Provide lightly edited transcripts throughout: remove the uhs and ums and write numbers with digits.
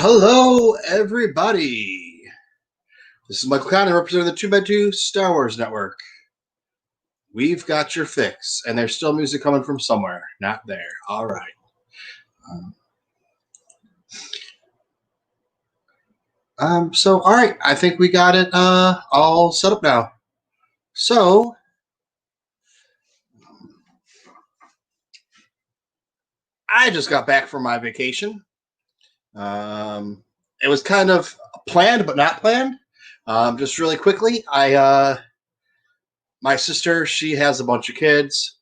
Hello, everybody. This is Michael Conner, representing the TooMedToo Star Wars Network. We've got your fix. And there's still music coming from somewhere. Not there. All right. So, all right. I think we got it all set up now. So, I just got back from my vacation. It was kind of planned, but not planned. Just really quickly, my sister, she has a bunch of kids.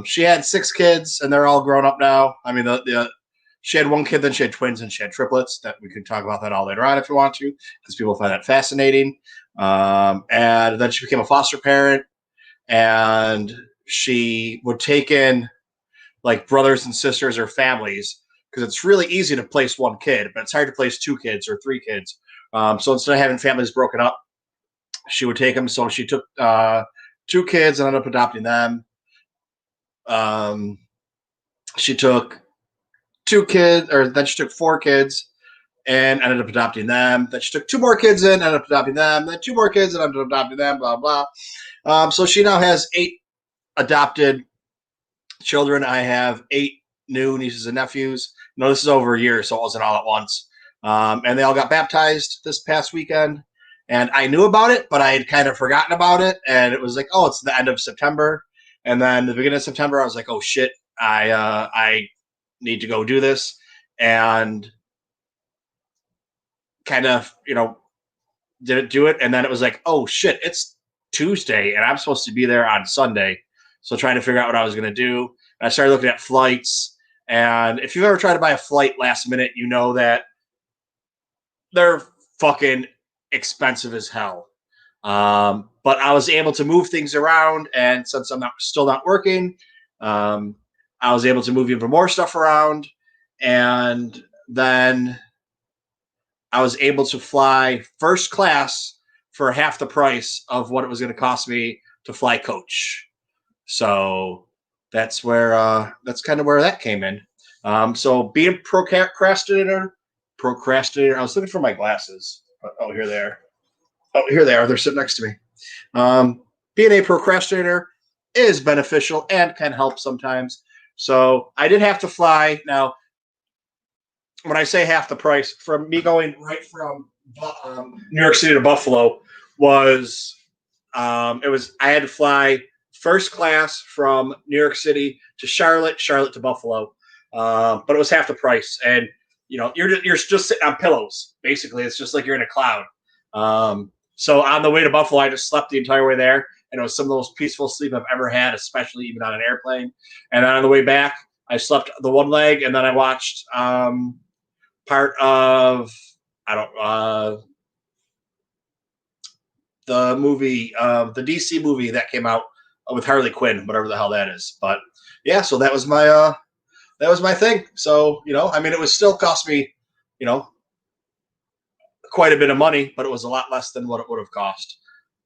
She had 6 kids, and they're all grown up now. I mean, she had 1 kid, then she had twins, and she had triplets. That we could talk about that all later on if you want to, because people find that fascinating. And then she became a foster parent, and she would take in like brothers and sisters or families, because it's really easy to place 1 kid, but it's hard to place 2 kids or 3 kids. So instead of having families broken up, she would take them. So she took 2 kids and ended up adopting them. She took 2 kids, or then she took 4 kids and ended up adopting them. Then she took 2 more kids in, ended up adopting them. Then 2 more kids and ended up adopting them, blah, blah. So she now has 8 adopted children. I have 8 new nieces and nephews. No, this is over a year, so it wasn't all at once. And they all got baptized this past weekend. And I knew about it, but I had kind of forgotten about it. And it was like, oh, it's the end of September. And then the beginning of September, I was like, oh, shit, I need to go do this. And kind of, didn't do it. And then it was like, oh, shit, it's Tuesday, and I'm supposed to be there on Sunday. So trying to figure out what I was going to do. And I started looking at flights. And if you've ever tried to buy a flight last minute, you know that they're fucking expensive as hell. But I was able to move things around, and since I'm still not working, I was able to move even more stuff around, and then I was able to fly first class for half the price of what it was going to cost me to fly coach. So that's where that's kind of where that came in. So being procrastinator. I was looking for my glasses. Oh, here they are. Oh, here they are. They're sitting next to me. Being a procrastinator is beneficial and can help sometimes. So I did have to fly. Now, when I say half the price, from me going right from New York City to Buffalo was I had to fly first class from New York City to Charlotte to Buffalo, but it was half the price. And you're just sitting on pillows. Basically, it's just like you're in a cloud. So on the way to Buffalo, I just slept the entire way there, and it was some of the most peaceful sleep I've ever had, especially even on an airplane. And then on the way back, I slept the one leg, and then I watched part of the movie, the DC movie that came out with Harley Quinn, whatever the hell that is. But yeah, so that was my thing. So it was still cost me, quite a bit of money, but it was a lot less than what it would have cost.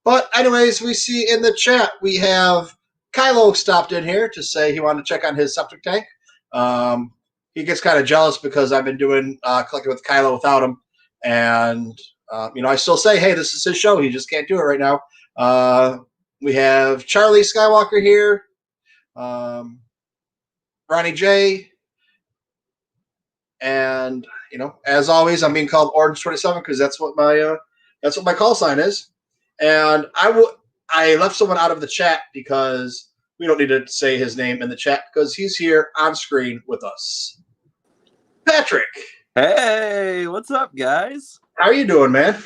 But anyways, we see in the chat we have Kylo stopped in here to say he wanted to check on his septic tank. He gets kind of jealous because I've been doing collecting with Kylo without him, and I still say, hey, this is his show. He just can't do it right now. We have Charlie Skywalker here, Ronnie J, and as always, I'm being called Orange 27 because that's what my call sign is. And I left someone out of the chat because we don't need to say his name in the chat because he's here on screen with us. Patrick. Hey, what's up, guys? How are you doing, man?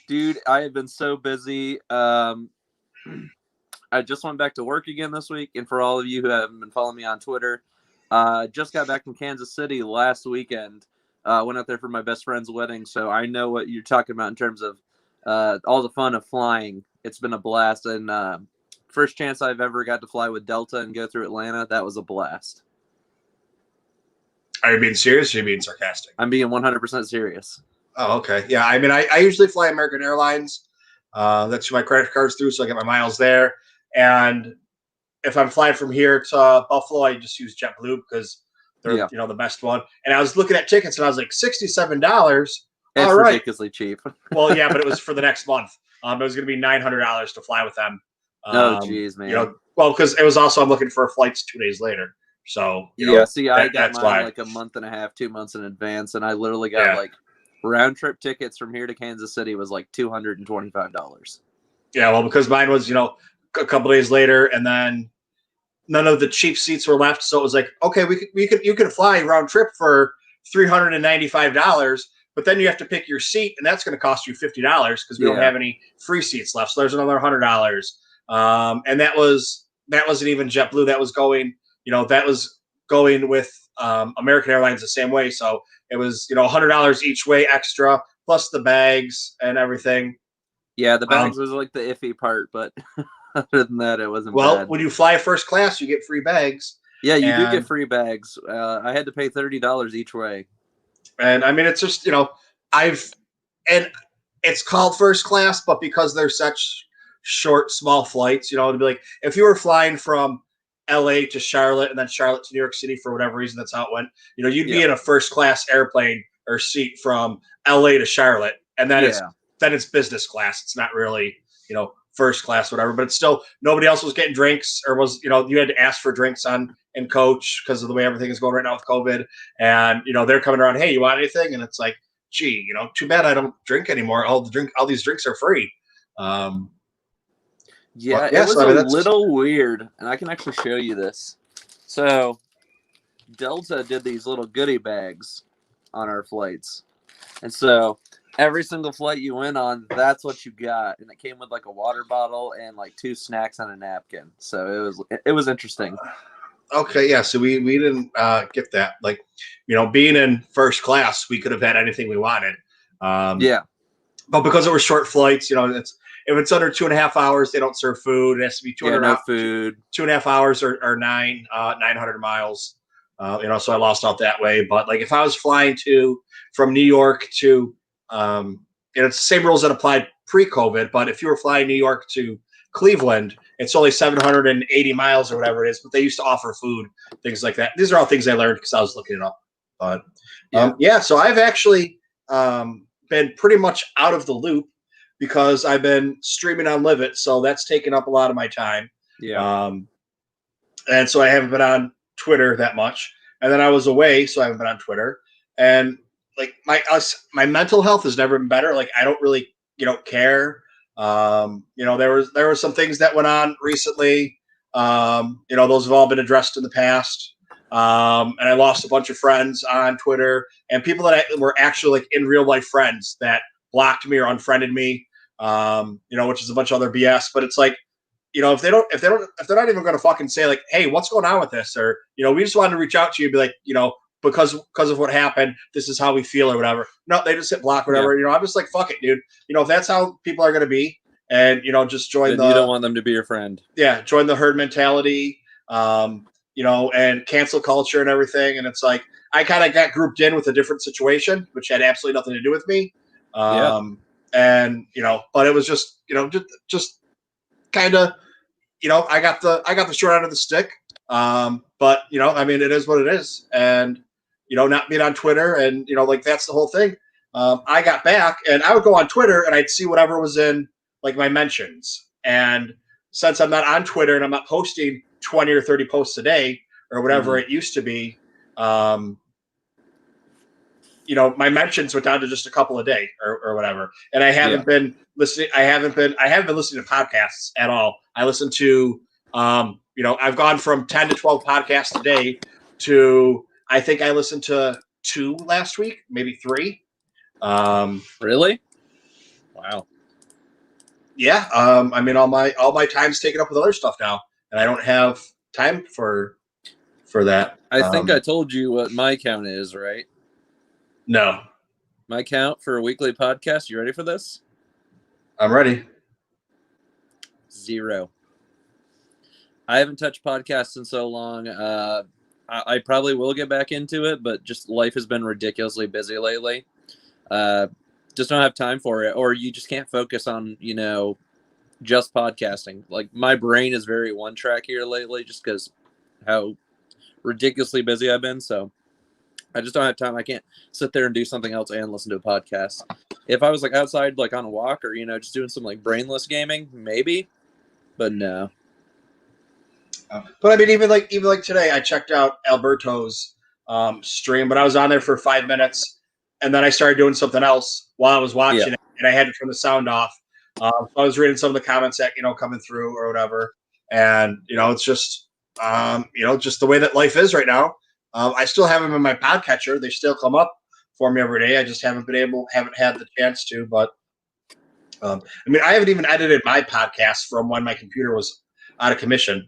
Dude, I have been so busy. I just went back to work again this week, and for all of you who haven't been following me on Twitter, just got back from Kansas City last weekend. Went out there for my best friend's wedding, so I know what you're talking about in terms of all the fun of flying. It's been a blast, and first chance I've ever got to fly with Delta and go through Atlanta, that was a blast. Are you being serious or are you being sarcastic? I'm being 100% serious. Oh, okay. Yeah, I usually fly American Airlines. That's who my credit card's through, so I get my miles there. And if I'm flying from here to Buffalo, I just use JetBlue because they're the best one. And I was looking at tickets, and I was like, $67. It's ridiculously cheap. Well, yeah, but it was for the next month. It was going to be $900 to fly with them Oh, geez, man. Well, because it was also I'm looking for flights 2 days later. So Yeah, see, I got that's mine why. like a month and a half, 2 months in advance, and I literally got Yeah. like round trip tickets from here to Kansas City was like $225. Yeah, well, because mine was a couple days later, and then none of the cheap seats were left, so it was like, okay, you could fly round trip for $395, but then you have to pick your seat, and that's going to cost you $50 because we don't have any free seats left. So there's another $100, and that wasn't even JetBlue. That was going, that was going with American Airlines the same way. So it was $100 each way extra plus the bags and everything. Yeah, the bags was like the iffy part, but other than that, it wasn't well, bad. when you fly first class, you get free bags. Yeah, you do get free bags. I had to pay $30 each way. And I mean, it's just, and it's called first class, but because they're such short, small flights, to be like, if you were flying from LA to Charlotte and then Charlotte to New York City for whatever reason, that's how it went, you'd be in a first class airplane or seat from LA to Charlotte. And then it's business class. It's not really, first class, whatever, but it's still, nobody else was getting drinks or was, you had to ask for drinks in coach because of the way everything is going right now with COVID. And, they're coming around, hey, you want anything? And it's like, gee, too bad I don't drink anymore. All these drinks are free. It was a little weird, and I can actually show you this. So Delta did these little goodie bags on our flights. And so every single flight you went on, that's what you got. And it came with like a water bottle and like 2 snacks on a napkin. So it was interesting. Okay, yeah. So we didn't get that. Like, being in first class, we could have had anything we wanted. But because it were short flights, if it's under 2.5 hours, they don't serve food. It has to be 200 food. 2.5 hours or 900 miles. So I lost out that way. But like if I was flying from New York to, it's the same rules that applied pre-COVID. But if you were flying New York to Cleveland, it's only 780 miles or whatever it is. But they used to offer food, things like that. These are all things I learned because I was looking it up. But so I've actually been pretty much out of the loop because I've been streaming on Live It, so that's taken up a lot of my time. And so I haven't been on Twitter that much. And then I was away, so I haven't been on Twitter. And like my mental health has never been better. Like I don't really, care. There were some things that went on recently. Those have all been addressed in the past. And I lost a bunch of friends on Twitter and people that were actually like in real life friends that blocked me or unfriended me. Which is a bunch of other BS. But it's like, if they're not even going to fucking say like, hey, what's going on with this? Or, we just wanted to reach out to you and be like, because of what happened, this is how we feel or whatever. No, they just hit block, whatever. I'm just like, fuck it, dude. If that's how people are going to be and, just join then you don't want them to be your friend. Yeah. Join the herd mentality, and cancel culture and everything. And it's like, I kind of got grouped in with a different situation, which had absolutely nothing to do with me. And, but it was just, just kind of, I got the short end of the stick. But I mean, it is what it is. And, not being on Twitter and, like that's the whole thing. I got back and I would go on Twitter and I'd see whatever was in like my mentions. And since I'm not on Twitter and I'm not posting 20 or 30 posts a day or whatever it used to be, my mentions went down to just a couple a day or whatever. And I haven't been listening. I haven't been listening to podcasts at all. I listen to, I've gone from 10 to 12 podcasts a day to, I think I listened to 2 last week, maybe 3. Really? Wow. Yeah. I mean, all my time's taken up with other stuff now and I don't have time for that. I think I told you what my count is, right? No. My count for a weekly podcast. You ready for this? I'm ready. 0. I haven't touched podcasts in so long. I probably will get back into it, but just life has been ridiculously busy lately. Just don't have time for it, or you just can't focus on, just podcasting. Like my brain is very one track here lately, just because how ridiculously busy I've been. So I just don't have time. I can't sit there and do something else and listen to a podcast. If I was like outside, like on a walk or, just doing some like brainless gaming, maybe. But no. But I mean, even like today, I checked out Alberto's stream, but I was on there for 5 minutes, and then I started doing something else while I was watching it, and I had to turn the sound off. So I was reading some of the comments that coming through or whatever, and it's just just the way that life is right now. I still have them in my podcatcher; they still come up for me every day. I just haven't had the chance to. But I mean, I haven't even edited my podcast from when my computer was out of commission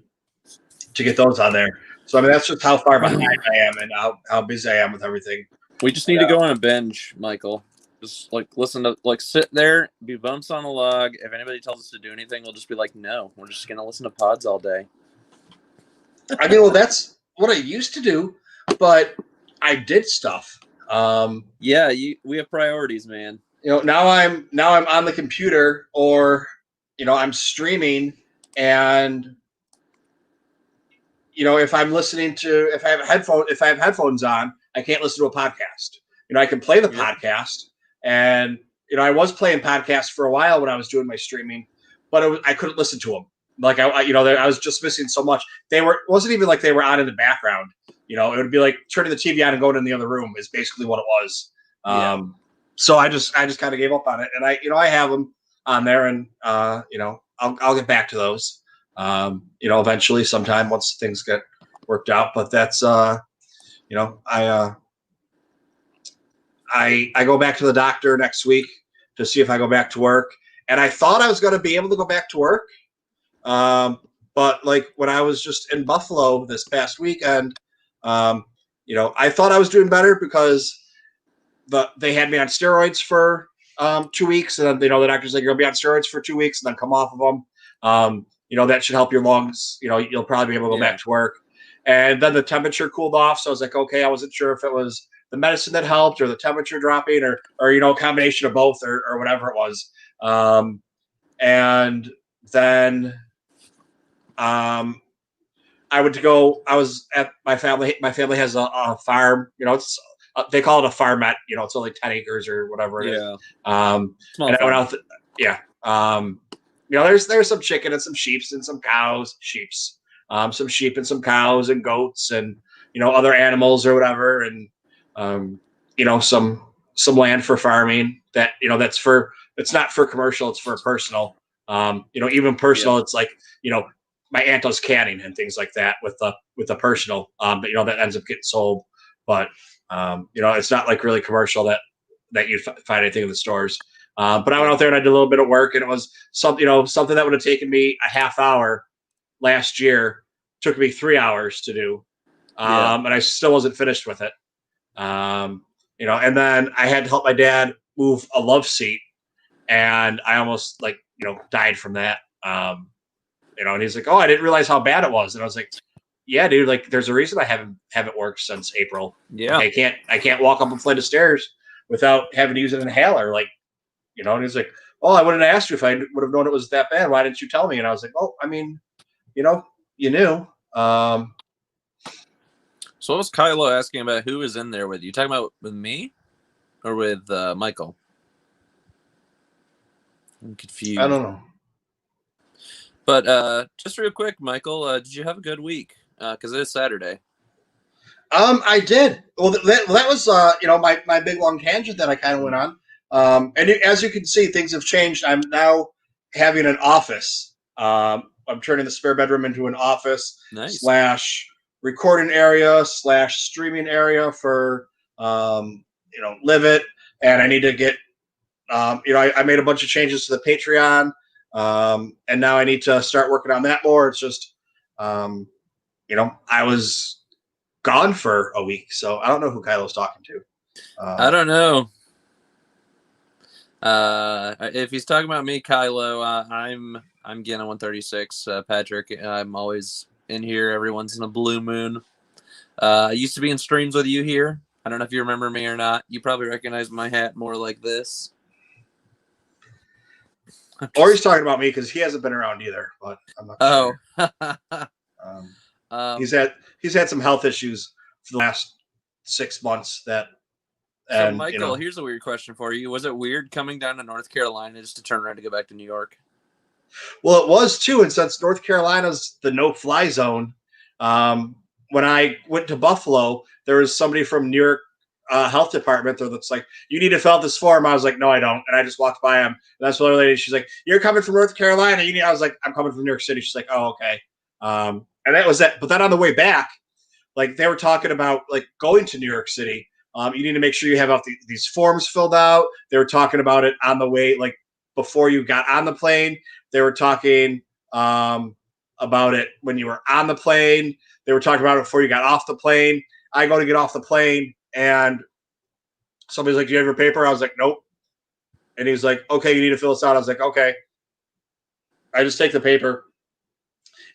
to get those on there. So I mean, that's just how far behind I am and how busy I am with everything. We just need to go on a binge, Michael. Just like listen to sit there, be bumps on a log. If anybody tells us to do anything, we'll just be like, no, we're just gonna listen to pods all day. I mean, well, that's what I used to do, but I did stuff. We have priorities, man. Now I'm on the computer, or I'm streaming, and if I'm listening to if I have headphones on, I can't listen to a podcast. I can play the podcast, and I was playing podcasts for a while when I was doing my streaming, but I couldn't listen to them. Like I was just missing so much. It wasn't even like they were on in the background. It would be like turning the TV on and going in the other room is basically what it was. So I just kind of gave up on it, and I have them on there, and I'll get back to those. Eventually, sometime once things get worked out. But that's I go back to the doctor next week to see if I go back to work, and I thought I was going to be able to go back to work. But like when I was just in Buffalo this past weekend, I thought I was doing better because they had me on steroids for 2 weeks, and then the doctor's like, you're gonna be on steroids for 2 weeks and then come off of them. That should help your lungs. You'll probably be able to go back to work. And then the temperature cooled off, so I was like, okay, I wasn't sure if it was the medicine that helped or the temperature dropping or a combination of both or whatever it was. And then I was at my family. My family has a farm. It's they call it a farmette. It's only 10 acres or whatever it is. And I went out. There's some chicken and some sheep and some cows, some sheep and some cows and goats and other animals or whatever, and some land for farming that it's not for commercial, it's for personal. Even personal, it's like my aunt does canning and things like that with the personal, that ends up getting sold. But it's not like really commercial that you find anything in the stores. But I went out there and I did a little bit of work, and it was something that would have taken me a half hour last year took me 3 hours to do, and I still wasn't finished with it. And then I had to help my dad move a love seat, and I almost died from that. And he's like, "Oh, I didn't realize how bad it was," and I was like, "Yeah, dude, like there's a reason I haven't worked since April. Yeah, like, I can't walk up a flight of stairs without having to use an inhaler, like." And he's like, "Oh, I wouldn't have asked you if I would have known it was that bad. Why didn't you tell me?" And I was like, "Oh, I mean, you knew." So what was Kylo asking about? Who was in there with you? Talking about with me or with Michael? I'm confused. I don't know. But just real quick, Michael, did you have a good week? Because it is Saturday. I did. Well, that was my big long tangent that I kind of went on. And as you can see, things have changed. I'm now having an office. I'm turning the spare bedroom into an office / recording area / streaming area for Live It. And I need to get I made a bunch of changes to the Patreon, and now I need to start working on that more. It's just I was gone for a week, so I don't know who Kylo's talking to. I don't know. If he's talking about me, Kylo, I'm Gana 136. Patrick, I'm always in here every once in a blue moon. I used to be in streams with you here. I don't know if you remember me or not. You probably recognize my hat more like this. Or he's talking about me because he hasn't been around either. But I'm not sure. He's had some health issues for the last 6 months. So, Michael, here's a weird question for you. Was it weird coming down to North Carolina just to turn around to go back to New York? Well, it was too, and since North Carolina's the no-fly zone, when I went to Buffalo, there was somebody from New York health department that's like, "You need to fill out this form." I was like, "No, I don't," and I just walked by him. And that's the other lady. She's like, "You're coming from North Carolina?" I was like, "I'm coming from New York City." She's like, "Oh, okay," and that was it. But then on the way back, like they were talking about like going to New York City. You need to make sure you have these forms filled out. They were talking about it on the way, like before you got on the plane. They were talking about it when you were on the plane. They were talking about it before you got off the plane. I go to get off the plane, and somebody's like, "Do you have your paper?" I was like, "Nope." And he's like, "Okay, you need to fill this out." I was like, "Okay." I just take the paper,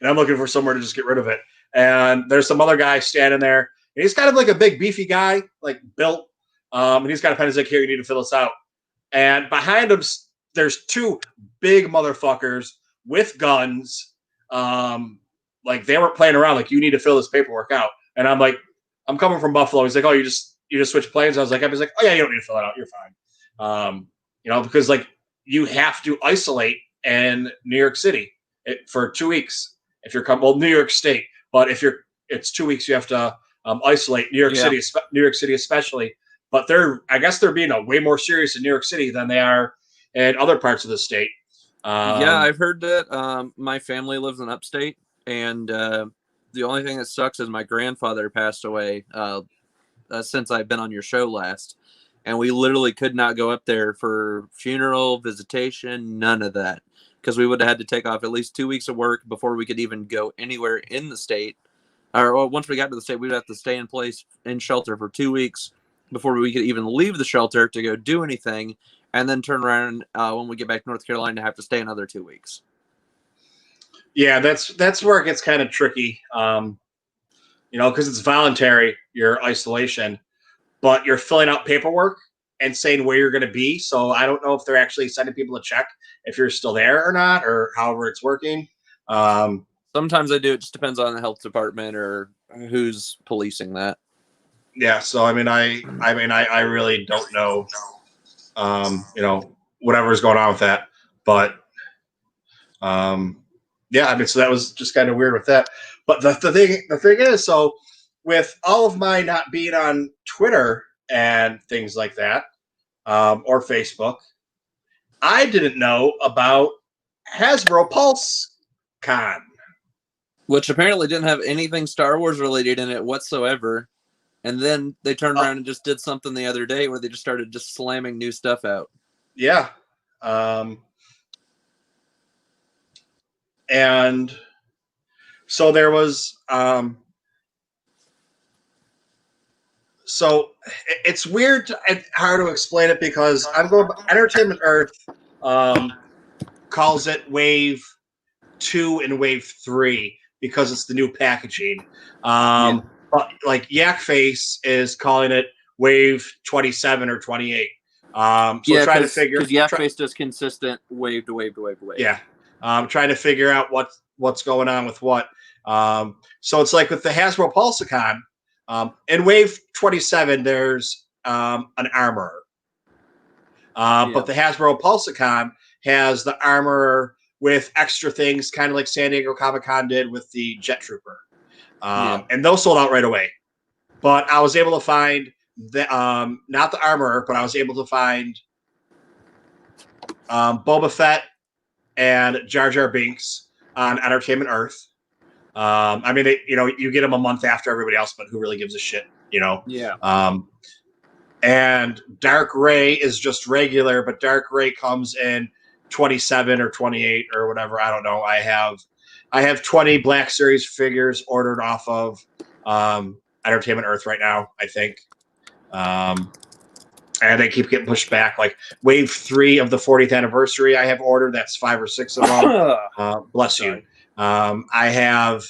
and I'm looking for somewhere to just get rid of it. And there's some other guy standing there, and he's kind of like a big, beefy guy, like built. And he's got a pen. He's like, "Here, you need to fill this out." And behind him, there's two big motherfuckers with guns. Like they weren't playing around. Like, you need to fill this paperwork out. And I'm like, I'm coming from Buffalo. He's like, "Oh, you just switch planes." I was like, "Oh yeah, you don't need to fill it out. You're fine." Because like you have to isolate in New York City for 2 weeks if you're New York State, but it's 2 weeks you have to isolate. New York City, especially. But I guess they're being way more serious in New York City than they are in other parts of the state. Yeah, I've heard that. My family lives in upstate, and the only thing that sucks is my grandfather passed away since I've been on your show last, and we literally could not go up there for funeral, visitation, none of that, because we would have had to take off at least 2 weeks of work before we could even go anywhere in the state. Or once we got to the state, we'd have to stay in shelter for 2 weeks before we could even leave the shelter to go do anything, and then turn around when we get back to North Carolina to have to stay another 2 weeks. Yeah, that's where it gets kind of tricky, because it's voluntary, your isolation, but you're filling out paperwork and saying where you're going to be. So I don't know if they're actually sending people to check if you're still there or not, or however it's working. Sometimes they do. It just depends on the health department or who's policing that. Yeah. So I mean, I really don't know, whatever's going on with that, but yeah, I mean, so that was just kind of weird with that. But the thing is, so with all of my not being on Twitter and things like that, or Facebook, I didn't know about Hasbro Pulse Con. Which apparently didn't have anything Star Wars related in it whatsoever. And then they turned around and just did something the other day where they just started just slamming new stuff out. Yeah. And so there was so it's weird and hard to explain it because I'm going Entertainment Earth calls it Wave 2 and Wave 3 because it's the new packaging. But like Yak Face is calling it Wave 27 or 28. So trying to figure because Yak Face does consistent wave to wave to wave to wave. Yeah. Trying to figure out what's going on with what. So it's like with the Hasbro Pulsicon, in Wave 27, there's an armorer. But the Hasbro Pulsicon has the armorer with extra things, kind of like San Diego Comic-Con did with the Jet Trooper. And those sold out right away. But I was able to find not the armorer, but I was able to find Boba Fett and Jar Jar Binks on Entertainment Earth. I mean, you get them a month after everybody else, but who really gives a shit, Yeah. And Dark Ray is just regular, but Dark Ray comes in 27 or 28 or whatever. I don't know. I have 20 Black Series figures ordered off of Entertainment Earth right now, I think. And they keep getting pushed back. Like Wave 3 of the 40th anniversary, I have ordered. That's 5 or 6 of them. Bless you. I have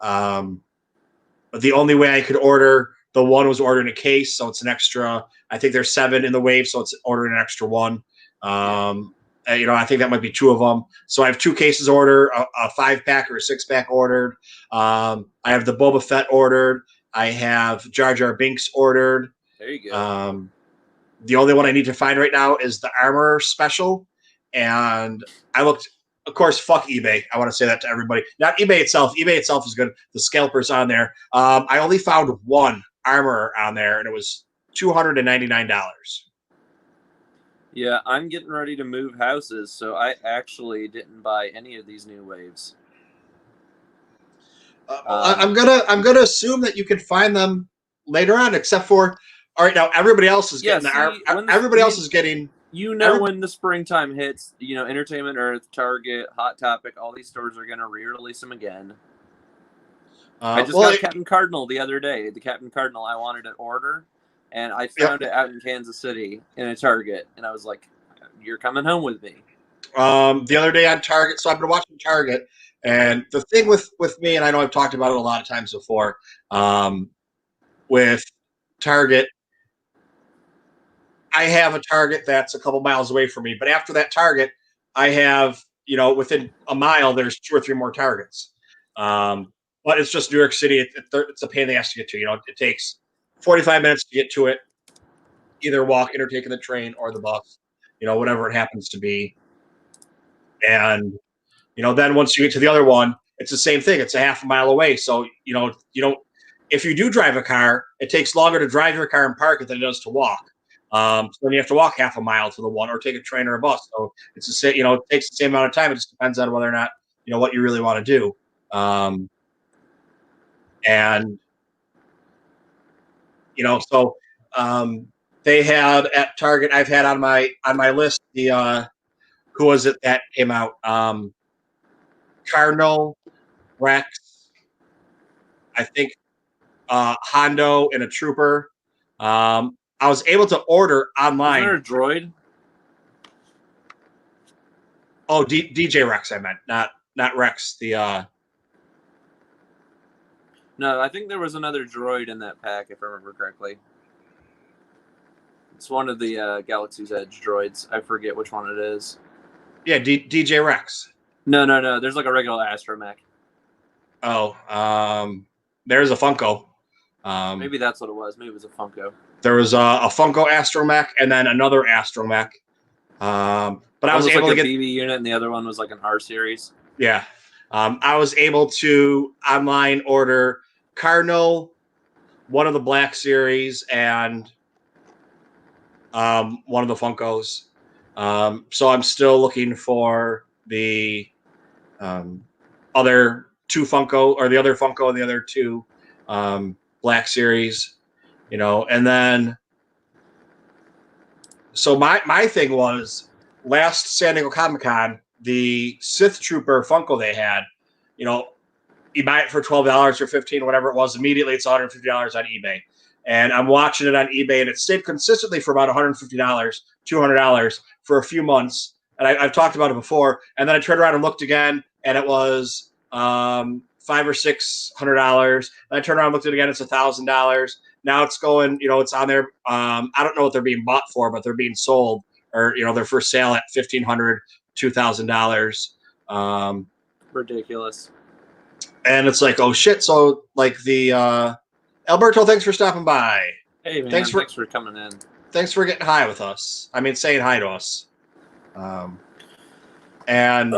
the only way I could order, the one was ordered in a case, so it's an extra. I think there's 7 in the wave, so it's ordering an extra one. I think that might be 2 of them. So I have 2 cases ordered, a 5-pack or a 6-pack ordered. I have the Boba Fett ordered. I have Jar Jar Binks ordered. There you go. The only one I need to find right now is the Armor Special. And I looked of course, fuck eBay. I want to say that to everybody. Not eBay itself. eBay itself is good. The scalpers on there. I only found one armor on there, and it was $299. Yeah, I'm getting ready to move houses, so I actually didn't buy any of these new waves. I'm gonna assume that you can find them later on, except for all right. Now everybody else is getting everybody else is getting. When the springtime hits, Entertainment Earth, Target, Hot Topic, all these stores are going to re-release them again. I just got Captain Cardinal the other day. The Captain Cardinal I wanted to order, and I found it out in Kansas City in a Target, and I was like, "You're coming home with me." The other day on Target, so I've been watching Target, and the thing with me, and I know I've talked about it a lot of times before, with Target, I have a Target that's a couple miles away from me, but after that Target, I have, within a mile, there's 2 or 3 more Targets. But it's just New York City. It's a pain in the ass to get to. It takes 45 minutes to get to it, either walking or taking the train or the bus, whatever it happens to be. And, then once you get to the other one, it's the same thing. It's a half a mile away. So, if you do drive a car, it takes longer to drive your car and park it than it does to walk. So then you have to walk half a mile to the one, or take a train or a bus. So it's it takes the same amount of time. It just depends on whether or not what you really want to do. And so they had at Target. I've had on my list the who was it that came out? Cardinal, Rex, I think Hondo, and a Trooper. I was able to order online. Is there a droid? Oh, DJ Rex, I meant, not Rex. No, I think there was another droid in that pack, if I remember correctly. It's one of the Galaxy's Edge droids. I forget which one it is. Yeah, DJ Rex. No. There's like a regular astromech. Oh, there's a Funko. Maybe that's what it was. Maybe it was a Funko. There was a Funko astromech and then another astromech. But I was able to get a BB unit, and the other one was like an R series. Yeah. I was able to online order Cardinal, one of the Black Series, and one of the Funkos. So I'm still looking for the other 2 Funko, or the other Funko and the other 2 Black Series, and then so my thing was last San Diego Comic-Con, the Sith Trooper Funko they had, you buy it for $12 or $15, whatever it was. Immediately, it's $150 on eBay. And I'm watching it on eBay, and it stayed consistently for about $150, $200 for a few months. And I've talked about it before. And then I turned around and looked again, and it was $500 or $600. And I turned around and looked at it again, it's $1,000. Now it's going, it's on there. I don't know what they're being bought for, but they're being sold, or they're for sale at $1,500, $2,000. Ridiculous. And it's like, oh shit! So like the Alberto, thanks for stopping by. Hey man, thanks for coming in. Thanks for getting high with us. I mean, saying hi to us. And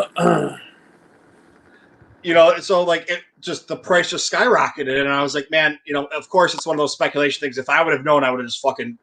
so like it just, the price just skyrocketed, and I was like, man, of course it's one of those speculation things. If I would have known, I would have just fucking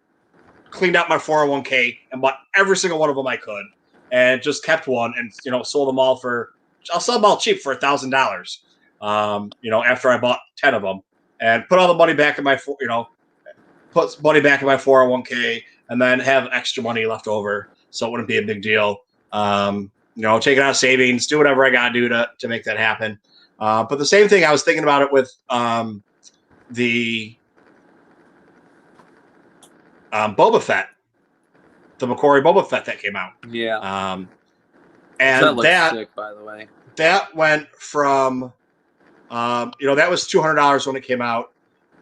cleaned out my 401k and bought every single one of them I could, and just kept one, and sold them all for. I'll sell them all cheap for $1,000. After I bought 10 of them, and put all the money back in my, put money back in my 401k, and then have extra money left over, so it wouldn't be a big deal. Take it out of savings, do whatever I gotta do to make that happen. But the same thing, I was thinking about it with the Boba Fett, the McQuarrie Boba Fett that came out. Yeah. And that looks sick, by the way. That went from, that was $200 when it came out.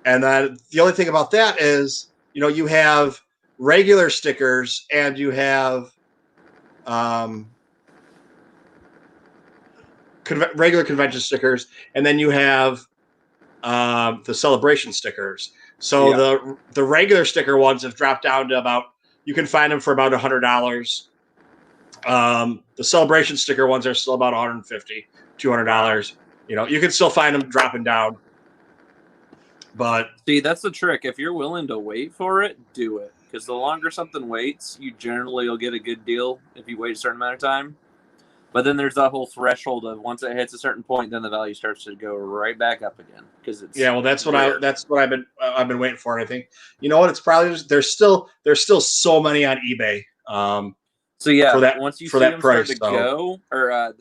And then the only thing about that is, you have regular stickers and you have regular convention stickers, and then you have the celebration stickers. So the regular sticker ones have dropped down to about, you can find them for about $100. The celebration sticker ones are still about $150, $200. You can still find them dropping down. But see, that's the trick. If you're willing to wait for it, do it. Because the longer something waits, you generally will get a good deal if you wait a certain amount of time. But then there's that whole threshold of once it hits a certain point, then the value starts to go right back up again because it's that's what I've been waiting for. And I think what, it's probably just, there's still so many on eBay. So yeah, for that, once you for see that them price, start to go, or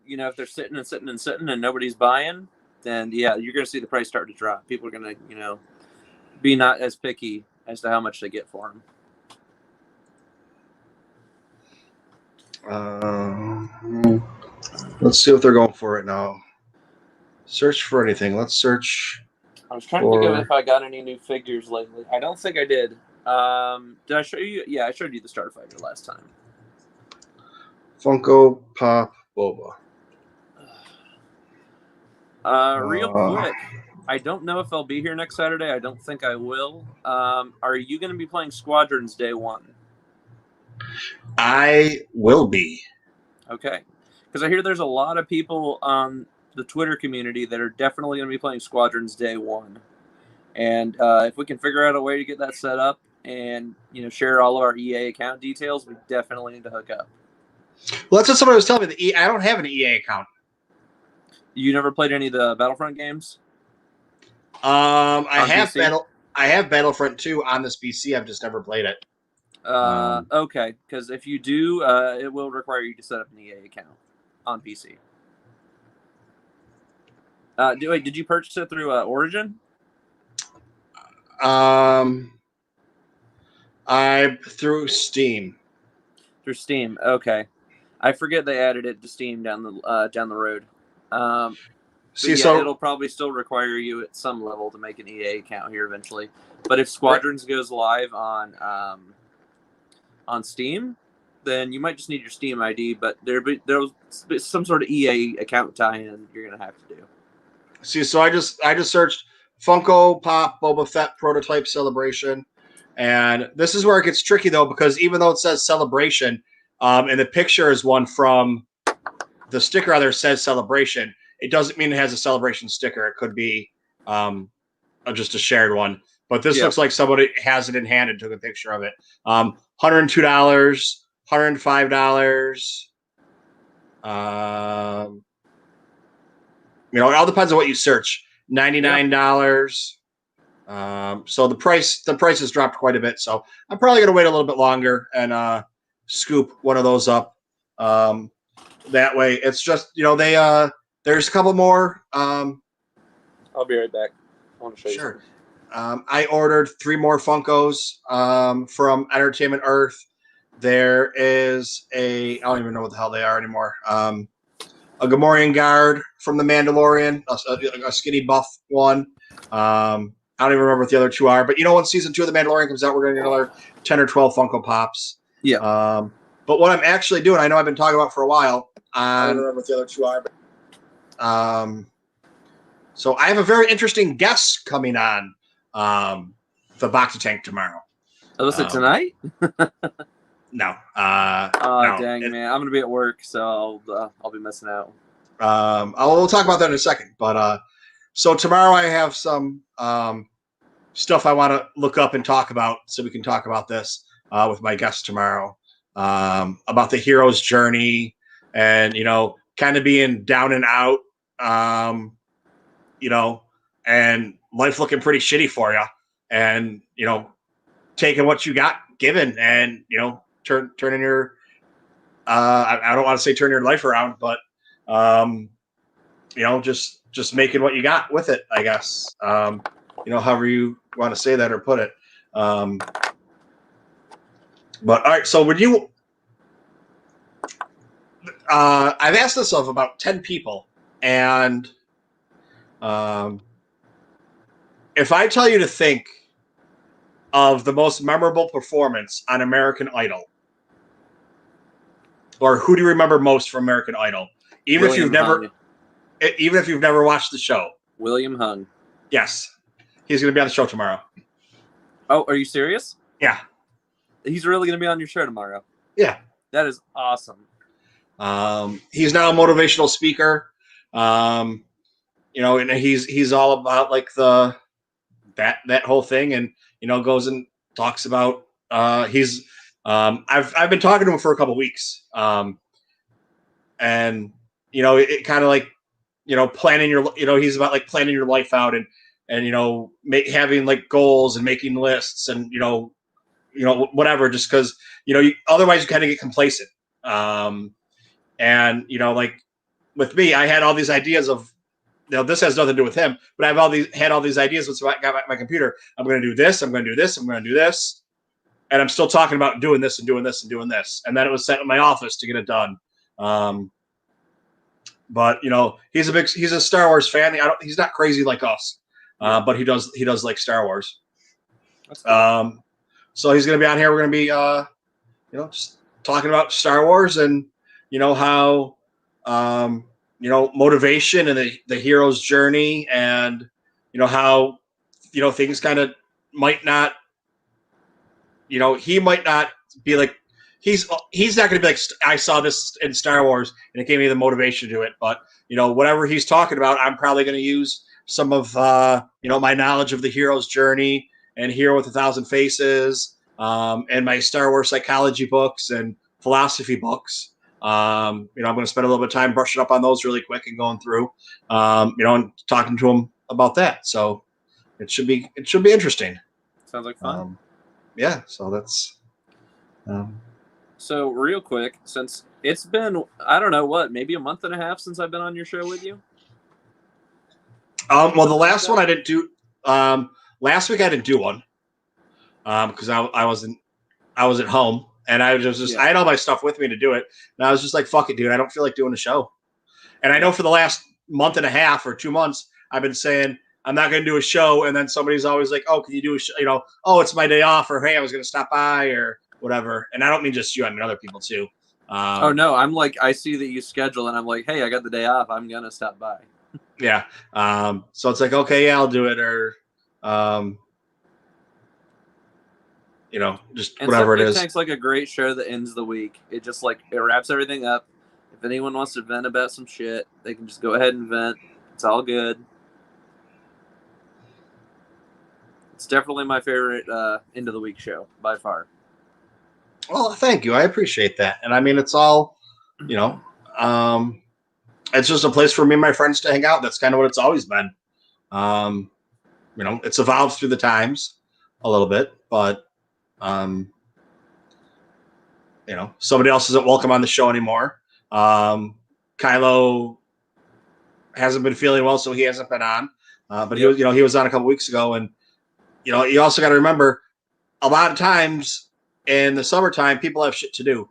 if they're sitting and nobody's buying, then yeah, you're going to see the price start to drop. People are going to be not as picky as to how much they get for them. Let's see what they're going for right now. Search for anything. Let's search. I was trying to think of if I got any new figures lately. I don't think I did. Did I show you? Yeah, I showed you the Starfighter last time. Funko Pop Boba. Real quick, I don't know if I'll be here next Saturday. I don't think I will. Are you going to be playing Squadrons Day 1? I will be. Okay. Because I hear there's a lot of people on the Twitter community that are definitely going to be playing Squadrons Day 1. And if we can figure out a way to get that set up and share all of our EA account details, we definitely need to hook up. Well, that's what somebody was telling me. I don't have an EA account. You never played any of the Battlefront games? I have Battlefront 2 on this PC. I've just never played it. Okay, because if you do, it will require you to set up an EA account on PC. Did you purchase it through Origin? I through Steam. Through Steam, okay. I forget they added it to Steam down the road. It'll probably still require you at some level to make an EA account here eventually. But if Squadrons goes live on Steam, then you might just need your Steam ID. But there's some sort of EA account tie-in you're gonna have to do. See, so I just searched Funko Pop Boba Fett prototype celebration, and this is where it gets tricky though, because even though it says celebration, and the picture is one from the sticker rather says celebration, it doesn't mean it has a celebration sticker. It could be just a shared one. But this looks like somebody has it in hand and took a picture of it. $102, $105. It all depends on what you search. $99. So the price has dropped quite a bit. So I'm probably going to wait a little bit longer and scoop one of those up. That way, it's just there's a couple more. I'll be right back. I want to show you. Sure. I ordered 3 more Funkos from Entertainment Earth. There is I don't even know what the hell they are anymore. A Gamorrean guard from The Mandalorian, a skinny buff one. I don't even remember what the other 2 are. But when season 2 of The Mandalorian comes out, we're going to get another 10 or 12 Funko Pops. Yeah. But what I'm actually doing, I know I've been talking about for a while. I don't remember what the other 2 are. But, so I have a very interesting guest coming on the Bacta tank tomorrow. Oh, is it tonight? No. No. Dang, man. I'm going to be at work, so I'll be missing out. We'll talk about that in a second. But so tomorrow I have some stuff I want to look up and talk about, so we can talk about this with my guest tomorrow, about the hero's journey and, kind of being down and out, and life looking pretty shitty for you, and, taking what you got given and, turning your, I don't want to say turn your life around, but, just making what you got with it, I guess. However you want to say that or put it. But all right, so would you, I've asked this of about 10 people, and if I tell you to think of the most memorable performance on American Idol, or who do you remember most from American Idol, even if you've never watched the show? William Hung. Yes, he's going to be on the show tomorrow. Oh, are you serious? Yeah, he's really going to be on your show tomorrow. Yeah, that is awesome. He's now a motivational speaker. Um, and he's all about like that whole thing, and goes and talks about he's I've been talking to him for a couple of weeks, and it kind of like planning your he's about like planning your life out, and having like goals and making lists, and whatever, just because otherwise you kind of get complacent. And like with me, I had all these ideas of this has nothing to do with him, but I've had all these ideas. Once I got my computer, I'm going to do this, I'm going to do this, I'm going to do this, and I'm still talking about doing this and doing this and doing this. And then it was sent in my office to get it done. But he's a Star Wars fan. He's not crazy like us, but he does like Star Wars. That's cool. So he's going to be on here. We're going to be just talking about Star Wars, and how motivation and the hero's journey, and how things kind of might not, he might not be like, he's not going to be like, I saw this in Star Wars and it gave me the motivation to do it. But whatever he's talking about, I'm probably going to use some of my knowledge of the hero's journey and Hero with 1,000 Faces, and my Star Wars psychology books and philosophy books. I'm going to spend a little bit of time brushing up on those really quick and going through, and talking to him about that. So it should be interesting. Sounds like fun. Yeah. So that's. So real quick, since it's been, I don't know maybe a month and a half since I've been on your show with you. Well, the last one I didn't do. Last week I didn't do one because I was at home. And I was just, I had all my stuff with me to do it. And I was just like, fuck it, dude. I don't feel like doing a show. And I know for the last month and a half or 2 months, I've been saying, I'm not going to do a show. And then somebody's always like, oh, can you do a show? Oh, it's my day off, or, hey, I was going to stop by, or whatever. And I don't mean just you, I mean other people too. Oh, no. I'm like, I see that you schedule and I'm like, hey, I got the day off. I'm going to stop by. Yeah. So it's like, okay, yeah, I'll do it. Or, just and whatever it is. Tank's like a great show that ends the week. It just like, it wraps everything up. If anyone wants to vent about some shit, they can just go ahead and vent. It's all good. It's definitely my favorite end of the week show by far. Well, thank you. I appreciate that. And I mean, it's all, it's just a place for me and my friends to hang out. That's kind of what it's always been. It's evolved through the times a little bit, but somebody else isn't welcome on the show anymore. Kylo hasn't been feeling well, so he hasn't been on. But he was on a couple weeks ago, and you also got to remember, a lot of times in the summertime, people have shit to do.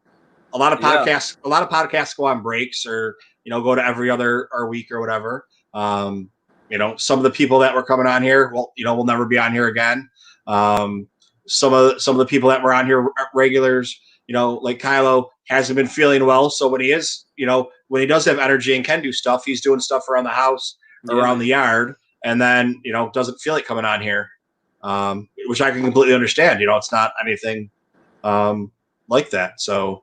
A lot of podcasts go on breaks, or go to every other or week or whatever. Some of the people that were coming on here, will never be on here again. Some of the people that were on here, regulars, like Kylo, hasn't been feeling well. So when he is, when he does have energy and can do stuff, he's doing stuff around the house, around the yard, and then, doesn't feel like coming on here, which I can completely understand. It's not anything like that. So,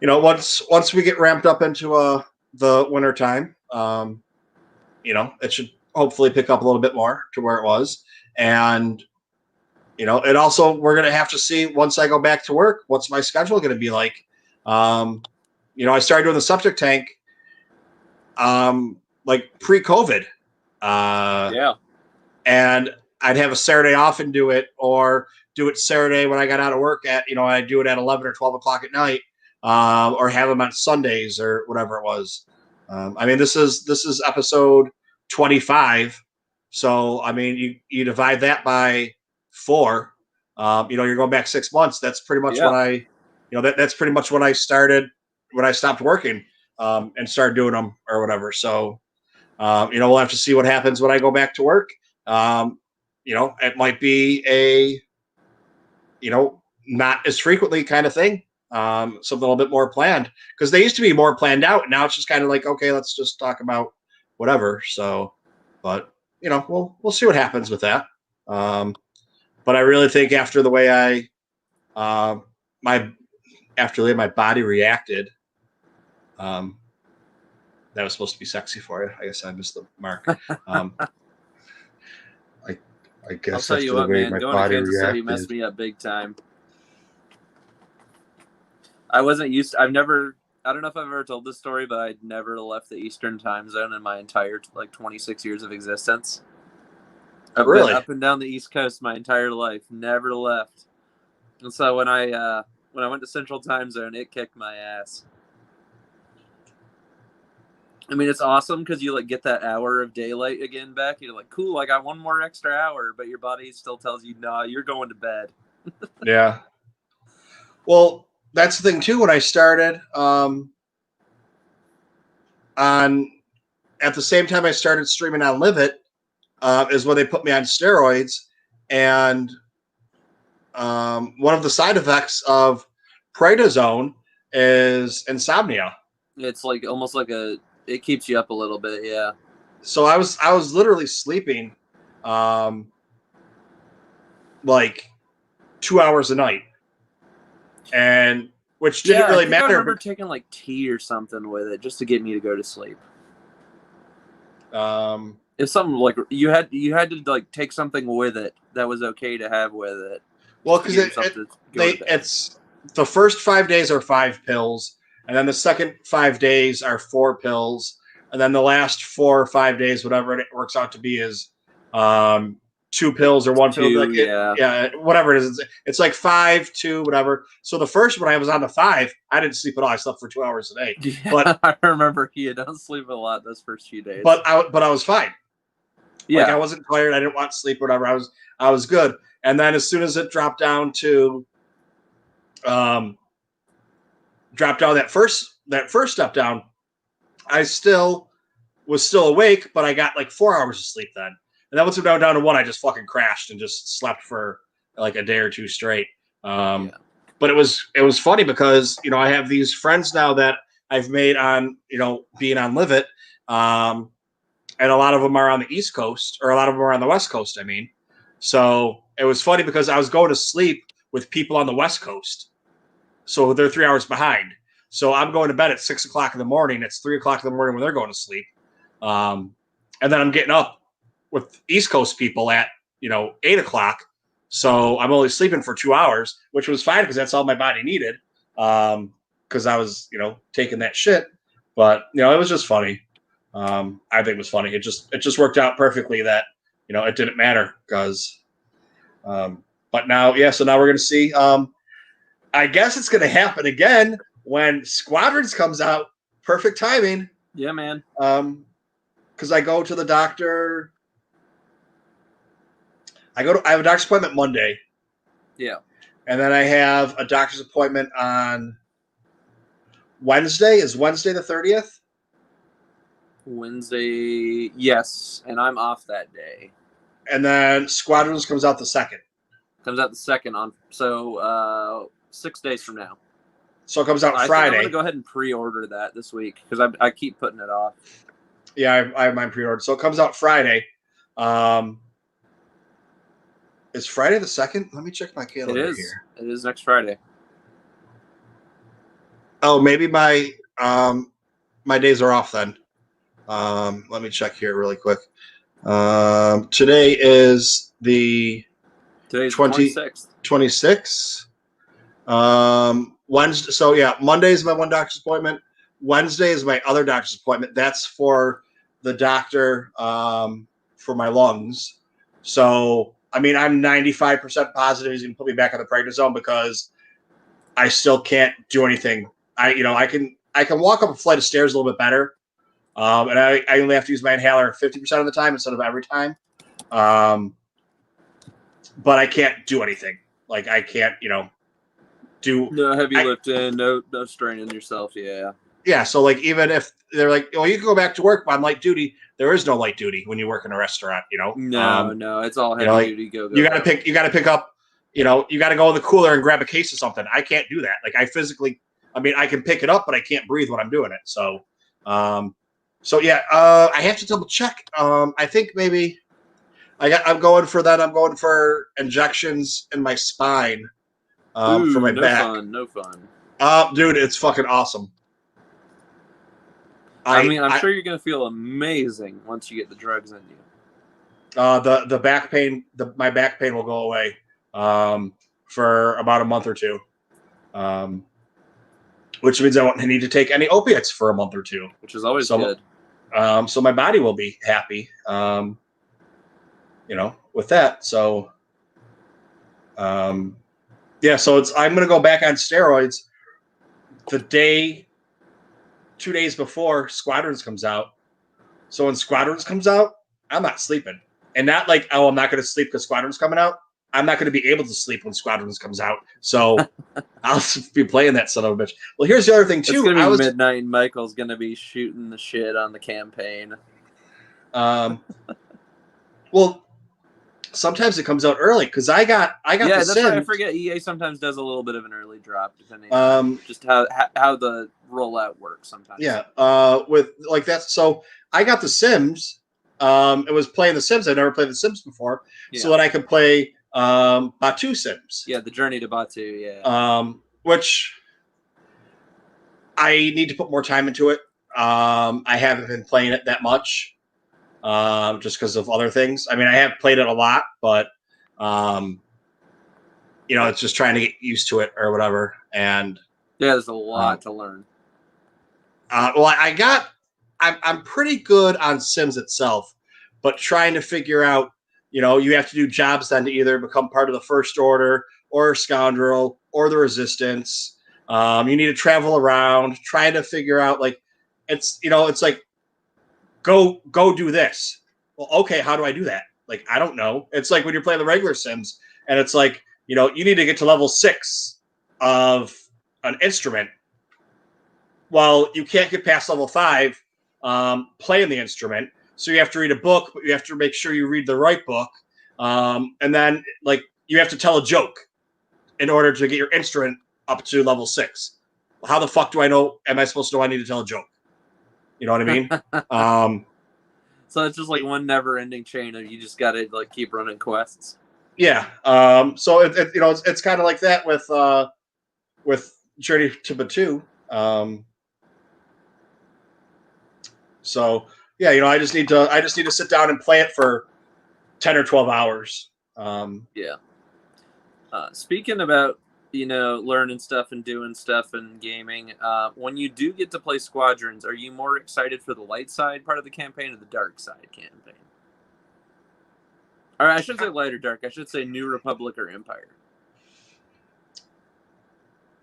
once we get ramped up into the winter time, it should hopefully pick up a little bit more to where it was. And it also, we're going to have to see, once I go back to work, what's my schedule going to be like? I started doing the septic tank, like pre-COVID. And I'd have a Saturday off and do it, or do it Saturday when I got out of work at, I do it at 11 or 12 o'clock at night, or have them on Sundays or whatever it was. I mean, this is episode 25. So, I mean, you divide that by 4, you're going back 6 months. That's pretty much when I, that's pretty much when I started, when I stopped working, and started doing them or whatever. So, we'll have to see what happens when I go back to work. It might be a, not as frequently kind of thing. Something a little bit more planned, because they used to be more planned out. Now it's just kind of like, okay, let's just talk about whatever. So, but we'll see what happens with that. But I really think after the way my body reacted, That was supposed to be sexy for you. I guess I missed the mark. I guess I'll tell you what, man. Going to Kansas City messed me up big time. I wasn't used to, I don't know if I've ever told this story, but I'd never left the Eastern time zone in my entire 26 years of existence. I've been up and down the East Coast my entire life, never left. And so when I went to Central Time Zone, it kicked my ass. I mean, it's awesome because you get that hour of daylight again back. You're like, cool, I got one more extra hour, but your body still tells you, nah, you're going to bed. Yeah. Well, that's the thing too. When I started, at the same time I started streaming on Live It, is when they put me on steroids, and one of the side effects of prednisone is insomnia. It's almost like it keeps you up a little bit, yeah. So I was literally sleeping, 2 hours a night, and which didn't really matter. I remember taking tea or something with it just to get me to go to sleep. If something you had to take something with it that was okay to have with it. Well, because it's the first 5 days are 5 pills, and then the second 5 days are 4 pills, and then the last 4 or 5 days, whatever it works out to be, is 2 pills or 1 pill. Whatever it is. It's 5, 2, whatever. So the first when I was on the 5, I didn't sleep at all. I slept for 2 hours a day. Yeah, but I remember you don't sleep a lot those first few days. But I was fine. Yeah, I wasn't tired. I didn't want to sleep. Whatever. I was good. And then as soon as it dropped down to that first step down, I was still awake, but I got 4 hours of sleep then. And then once it went down to 1, I just fucking crashed and just slept for a day or 2 straight. But it was funny because I have these friends now that I've made on being on Live It, and a lot of them are on the East Coast, or a lot of them are on the West Coast. I mean, so it was funny because I was going to sleep with people on the West Coast, so they're 3 hours behind. So I'm going to bed at 6 o'clock in the morning. It's 3 o'clock in the morning when they're going to sleep, and then I'm getting up with East Coast people at 8 o'clock. So I'm only sleeping for 2 hours, which was fine because that's all my body needed. Because I was taking that shit, but it was just funny. I think it was funny. It just worked out perfectly that it didn't matter because. But now, so now we're gonna see. I guess it's gonna happen again when Squadrons comes out. Perfect timing. Yeah, man. Because I go to the doctor. I have a doctor's appointment Monday. Yeah. And then I have a doctor's appointment on Wednesday. Is Wednesday the 30th? Wednesday, yes. And I'm off that day. And then Squadrons comes out the 2nd. Comes out the 2nd on 6 days from now. So it comes out Friday. I'm going to go ahead and pre-order that this week because I keep putting it off. Yeah, I have mine pre-ordered. So it comes out Friday. Is Friday the 2nd? Let me check my calendar here. It is next Friday. Oh, maybe my days are off then. Let me check here really quick. Today is the 26th. 26th. Wednesday. So yeah, Monday is my one doctor's appointment. Wednesday is my other doctor's appointment. That's for the doctor for my lungs. So I mean, I'm 95% positive he's going to put me back on the prednisone because I still can't do anything. I can walk up a flight of stairs a little bit better, and I only have to use my inhaler 50% of the time instead of every time. But I can't do anything. I can't, do no heavy lifting, no straining yourself. Yeah. Yeah. So even if they're like, well, you can go back to work on light duty. There is no light duty when you work in a restaurant. No, it's all heavy duty. Go. You got to pick up. You got to go in the cooler and grab a case of something. I can't do that. I physically. I mean, I can pick it up, but I can't breathe when I'm doing it. So, I have to double check. I think maybe I'm going for that. I'm going for injections in my spine for my back. No fun. Dude, it's fucking awesome. I mean, I'm sure you're gonna feel amazing once you get the drugs in you. The back pain, my back pain will go away for about a month or two, which means I won't need to take any opiates for a month or two, which is always good. So my body will be happy, with that. So, yeah. So I'm gonna go back on steroids the 2 days before Squadrons comes out. So when Squadrons comes out, I'm not sleeping. And not like, oh, I'm not going to sleep because Squadrons coming out. I'm not going to be able to sleep when Squadrons comes out. So I'll be playing that son of a bitch. Well, here's the other thing, too. It's going to be midnight and Michael's going to be shooting the shit on the campaign. Well, sometimes it comes out early because I got yeah, the that's Sims. Right. I forget EA sometimes does a little bit of an early drop depending on just how the rollout works sometimes. Yeah, with like that. So I got the Sims. It was playing the Sims. I've never played the Sims before, so that I could play Batu Sims. Yeah, the Journey to Batu. Yeah. Which I need to put more time into it. I haven't been playing it that much, just because of other things. I mean, I have played it a lot, but it's just trying to get used to it or whatever. And yeah, there's a lot to learn. Well, I'm pretty good on Sims itself, but trying to figure out, you have to do jobs then to either become part of the First Order or Scoundrel or the Resistance. You need to travel around, trying to figure out, like, it's like, go do this. Well, okay, how do I do that? Like, I don't know. It's like when you're playing the regular Sims, and it's like, you need to get to level 6 of an instrument. Well, you can't get past level 5 playing the instrument. So you have to read a book, but you have to make sure you read the right book. And then, like, you have to tell a joke in order to get your instrument up to level 6. Well, how the fuck do I know? Am I supposed to know I need to tell a joke? You know what I mean? So it's just like one never-ending chain of you just got to like keep running quests. Yeah. So it's kind of like that with Journey to Batu. So yeah, I just need to sit down and play it for 10 or 12 hours. Yeah. Speaking about learning stuff and doing stuff and gaming, when you do get to play Squadrons, are you more excited for the light side part of the campaign or the dark side campaign? Or I should say light or dark. I should say New Republic or Empire.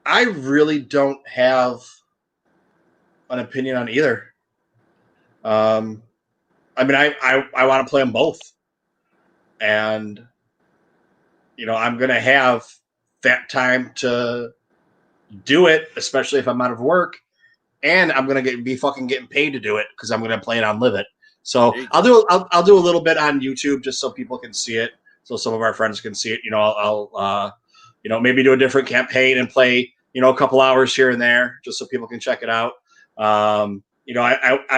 I really don't have an opinion on either. I mean, I want to play them both, and I'm gonna have that time to do it, especially if I'm out of work, and I'm gonna be fucking getting paid to do it because I'm gonna play it on Live It. So I'll do a little bit on YouTube just so people can see it, so some of our friends can see it. I'll maybe do a different campaign and play a couple hours here and there just so people can check it out. I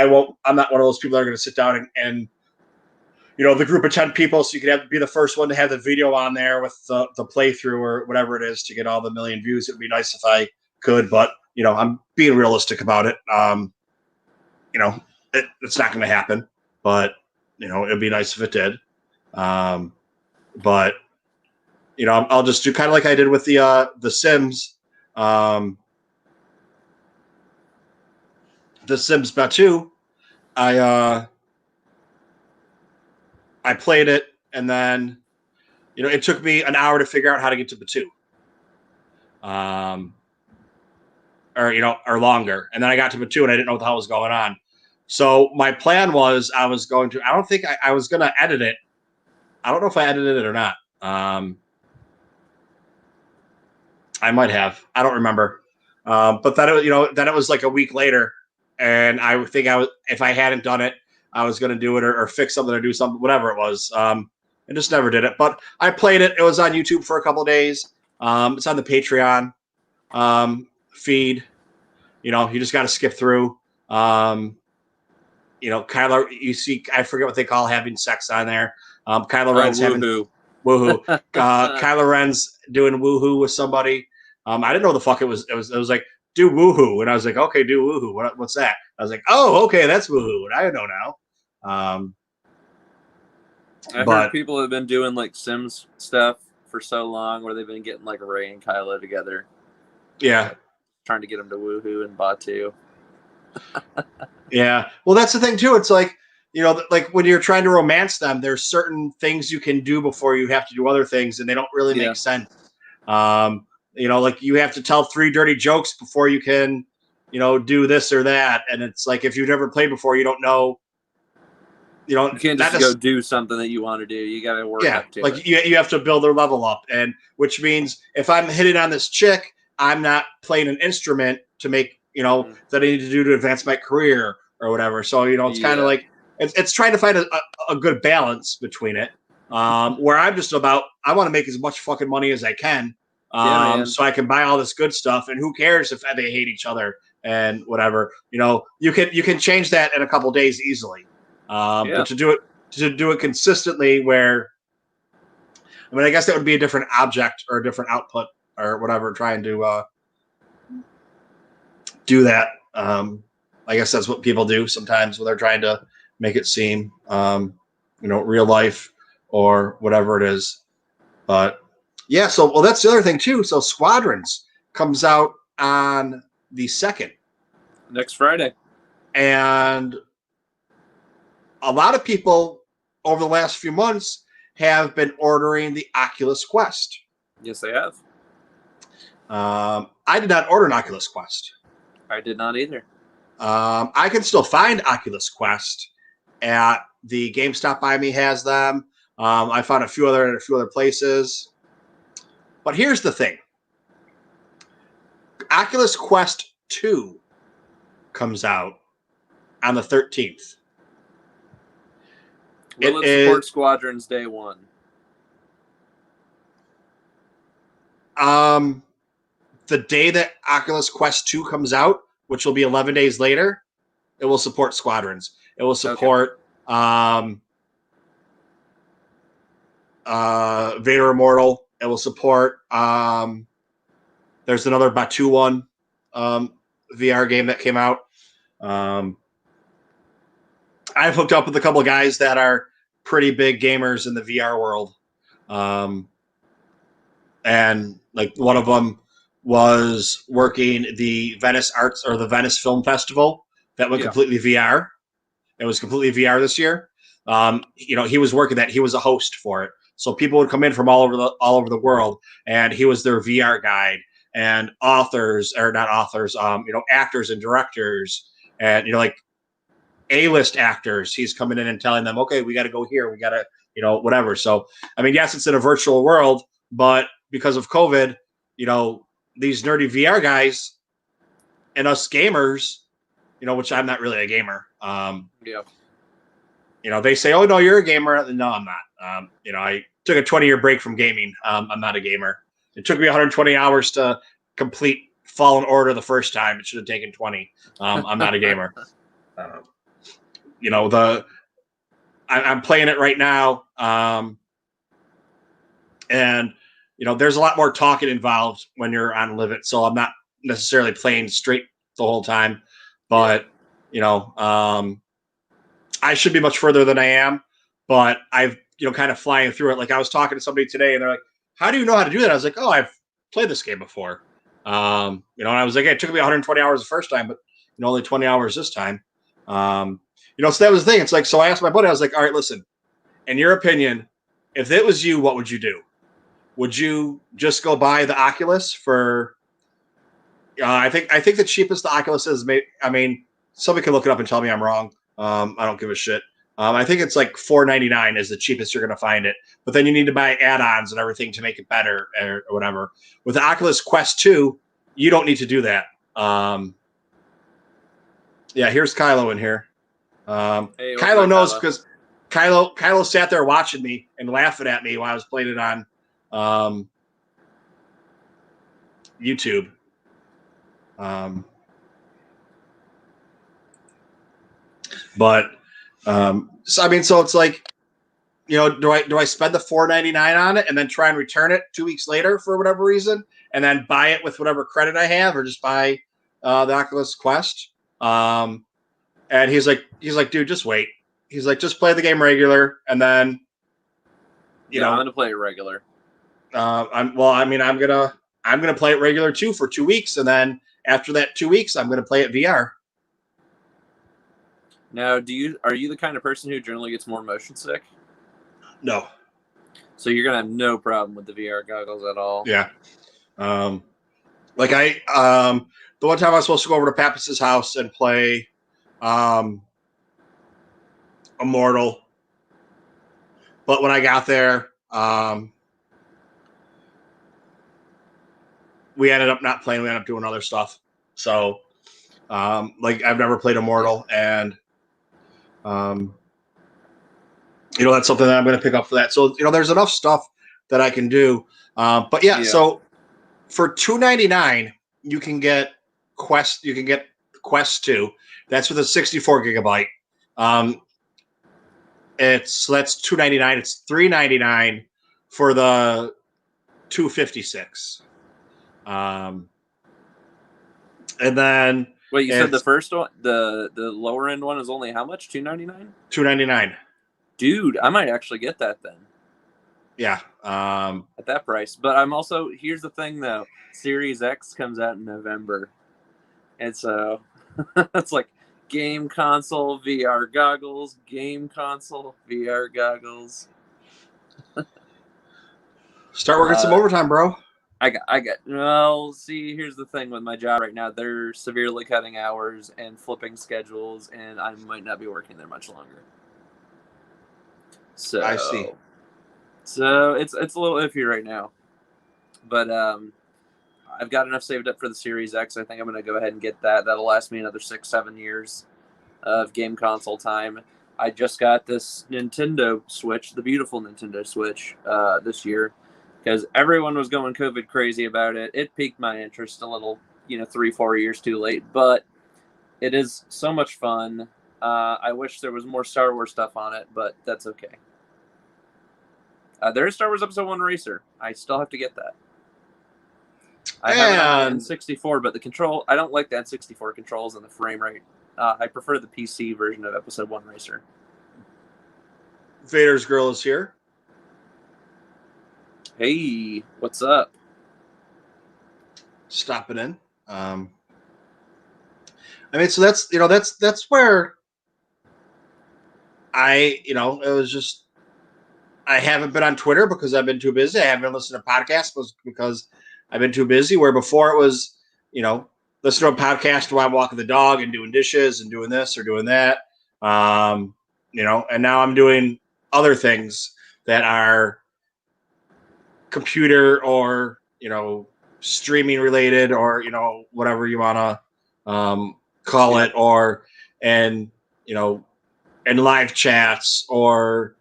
won't. I'm not one of those people that are going to sit down and the group of 10 people, so you could be the first one to have the video on there with the playthrough or whatever it is to get all the million views. It would be nice if I could, but I'm being realistic about it. It's not going to happen, but it'd be nice if it did. But I'll just do kind of like I did with the Sims. The Sims Batu, I played it, and then it took me an hour to figure out how to get to Batu, or longer, and then I got to Batu and I didn't know what the hell was going on. So my plan was I was going to. I don't think I was going to edit it. I don't know if I edited it or not. I might have. I don't remember. But then then it was like a week later. And I think if I hadn't done it, I was going to do it or fix something or do something, whatever it was. I just never did it. But I played it. It was on YouTube for a couple of days. It's on the Patreon feed. You just got to skip through. Kylo, you see, I forget what they call having sex on there. Kylo Ren's having woohoo. Kylo Ren's doing woohoo with somebody. I didn't know the fuck it was. It was like, do woohoo, and I was like, okay, do woohoo. What's that? I was like, oh, okay, that's woohoo. I know now. I heard people have been doing like Sims stuff for so long where they've been getting like Ray and Kylo together. Yeah. Trying to get them to woohoo and Batu. Yeah. Well, that's the thing too. It's like, like when you're trying to romance them, there's certain things you can do before you have to do other things, and they don't really make sense. Like you have to tell 3 dirty jokes before you can, do this or that. And it's like, if you've never played before, you don't know. You can't just go do something that you want to do. You got to work up to it. You have to build their level up, and which means if I'm hitting on this chick, I'm not playing an instrument to make that I need to do to advance my career or whatever. So it's kind of like it's trying to find a good balance between it. Where I'm just about I want to make as much fucking money as I can, so I can buy all this good stuff, and who cares if they hate each other and whatever. You can change that in a couple days easily. But to do it consistently, I guess that would be a different object or a different output or whatever. Trying to do that. I guess that's what people do sometimes when they're trying to make it seem, real life or whatever it is. But yeah, that's the other thing too. So Squadrons comes out on the 2nd, next Friday, and a lot of people over the last few months have been ordering the Oculus Quest. Yes, they have. I did not order an Oculus Quest. I did not either. I can still find Oculus Quest at the GameStop by me has them. I found a few other places. But here's the thing. Oculus Quest 2 comes out on the 13th. Will it support Squadrons day 1? The day that Oculus Quest 2 comes out, which will be 11 days later, it will support Squadrons. It will support Vader Immortal. It will support there's another Batu one VR game that came out. I've hooked up with a couple of guys that are pretty big gamers in the VR world. And like one of them was working the Venice Arts or the Venice Film Festival that went completely VR. It was completely VR this year. He was working that. He was a host for it. So people would come in from all over the world, and he was their VR guide, and actors and directors, and like A-list actors. He's coming in and telling them, okay, we got to go here. We got to, whatever. So, yes, it's in a virtual world, but because of COVID, these nerdy VR guys and us gamers, which I'm not really a gamer. They say, oh, no, you're a gamer. No, I'm not. I took a 20-year break from gaming. I'm not a gamer. It took me 120 hours to complete Fallen Order the first time. It should have taken 20. I'm not a gamer. I'm playing it right now. And there's a lot more talking involved when you're on Live It. So I'm not necessarily playing straight the whole time, but I should be much further than I am, but I've, kind of flying through it. Like I was talking to somebody today and they're like, how do you know how to do that? I was like, oh, I've played this game before. And I was like, hey, it took me 120 hours the first time, but only 20 hours this time. So that was the thing. It's like, so I asked my buddy, I was like, all right, listen, in your opinion, if it was you, what would you do? Would you just go buy the Oculus for, I think the cheapest the Oculus is, somebody can look it up and tell me I'm wrong. I don't give a shit. I think it's like $4.99 is the cheapest you're going to find it. But then you need to buy add-ons and everything to make it better or whatever. With the Oculus Quest 2, you don't need to do that. Here's Kylo in here. Hey, Kylo knows because Kylo sat there watching me and laughing at me while I was playing it on YouTube. So it's like, do I spend the $4.99 on it and then try and return it 2 weeks later for whatever reason, and then buy it with whatever credit I have, or just buy the Oculus Quest? And he's like, dude, just wait. He's like, just play the game regular, and then, I'm gonna play it regular. I'm gonna play it regular too for 2 weeks, and then after that 2 weeks, I'm gonna play it VR. Now, are you the kind of person who generally gets more motion sick? No. So you're gonna have no problem with the VR goggles at all. Yeah. Like the one time I was supposed to go over to Pappas's house and play Immortal, but when I got there, we ended up not playing. We ended up doing other stuff. So, like I've never played Immortal, and that's something that I'm going to pick up for that. So, there's enough stuff that I can do. But yeah, so for $2.99, you can get Quest 2. That's with a 64 gigabyte. That's $2.99. It's $3.99 for the 256. And then wait, you said the first one, the lower end one is only how much? $2.99? $2.99. Dude, I might actually get that then. Yeah. At that price. But I'm also, here's the thing though, Series X comes out in November. And so it's like game console, VR goggles, game console, VR goggles. Start working some overtime, bro. Well, see, here's the thing with my job right now. They're severely cutting hours and flipping schedules, and I might not be working there much longer. So I see. So it's a little iffy right now. But I've got enough saved up for the Series X. I think I'm going to go ahead and get that. That'll last me another 6-7 years of game console time. I just got this Nintendo Switch, the beautiful Nintendo Switch, this year, because everyone was going COVID crazy about it. It piqued my interest a little, 3-4 years too late, but it is so much fun. I wish there was more Star Wars stuff on it, but that's okay. There is Star Wars Episode 1 Racer. I still have to get that. I have it on the N64, but the control, I don't like the N64 controls and the frame rate. I prefer the PC version of Episode 1 Racer. Vader's girl is here. Hey, what's up? Stopping in. So that's where it was just, I haven't been on Twitter because I've been too busy. I haven't been listening to podcasts because I've been too busy. Where before it was, listen to a podcast while I'm walking the dog and doing dishes and doing this or doing that. And now I'm doing other things that are computer or, streaming related or, whatever you want to call it, or, and live chats or,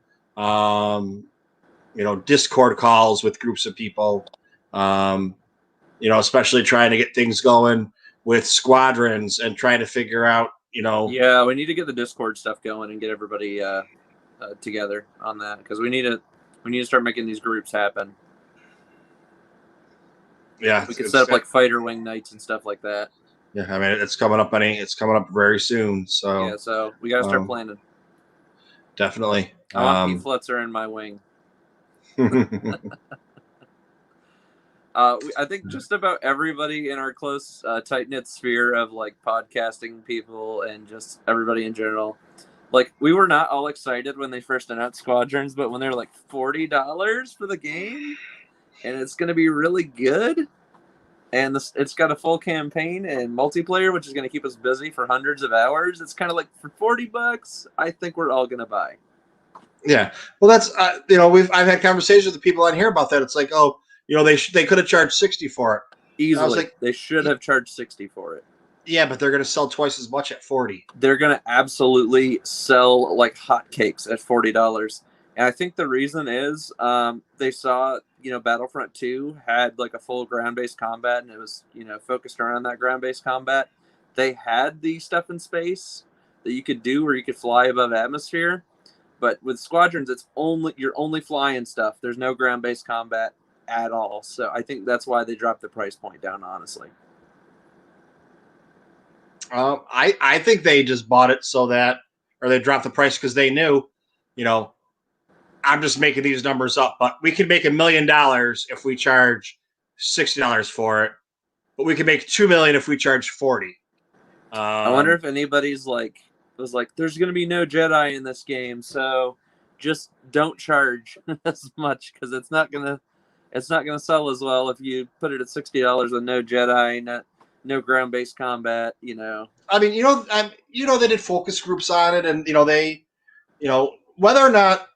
Discord calls with groups of people, especially trying to get things going with squadrons and trying to figure out, Yeah, we need to get the Discord stuff going and get everybody together on that, because we need to start making these groups happen. Yeah, we could set up like fighter wing nights and stuff like that. Yeah, it's coming up. It's coming up very soon. So yeah, so we got to start planning. Definitely. I want Pete Flutzer in my wing. I think just about everybody in our close, tight-knit sphere of like podcasting people and just everybody in general, like we were not all excited when they first announced Squadrons, but when they're like $40 for the game and it's going to be really good, and it's got a full campaign and multiplayer, which is going to keep us busy for hundreds of hours. It's kind of like for $40, I think we're all going to buy. Yeah, well, that's I've had conversations with the people on here about that. It's like, oh, they could have charged $60 for it easily. I was like, they should have charged $60 for it. Yeah, but they're going to sell twice as much at $40. They're going to absolutely sell like hotcakes at $40. And I think the reason is they saw, Battlefront 2 had like a full ground-based combat, and it was, focused around that ground-based combat. They had the stuff in space that you could do where you could fly above atmosphere. But with Squadrons, you're only flying stuff. There's no ground-based combat at all. So I think that's why they dropped the price point down, honestly. I think they just bought it so that, or they dropped the price because they knew, I'm just making these numbers up, but we can make $1 million if we charge $60 for it, but we can make $2 million if we charge 40. I wonder if anybody's was like, there's going to be no Jedi in this game, so just don't charge as much because it's not gonna sell as well if you put it at $60 with no Jedi, no ground based combat. I mean, they did focus groups on it, and they, whether or not,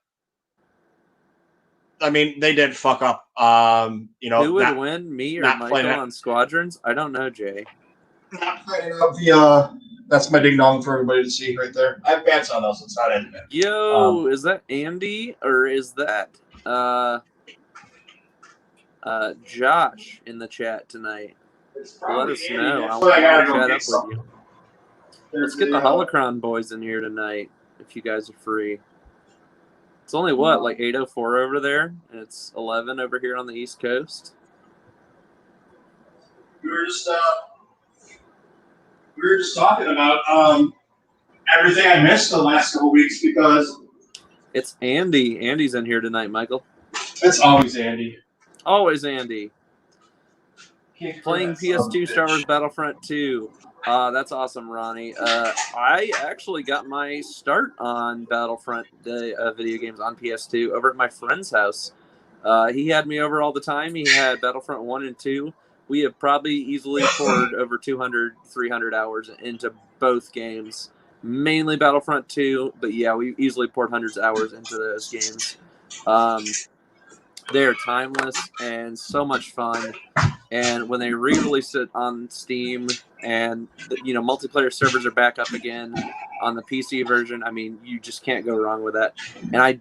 I mean, they did fuck up. Who would win, me or Michael on Squadrons? I don't know, Jay. Not playing out the that's my ding dong for everybody to see right there. I have pants on those, so it's not intimate. Yo, is that Andy or is that Josh in the chat tonight? Let us know. I want to chat up with you. Let's get the Holocron boys in here tonight if you guys are free. It's only like 8:04 over there, and it's 11 over here on the East Coast. We were just talking about everything I missed the last couple weeks because it's Andy. Andy's in here tonight, Michael. It's always Andy. Always Andy. Playing PS2 Star Wars Battlefront 2. That's awesome, Ronnie. I actually got my start on Battlefront video games on PS2 over at my friend's house. He had me over all the time. He had Battlefront 1 and 2. We have probably easily poured over 200, 300 hours into both games. Mainly Battlefront 2, but yeah, we easily poured hundreds of hours into those games. They're timeless and so much fun. And when they re-released it on Steam and, multiplayer servers are back up again on the PC version, I mean, you just can't go wrong with that. And I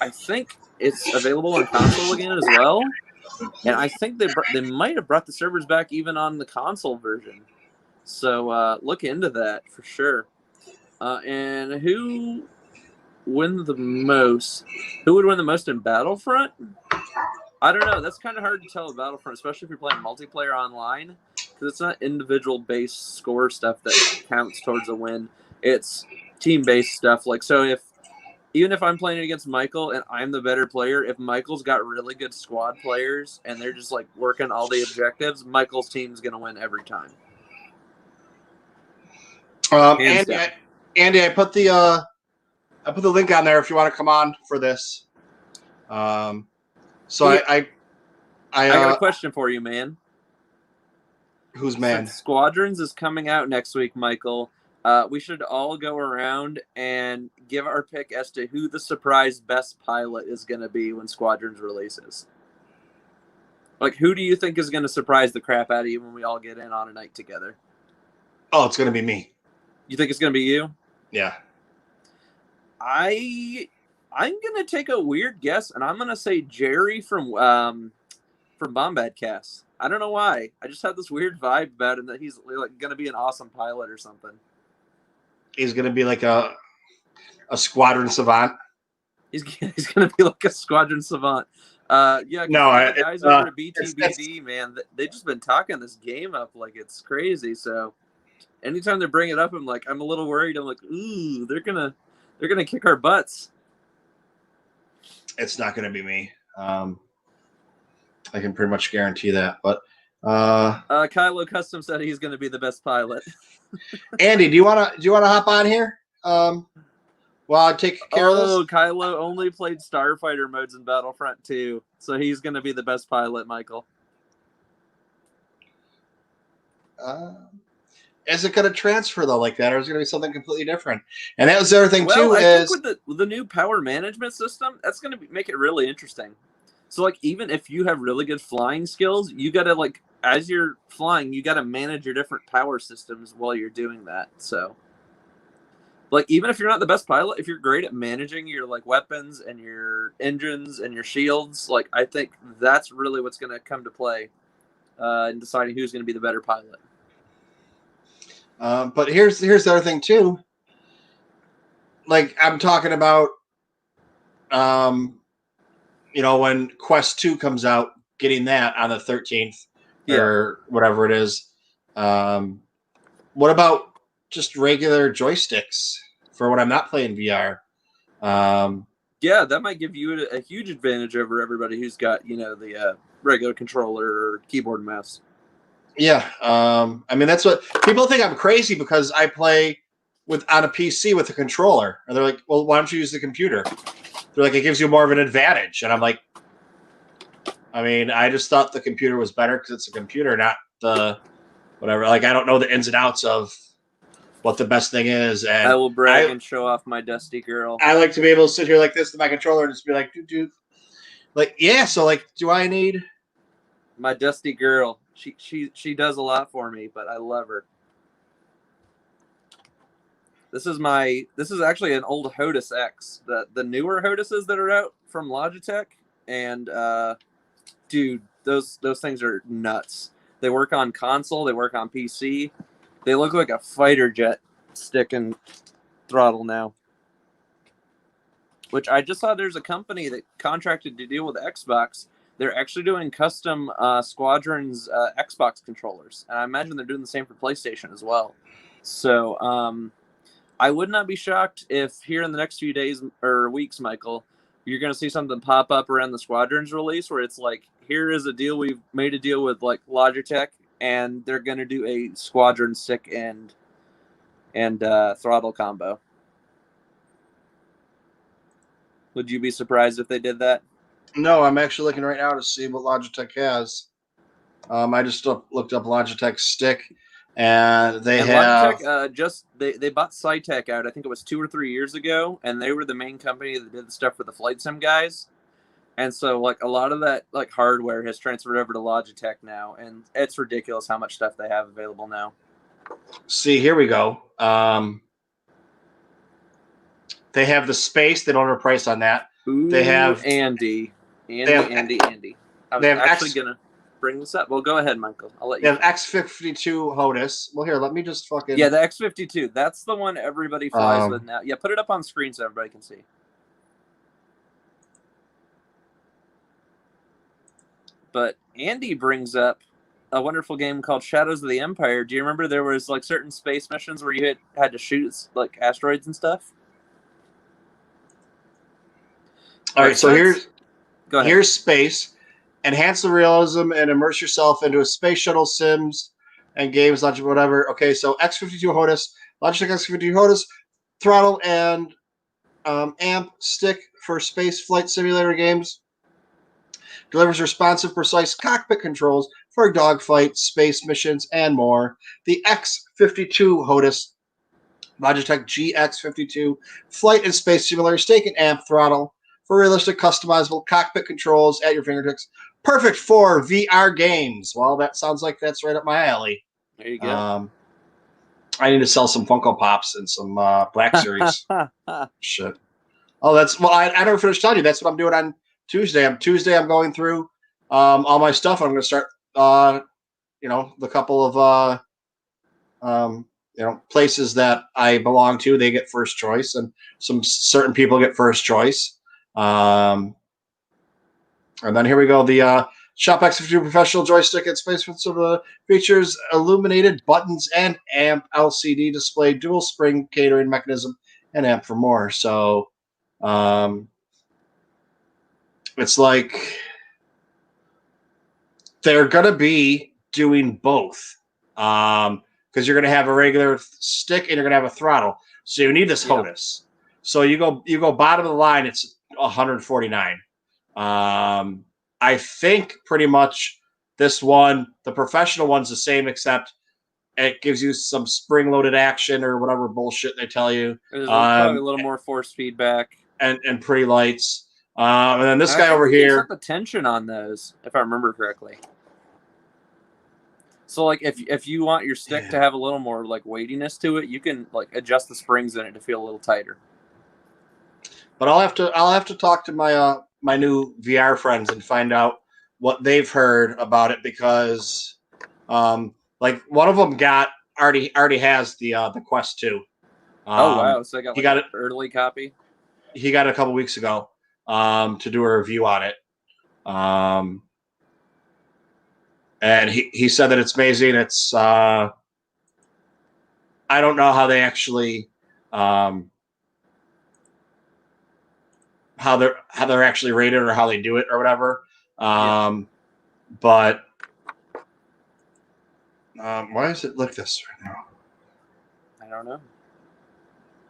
think it's available on console again as well. And I think they might have brought the servers back even on the console version. So look into that for sure. And who would win the most in Battlefront? I don't know. That's kind of hard to tell with Battlefront, especially if you're playing multiplayer online, because it's not individual-based score stuff that counts towards a win. It's team-based stuff. Even if I'm playing against Michael and I'm the better player, if Michael's got really good squad players and they're just working all the objectives, Michael's team's going to win every time. Andy, I put the link on there if you want to come on for this. I got a question for you, man. Who's man? Since Squadrons is coming out next week, Michael. We should all go around and give our pick as to who the surprise best pilot is going to be when Squadrons releases. Who do you think is going to surprise the crap out of you when we all get in on a night together? Oh, it's going to be me. You think it's going to be you? Yeah. I'm going to take a weird guess, and I'm going to say Jerry from Bombadcast. I don't know why. I just have this weird vibe about him that he's going to be an awesome pilot or something. He's going to be like a squadron savant. He's going to be like a squadron savant. The guys over at BTBD, man, they've just been talking this game up like it's crazy. So anytime they bring it up, I'm a little worried. I'm like, ooh, they're gonna kick our butts. It's not going to be me. I can pretty much guarantee that. But Kylo Custom said he's going to be the best pilot. Andy, do you want to hop on here? While I take care of this. Oh, Kylo only played Starfighter modes in Battlefront 2, so he's going to be the best pilot, Michael. Is it going to transfer though like that, or is it going to be something completely different? And that was the other thing too. I think with the new power management system, that's going to make it really interesting. So even if you have really good flying skills, you got to as you're flying, you got to manage your different power systems while you're doing that. So even if you're not the best pilot, if you're great at managing your weapons and your engines and your shields, I think that's really what's going to come to play in deciding who's going to be the better pilot. But here's the other thing too. I'm talking about, when Quest 2 comes out, getting that on the 13th or whatever it is. what about just regular joysticks for when I'm not playing VR? Yeah, that might give you a huge advantage over everybody who's got, the regular controller or keyboard and mouse. Yeah, I mean that's what people think. I'm crazy because I play on a PC with a controller, and they're like, "Well, why don't you use the computer?" They're like, "It gives you more of an advantage," and I'm like, "I mean, I just thought the computer was better because it's a computer, not the whatever." Like, I don't know the ins and outs of what the best thing is, and I will brag and show off my Dusty girl. I like to be able to sit here like this with my controller and just be like, "Dude, like, yeah." So, like, do I need my Dusty girl? She does a lot for me, but I love her. This is actually an old HOTUS X, the newer HOTUSes that are out from Logitech, and dude, those things are nuts. They work on console, they work on PC. They look like a fighter jet stick and throttle now. Which I just saw there's a company that contracted to deal with Xbox. They're actually doing custom Squadrons Xbox controllers, and I imagine they're doing the same for PlayStation as well. So I would not be shocked if here in the next few days or weeks, Michael, you're going to see something pop up around the Squadrons release where it's like, here is a deal. We've made a deal with like Logitech, and they're going to do a Squadron stick and throttle combo. Would you be surprised if they did that? No, I'm actually looking right now to see what Logitech has. I just looked up Logitech stick, and they have Logitech they bought Cytec out. I think it was 2 or 3 years ago, and they were the main company that did the stuff for the flight sim guys. And so like a lot of that like hardware has transferred over to Logitech now, and it's ridiculous how much stuff they have available now. See, here we go. They have the space. They don't have a price on that. Ooh, they have Andy. They have, I was actually gonna bring this up. Well, go ahead, Michael. I'll let you. They have X52 HOTUS. Well, here, let me just fucking. Yeah, the X52. That's the one everybody flies with now. Yeah, put it up on screen so everybody can see. But Andy brings up a wonderful game called Shadows of the Empire. Do you remember there was like certain space missions where you had to shoot like asteroids and stuff? All right, so here's space. Enhance the realism and immerse yourself into a space shuttle sims and games, Logitech, whatever. Okay, so X52 HOTUS, Logitech X52 HOTUS, throttle and amp stick for space flight simulator games. Delivers responsive, precise cockpit controls for dogfights, space missions, and more. The X52 HOTUS, Logitech GX52, flight and space simulator, stake and amp throttle for realistic, customizable cockpit controls at your fingertips. Perfect for VR games. Well, that sounds like that's right up my alley. There you go. I need to sell some Funko Pops and some Black Series. Shit. Oh, I never finished telling you. That's what I'm doing on Tuesday. I'm going through all my stuff. I'm going to start, the couple of, places that I belong to. They get first choice, and some certain people get first choice. And then here we go. The Shop X52 professional joystick and space features illuminated buttons and amp LCD display, dual spring catering mechanism, and amp for more. So it's like they're going to be doing both because you're going to have a regular stick and you're going to have a throttle. So you need this HOTUS. So you go bottom of the line, it's $149. I think pretty much this one, the professional one's the same, except it gives you some spring-loaded action or whatever bullshit they tell you. There's probably a little more force feedback and pretty lights. And then this guy over here. Set the tension on those, if I remember correctly. So, like, if you want your stick to have a little more like weightiness to it, you can like adjust the springs in it to feel a little tighter. But I'll have to talk to my my new VR friends and find out what they've heard about it because, like one of them already has the Quest 2. Oh wow! So he got an early copy. He got it a couple weeks ago to do a review on it. And he said that it's amazing. It's I don't know how they actually how they're actually rated or how they do it or whatever. But why does it look this right now? I don't know.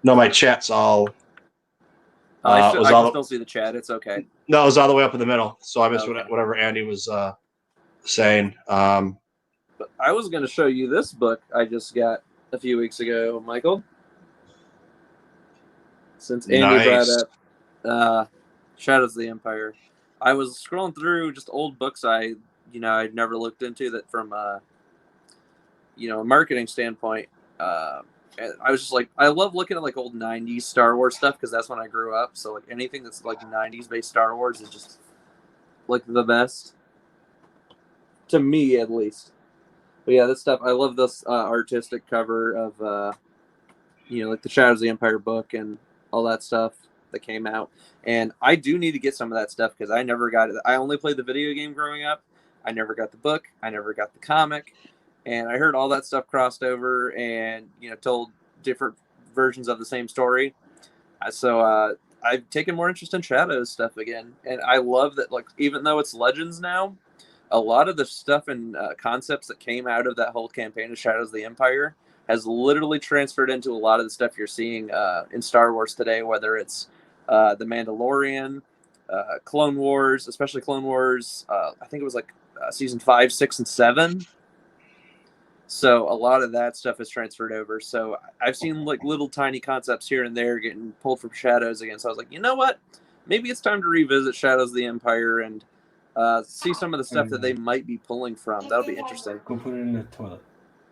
No, my chat's all. I can still see the chat. It's okay. No, it was all the way up in the middle, so I missed Okay. whatever Andy was saying. But I was going to show you this book I just got a few weeks ago, Michael. Since Andy brought up Shadows of the Empire, I was scrolling through just old books I'd never looked into that from a marketing standpoint. And I was just like, I love looking at like old 90s Star Wars stuff because that's when I grew up. So like anything that's like 90s based Star Wars is just like the best to me, at least. But yeah, this stuff, I love this artistic cover of like the Shadows of the Empire book and all that stuff that came out. And I do need to get some of that stuff because I never got it. I only played the video game growing up. I never got the book. I never got the comic. And I heard all that stuff crossed over and, told different versions of the same story. So I've taken more interest in Shadows stuff again. And I love that, like, even though it's Legends now, a lot of the stuff and concepts that came out of that whole campaign of Shadows of the Empire has literally transferred into a lot of the stuff you're seeing in Star Wars today, whether it's The Mandalorian, Clone Wars, especially Clone Wars. I think it was like season 5, 6, and 7. So a lot of that stuff is transferred over. So I've seen like little tiny concepts here and there getting pulled from Shadows again. So I was like, you know what? Maybe it's time to revisit Shadows of the Empire and see some of the stuff that they might be pulling from. That'll be interesting. Go put it in the toilet.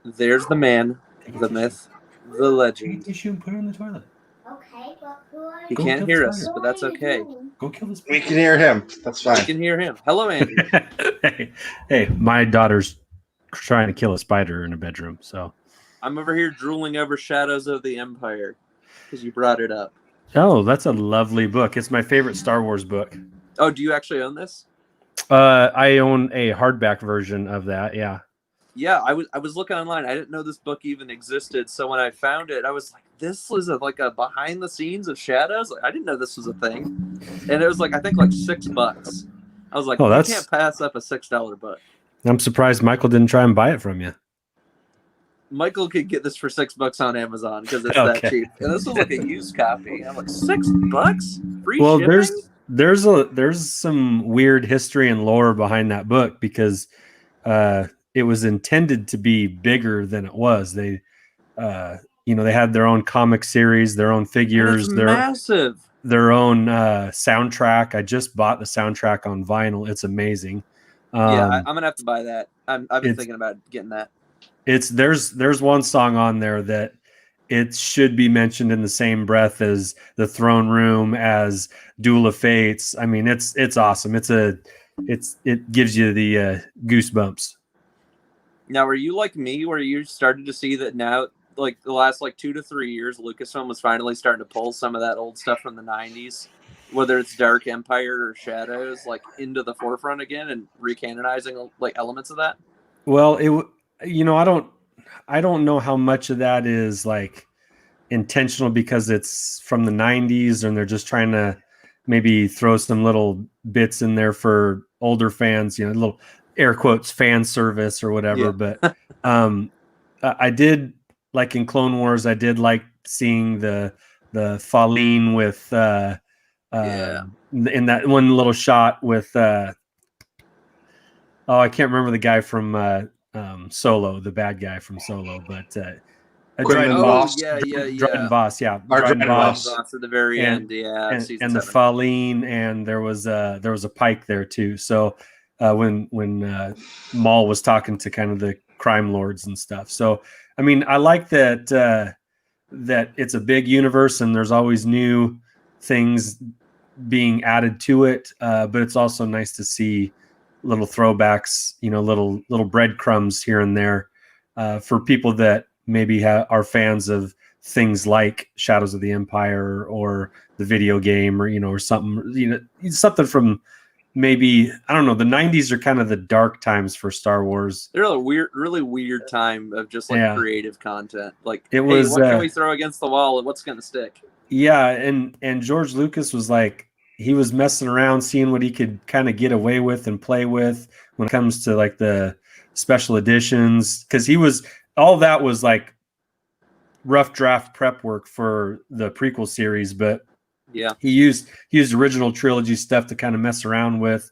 There's the man, the myth, the legend. Take a tissue and put it in the toilet. Okay, but who are He you? can't hear us, but that's okay. Go kill this. We can hear him. That's We fine. can hear him. Hello, Andy. hey, my daughter's trying to kill a spider in a bedroom. So I'm over here drooling over Shadows of the Empire because you brought it up. oh, that's a lovely book. It's my favorite Star Wars book. Oh, do you actually own this? I own a hardback version of that. Yeah. Yeah, I was looking online. I didn't know this book even existed. So when I found it, I was like, "This was like a behind the scenes of Shadows." Like, I didn't know this was a thing, and it was like I think like $6. I was like, Oh, you can't pass up a $6 book. I'm surprised Michael didn't try and buy it from you. Michael could get this for $6 on Amazon because it's Okay. that cheap. And this was like a used copy. I'm like, $6? Free Well, shipping? there's some weird history and lore behind that book because it was intended to be bigger than it was. They they had their own comic series, their own figures, massive. Their own soundtrack. I just bought the soundtrack on vinyl. It's amazing. I'm gonna have to buy that. I've been thinking about getting that. There's one song on there that it should be mentioned in the same breath as the Throne Room, as Duel of Fates. I mean, it's awesome. It gives you the goosebumps. Now, are you like me, where you started to see that now, like the last 2 to 3 years, Lucasfilm was finally starting to pull some of that old stuff from the '90s, whether it's Dark Empire or Shadows, like into the forefront again and recanonizing like elements of that? Well, I don't know how much of that is like intentional because it's from the '90s and they're just trying to maybe throw some little bits in there for older fans, little air quotes fan service or whatever. Yeah. But I did, like in Clone Wars, I did like seeing the Faline with in that one little shot with I can't remember the guy from Solo, the bad guy from Solo, but Dryden Voss. Dryden Voss, yeah. Dryden Voss at the very end, yeah. And the Faline, and there was a Pike there too. So when Maul was talking to kind of the crime lords and stuff. So I mean, I like that that it's a big universe and there's always new things being added to it. But it's also nice to see little throwbacks, little breadcrumbs here and there for people that maybe are fans of things like Shadows of the Empire or the video game or something, something from maybe, I don't know, the 90s are kind of the dark times for Star Wars. They're a really weird time of just like creative content. Like, it hey, was, what can we throw against the wall and what's going to stick? Yeah, and George Lucas was like, he was messing around, seeing what he could kind of get away with and play with when it comes to like the special editions, because all that was like rough draft prep work for the prequel series, but yeah, he used original trilogy stuff to kind of mess around with,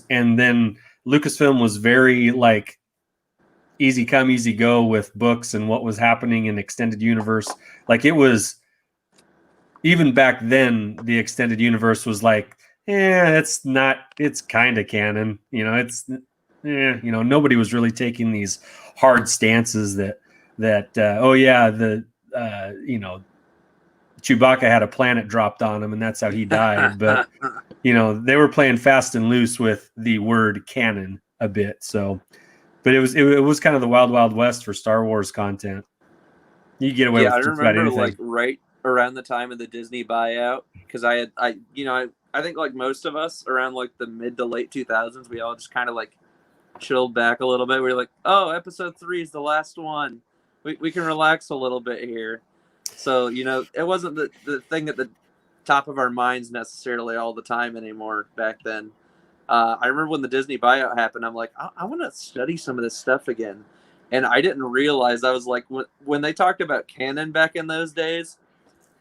and then Lucasfilm was very like easy come easy go with books and what was happening in extended universe. Like, it was, even back then, the extended universe was like, it's kind of canon, nobody was really taking these hard stances that Chewbacca had a planet dropped on him and that's how he died. But they were playing fast and loose with the word canon a bit. So, but it was kind of the wild, wild west for Star Wars content. You get away with I just about remember anything. like right around the time of the Disney buyout, because I think like most of us around like the mid to late 2000s, we all just kind of like chilled back a little bit. We were like, oh, episode 3 is the last one. We can relax a little bit here. So, it wasn't the thing at the top of our minds necessarily all the time anymore back then. I remember when the Disney buyout happened, I'm like, I want to study some of this stuff again. And I didn't realize, I was like, when they talked about canon back in those days,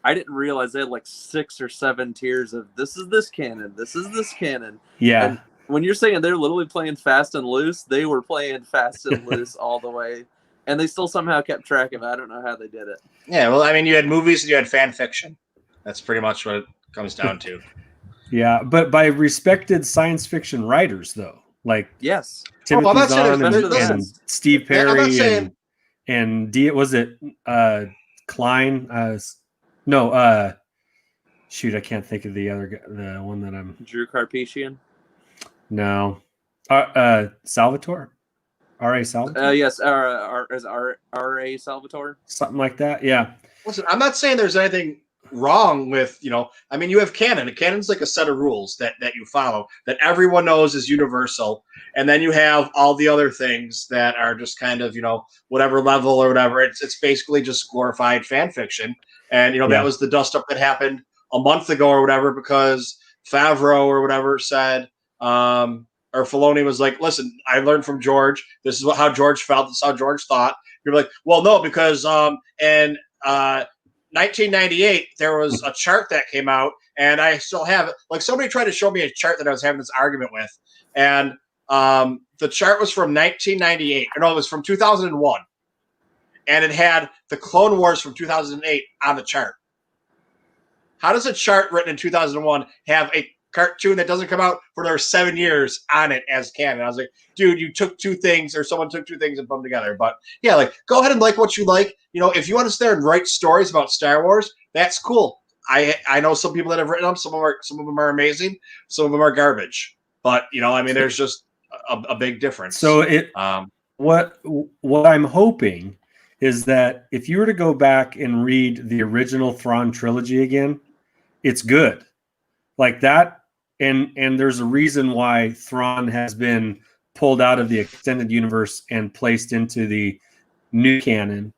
I didn't realize they had like 6 or 7 tiers of this is this canon, this is this canon. Yeah. And when you're saying they're literally playing fast and loose, they were playing fast and loose all the way. And they still somehow kept track of it. I don't know how they did it. Yeah, well, I mean, you had movies and you had fan fiction. That's pretty much what it comes down to. Yeah, but by respected science fiction writers, though, like yes, Timothy Zahn and Steve Perry and was it Klein? Shoot, I can't think of the one that I'm. Drew Carpathian. No, Salvatore. R.A. Salvatore? Yes, R.A. Salvatore. Something like that, yeah. Listen, I'm not saying there's anything wrong with, I mean, you have canon. A canon's like a set of rules that you follow, that everyone knows is universal. And then you have all the other things that are just kind of, whatever level or whatever. It's basically just glorified fan fiction. And, that was the dust up that happened a month ago or whatever, because Favreau or whatever said, or Filoni was like, listen, I learned from George. This is how George felt. This is how George thought. You're like, well, no, because in 1998, there was a chart that came out, and I still have it. Like, somebody tried to show me a chart that I was having this argument with, and the chart was from 1998. No, it was from 2001, and it had the Clone Wars from 2008 on the chart. How does a chart written in 2001 have a cartoon that doesn't come out for another 7 years on it as canon? I was like, dude, you took 2 things, or someone took 2 things and put them together. But yeah, like, go ahead and like what you like. If you want to sit there and write stories about Star Wars, that's cool. I know some people that have written them. Some of them are amazing. Some of them are garbage. But I mean, there's just a big difference. So what I'm hoping is that if you were to go back and read the original Thrawn trilogy again, it's good. Like that. And there's a reason why Thrawn has been pulled out of the extended universe and placed into the new canon,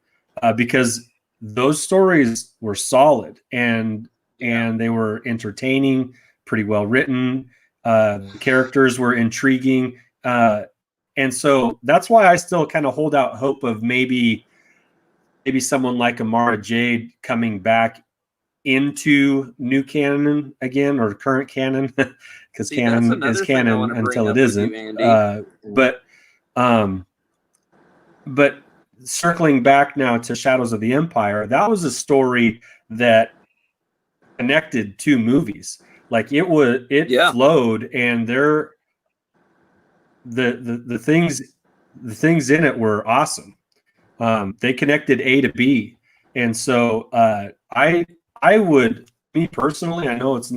because those stories were solid and they were entertaining, pretty well written. The characters were intriguing. And so that's why I still kind of hold out hope of maybe someone like Amara Jade coming back into new canon again, or current canon, because canon is canon until it isn't. But circling back now to Shadows of the Empire, that was a story that connected 2 movies. Like it flowed, and the things in it were awesome. They connected A to B, and so I would, me personally, I know it's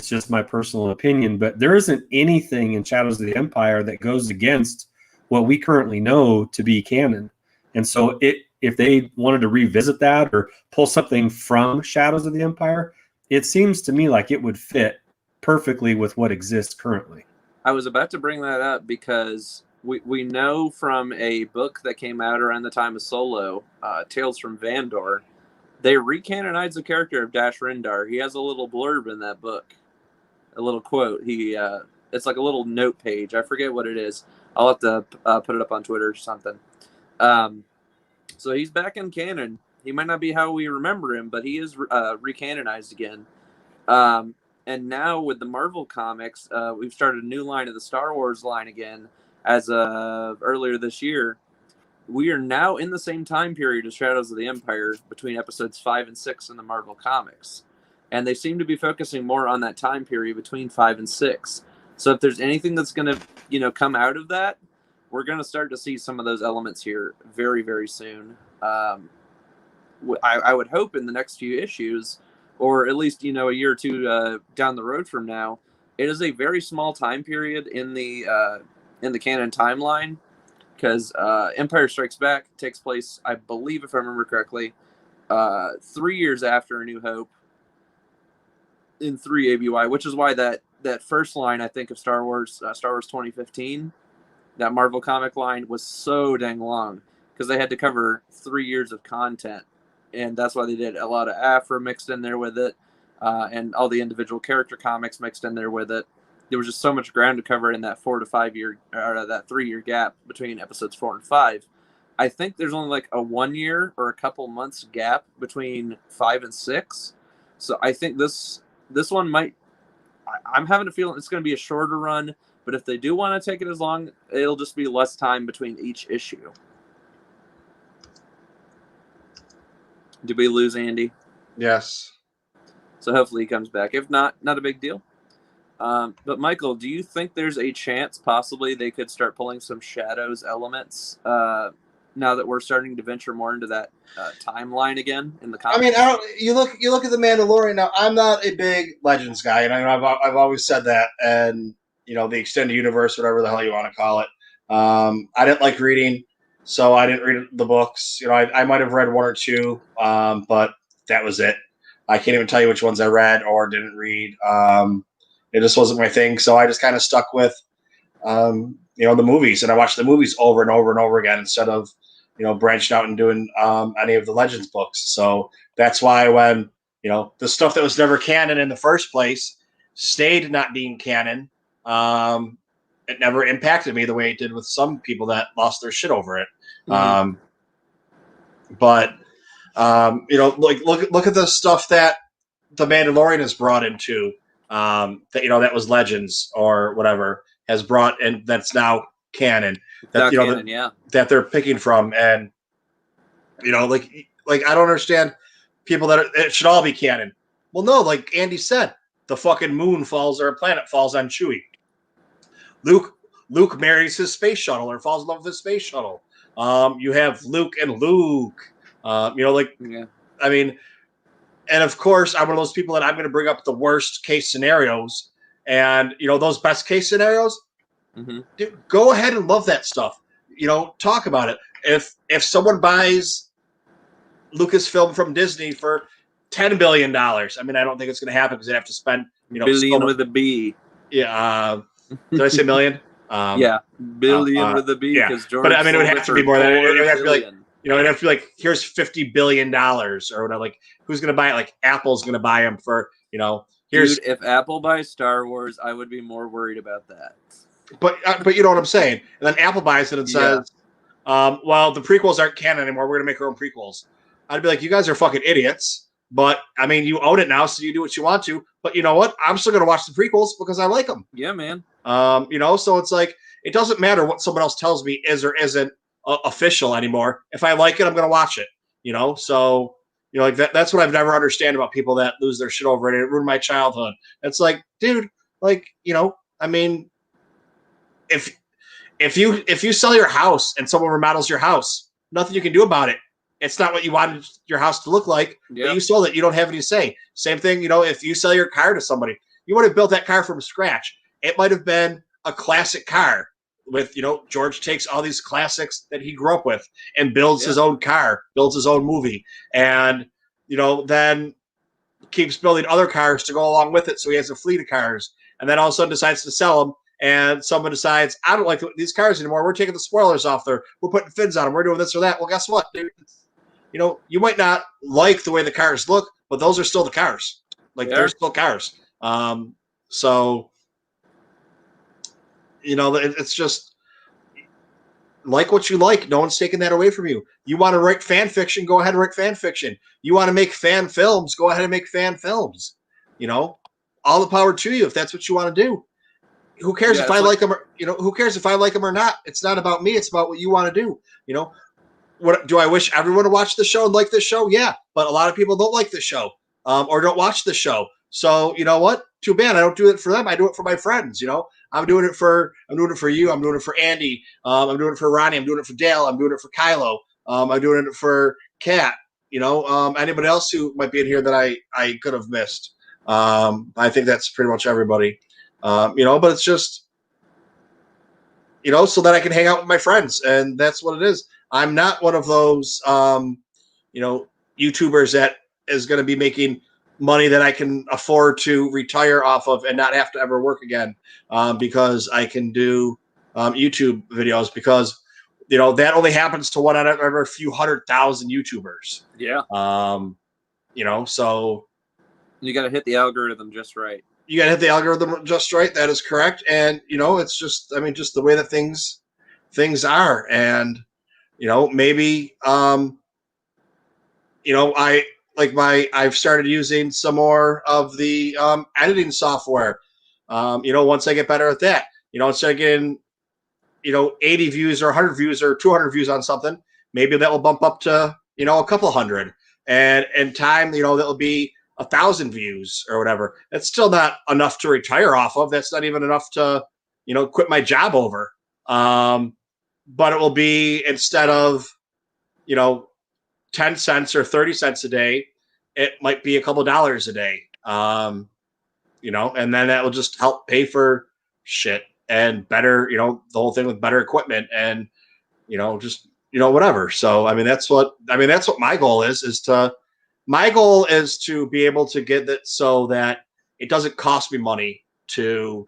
just my personal opinion, but there isn't anything in Shadows of the Empire that goes against what we currently know to be canon. And so if they wanted to revisit that or pull something from Shadows of the Empire, it seems to me like it would fit perfectly with what exists currently. I was about to bring that up because we know from a book that came out around the time of Solo, Tales from Vandor, they recanonized the character of Dash Rendar. He has a little blurb in that book, a little quote. It's like a little note page. I forget what it is. I'll have to put it up on Twitter or something. So he's back in canon. He might not be how we remember him, but he is recanonized again. And now with the Marvel comics, we've started a new line of the Star Wars line again as of earlier this year. We are now in the same time period as Shadows of the Empire between episodes 5 and 6 in the Marvel comics. And they seem to be focusing more on that time period between 5 and 6. So if there's anything that's going to, come out of that, we're going to start to see some of those elements here very, very soon. I would hope in the next few issues, or at least, a year or two down the road from now. It is a very small time period in the canon timeline, because Empire Strikes Back takes place, I believe, if I remember correctly, 3 years after A New Hope in 3 ABY, which is why that first line, I think, of Star Wars 2015, that Marvel comic line, was so dang long, because they had to cover 3 years of content. And that's why they did a lot of Afra mixed in there with it, and all the individual character comics mixed in there with it. There was just so much ground to cover in that 4 to 5 year, or that 3 year gap between episodes 4 and 5. I think there's only like a 1 year or a couple months gap between 5 and 6. So I think this one might. I'm having a feeling it's going to be a shorter run, but if they do want to take it as long, it'll just be less time between each issue. Did we lose Andy? Yes. So hopefully he comes back. If not, not a big deal. But Michael, do you think there's a chance possibly they could start pulling some Shadows elements now that we're starting to venture more into that timeline again in the comics? I mean, you look at the Mandalorian now. I'm not a big Legends guy, and I've always said that. And the extended universe, whatever the hell you want to call it. I didn't like reading, so I didn't read the books. I might have read 1 or 2, but that was it. I can't even tell you which ones I read or didn't read. It just wasn't my thing, so I just kind of stuck with, the movies, and I watched the movies over and over and over again instead of, branching out and doing any of the Legends books. So that's why when the stuff that was never canon in the first place stayed not being canon, it never impacted me the way it did with some people that lost their shit over it. Mm-hmm. But look at the stuff that the Mandalorian has brought into. That was Legends or whatever has brought, and that's now canon. That canon, yeah. That they're picking from, and like I don't understand people that it should all be canon. Well, no, like Andy said, the fucking moon falls or a planet falls on Chewie. Luke marries his space shuttle or falls in love with his space shuttle. You have Luke and Luke. Yeah. I mean. And of course, I'm one of those people that I'm going to bring up the worst case scenarios, and those best case scenarios. Mm-hmm. Dude, go ahead and love that stuff. Talk about it. If someone buys Lucasfilm from Disney for $10 billion, I mean, I don't think it's going to happen because they have to spend billion with a B. Yeah. Did I say million? Yeah, billion with a B. Yeah. George, but I mean, it would have to be more than it would have to be like. It'd have to be like, here's $50 billion or whatever. Like, who's going to buy it? Like, Apple's going to buy them for, here's. Dude, if Apple buys Star Wars, I would be more worried about that. But you know what I'm saying? And then Apple buys it and says, well, the prequels aren't canon anymore. We're going to make our own prequels. I'd be like, you guys are fucking idiots. But, I mean, you own it now, so you do what you want to. But you know what? I'm still going to watch the prequels because I like them. Yeah, man. So it's like, it doesn't matter what someone else tells me is or isn't official anymore. If I like it, I'm going to watch it, so like that's what I've never understand about people that lose their shit over it. It ruined my childhood. It's like, dude, like, I mean, if you sell your house and someone remodels your house, nothing you can do about it. It's not what you wanted your house to look like, but you sold it. You don't have any say. Same thing, if you sell your car to somebody, you would have built that car from scratch. It might have been a classic car. With George takes all these classics that he grew up with and builds his own car, builds his own movie, and then keeps building other cars to go along with it, so he has a fleet of cars, and then all of a sudden decides to sell them, and someone decides, I don't like these cars anymore. We're taking the spoilers off there. We're putting fins on them. We're doing this or that. Well, guess what, dude? You know, you might not like the way the cars look, but those are still the cars. Like, they're still cars. So, you know, it's just like what you like. No one's taking that away from you. You want to write fan fiction, go ahead and write fan fiction. You want to make fan films, go ahead and make fan films. You know, all the power to you if that's what you want to do. Who cares if I like them or, you know, who cares if I like them or not? It's not about me. It's about what you want to do. You know, what do I wish everyone to watch the show and like this show? Yeah. But a lot of people don't like the show or don't watch the show. So, you know what? Too bad. I don't do it for them. I do it for my friends. You know, I'm doing it for you. I'm doing it for Andy. I'm doing it for Ronnie. I'm doing it for Dale. I'm doing it for Kylo. I'm doing it for Kat. You know, anybody else who might be in here that I could have missed. I think that's pretty much everybody. You know, but it's just, you know, so that I can hang out with my friends, and that's what it is. I'm not one of those, you know, YouTubers that is going to be making money that I can afford to retire off of and not have to ever work again, because I can do YouTube videos, because, you know, that only happens to one out of every few 100,000 YouTubers. Yeah. You know, so you got to hit the algorithm just right. You got to hit the algorithm just right. That is correct. And, you know, it's just, I mean, just the way that things are. And, you know, maybe, you know, I've started using some more of the editing software. You know, once I get better at that, you know, instead of getting, you know, 80 views or 100 views or 200 views on something, maybe that will bump up to, you know, a couple hundred. And in time, you know, that will be 1,000 views or whatever. That's still not enough to retire off of. That's not even enough to, you know, quit my job over. But it will be, instead of, you know, 10 cents or 30 cents a day, it might be a couple dollars a day. You know, and then that will just help pay for shit and better, you know, the whole thing with better equipment and, you know, just, you know, whatever. So, I mean, that's what my goal my goal is to be able to get that so that it doesn't cost me money to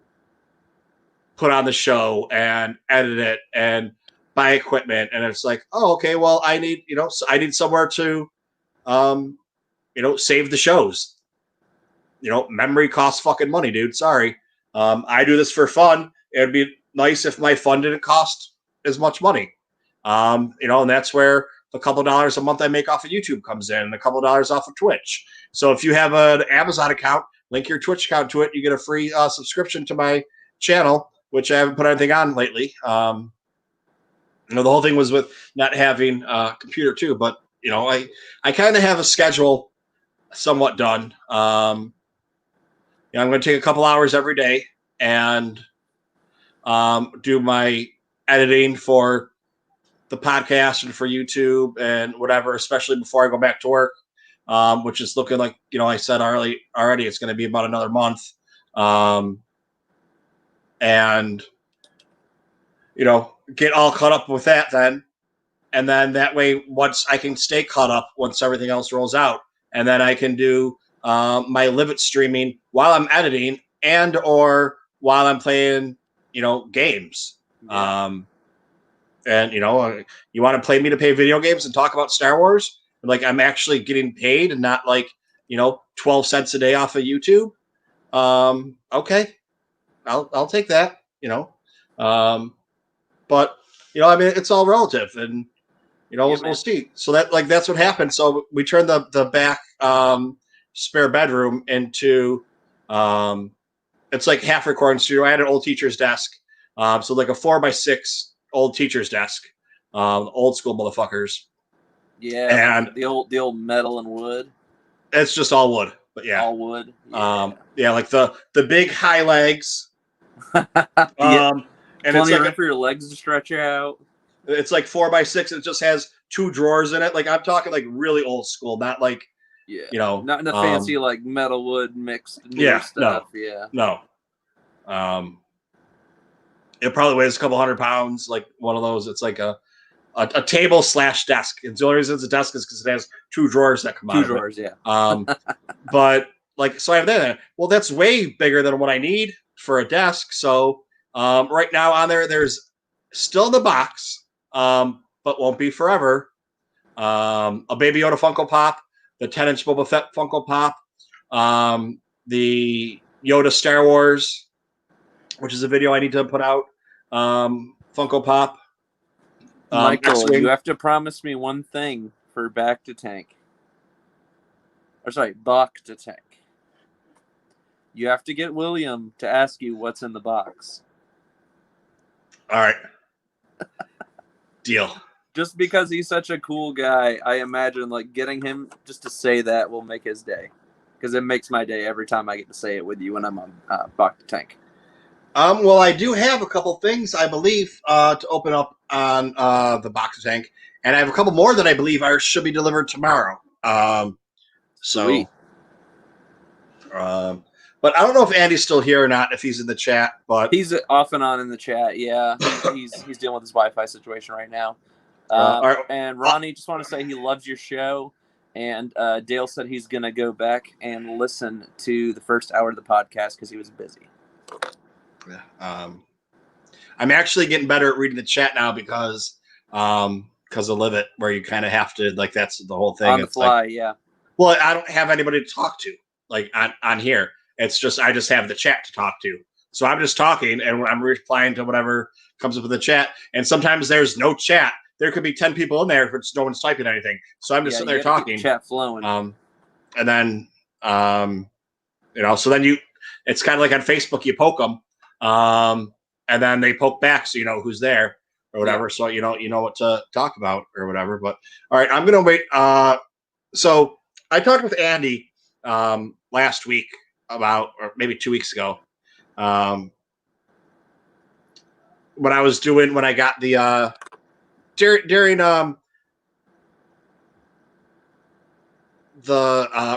put on the show and edit it and buy equipment. And it's like, oh, okay, well, I need somewhere to, you know, save the shows. You know, memory costs fucking money, dude. Sorry. I do this for fun. It'd be nice if my fun didn't cost as much money. You know, and that's where a couple dollars a month I make off of YouTube comes in, and a couple dollars off of Twitch. So if you have an Amazon account, link your Twitch account to it. You get a free subscription to my channel, which I haven't put anything on lately. You know, the whole thing was with not having a computer too, but, you know, I kind of have a schedule somewhat done. You know, I'm going to take a couple hours every day and do my editing for the podcast and for YouTube and whatever, especially before I go back to work, which is looking like, you know, I said already it's going to be about another month. And, you know, get all caught up with that then. And then that way, once I can stay caught up, once everything else rolls out, and then I can do my Live It streaming while I'm editing and or while I'm playing, you know, games. Yeah. And, you know, you want to play me to pay video games and talk about Star Wars? Like, I'm actually getting paid and not like, you know, 12 cents a day off of YouTube. Okay, I'll take that, you know. But, you know, I mean, it's all relative, and, you know, we'll see. So that's what happened. So we turned the back spare bedroom into it's like half recording studio. I had an old teacher's desk, so like a 4x6 old teacher's desk, old school motherfuckers. Yeah, and the old metal and wood. It's just all wood, but yeah, all wood. Yeah, yeah, like the big high legs. Yeah. And plenty it's of like room for your legs to stretch out. It's like 4x6. And it just has 2 drawers in it. Like, I'm talking like really old school, not like, yeah, you know, not in the fancy like metal wood mixed stuff. No. It probably weighs a couple 100 pounds. Like one of those. It's like a a table / desk. And the only reason it's a desk is because it has 2 drawers that come out Two of drawers, it. yeah. But like, so I have that. Well, that's way bigger than what I need for a desk. So right now on there's still the box, but won't be forever. A Baby Yoda Funko Pop, the 10-inch Boba Fett Funko Pop, the Yoda Star Wars, which is a video I need to put out, Funko Pop. Michael, X-Wing. you have to promise me one thing for Bacta Tank. Or sorry, Bacta Tank. You have to get William to ask you what's in the box. All right. Deal. Just because he's such a cool guy, I imagine like getting him just to say that will make his day. Because it makes my day every time I get to say it with you when I'm on Bacta Tank. Well, I do have a couple things, I believe, to open up on the Bacta Tank. And I have a couple more that I believe should be delivered tomorrow. Sweet. But I don't know if Andy's still here or not, if he's in the chat. But he's off and on in the chat. Yeah, he's dealing with his Wi-Fi situation right now. And Ronnie, just want to say he loves your show. And Dale said he's going to go back and listen to the first hour of the podcast because he was busy. Yeah. I'm actually getting better at reading the chat now because of Live It, where you kind of have to, like, that's the whole thing. On the fly, yeah. Well, I don't have anybody to talk to, like, on here. It's just, I just have the chat to talk to. So I'm just talking, and I'm replying to whatever comes up in the chat. And sometimes there's no chat. There could be 10 people in there, but no one's typing anything. So I'm just sitting there talking. Keep the chat flowing. And then, so then it's kind of like on Facebook, you poke them, and then they poke back, so you know who's there or whatever. Yeah. So you know what to talk about or whatever. But all right, I'm gonna wait. So I talked with Andy last week or maybe 2 weeks ago. When I got the during the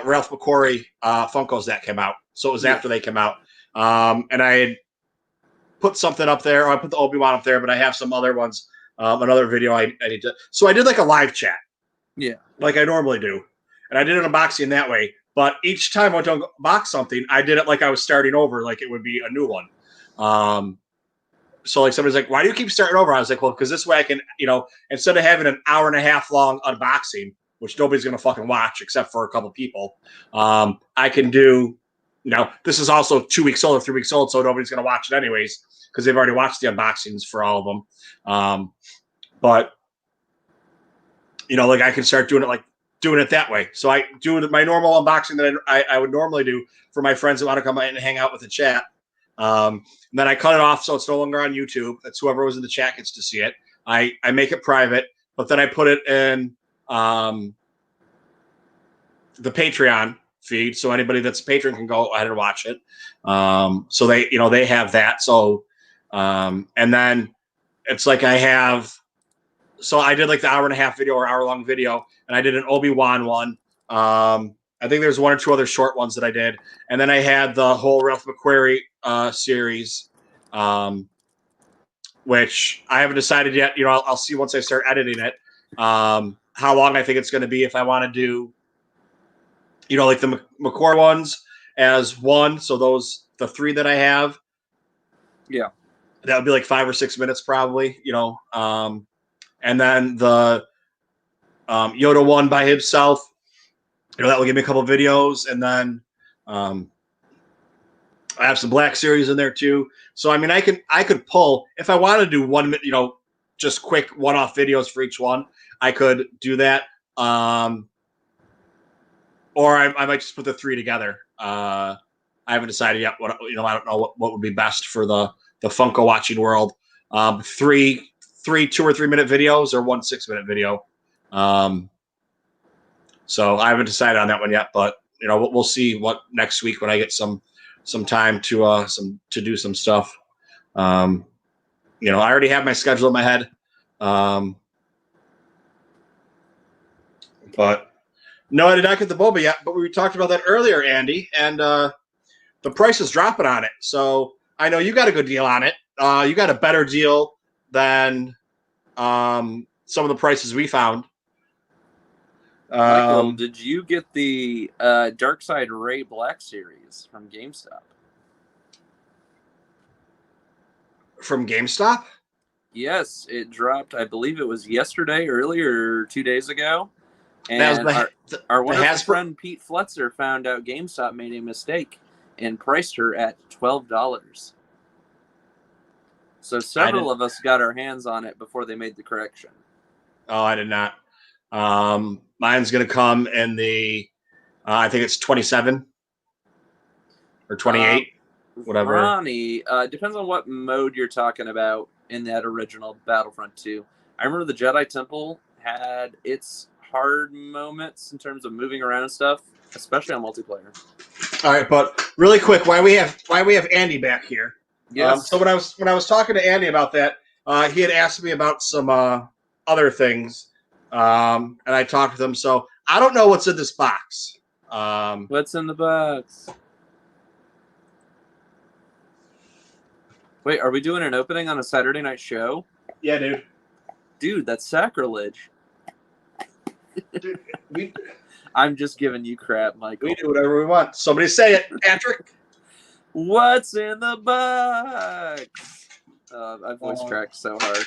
Ralph McQuarrie Funkos that came out. So it was after they came out. And I had put something up there. I put the Obi-Wan up there, but I have some other ones. Another video I need to. So I did like a live chat. Yeah. Like I normally do. And I did an unboxing that way. But each time I went to unbox something, I did it like I was starting over, like it would be a new one. So like somebody's like, why do you keep starting over? I was like, well, because this way I can, instead of having an hour and a half long unboxing, which nobody's going to fucking watch except for a couple people, I can do, this is also 2 weeks old or 3 weeks old, so nobody's going to watch it anyways because they've already watched the unboxings for all of them. But, like I can start doing it that way. So I do my normal unboxing that I would normally do for my friends that want to come in and hang out with the chat. And then I cut it off so it's no longer on YouTube. That's whoever was in the chat gets to see it. I make it private, but then I put it in the Patreon feed, so anybody that's a patron can go ahead and watch it. So they have that. So and then it's like so I did like the hour and a half video or hour long video, and I did an Obi-Wan one. I think there's one or two other short ones that I did, and then I had the whole Ralph McQuarrie series, which I haven't decided yet. I'll see once I start editing it. How long I think it's going to be if I want to do, like the McCord ones as one. So the 3 that I have. Yeah. That would be like 5 or 6 minutes probably, and then the Yoda one by himself, that will give me a couple of videos. And then I have some Black series in there too. So, I mean, I could pull, if I want to do 1 minute, just quick one-off videos for each one, I could do that. Or I might just put the 3 together. I haven't decided yet I don't know what would be best for the Funko watching world. 3 2 or 3 minute videos or 1 6-minute video. So I haven't decided on that one yet, but we'll see what next week when I get some time to do some stuff. I already have my schedule in my head. But no, I did not get the boba yet, but we talked about that earlier, Andy, and the price is dropping on it. So I know you got a good deal on it. You got a better deal than some of the prices we found. Michael, did you get the Darkside Ray Black series from GameStop? From GameStop? Yes, it dropped. I believe it was yesterday, earlier, 2 days ago. That And was our wonderful Hasbro friend Pete Fletzer found out GameStop made a mistake and priced her at $12. So several of us got our hands on it before they made the correction. Oh, I did not. Mine's going to come in the, I think it's 27 or 28, whatever. Ronnie, depends on what mode you're talking about in that original Battlefront 2. I remember the Jedi Temple had its hard moments in terms of moving around and stuff, especially on multiplayer. All right, but really quick, why we have Andy back here? Yes. So when I was talking to Andy about that, he had asked me about some other things, and I talked with him. So I don't know what's in this box. What's in the box? Wait, are we doing an opening on a Saturday night show? Yeah, dude. Dude, that's sacrilege. Dude, I'm just giving you crap, Michael. we do whatever we want. Somebody say it, Patrick. What's in the box? I voice tracked so hard.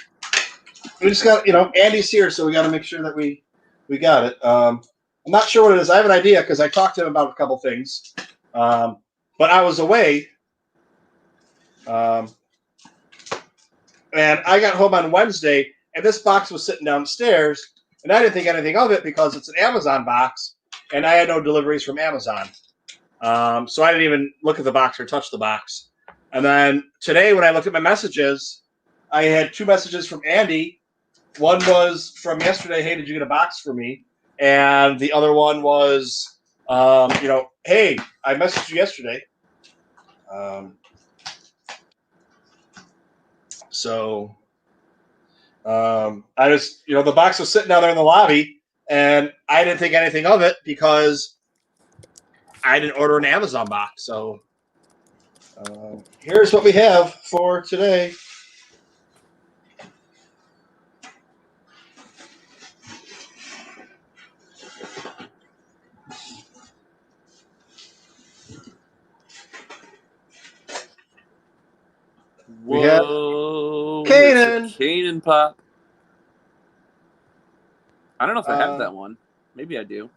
We just got, Andy's here, so we got to make sure that we got it. I'm not sure what it is. I have an idea because I talked to him about a couple things, but I was away, and I got home on Wednesday, and this box was sitting downstairs, and I didn't think anything of it because it's an Amazon box, and I had no deliveries from Amazon. So I didn't even look at the box or touch the box. And then today when I looked at my messages, I had 2 messages from Andy. One was from yesterday, hey, did you get a box for me? And the other one was, hey, I messaged you yesterday. I just, the box was sitting down there in the lobby, and I didn't think anything of it because I didn't order an Amazon box. So here's what we have for today. Whoa. We have Kanan. Kanan pop. I don't know if I have that one. Maybe I do.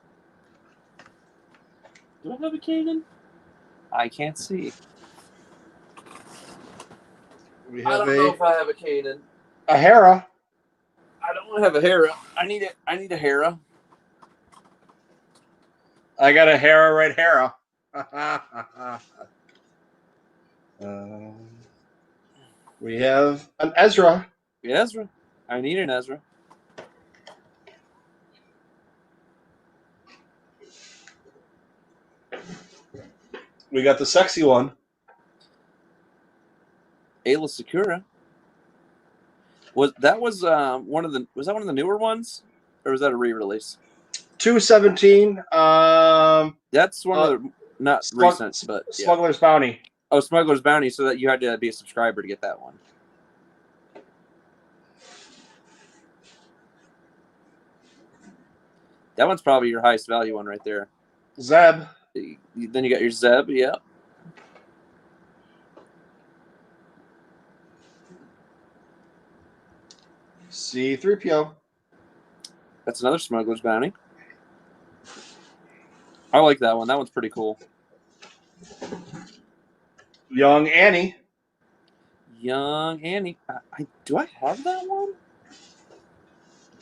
Do I have a Kanan? I can't see. We I have don't know if I have a Kanan. a Hera. I don't have a Hera. I need a Hera. I got a Hera right Hera. We have an Ezra. Ezra. I need an Ezra. We got the sexy one. Ayla Sakura. Was that one of the newer ones, or was that a re-release? 217. That's one of the not recent, but yeah. Smuggler's Bounty. Oh, Smuggler's Bounty. So that you had to be a subscriber to get that one. That one's probably your highest value one right there. Zeb. Then you got your Zeb, yeah. C-3PO. That's another Smuggler's Bounty. I like that one. That one's pretty cool. Young Annie. Young Annie. Do I have that one?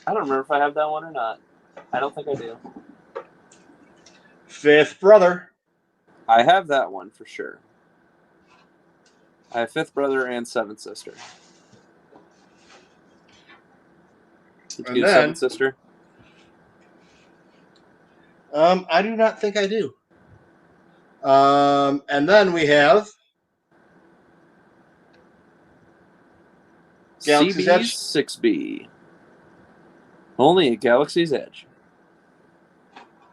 I don't remember if I have that one or not. I don't think I do. Fifth Brother. I have that one for sure. I have Fifth Brother and Seventh Sister. Did you get a Seventh Sister? I do not think I do. And then we have Galaxy's Edge. CB6B. Only at Galaxy's Edge.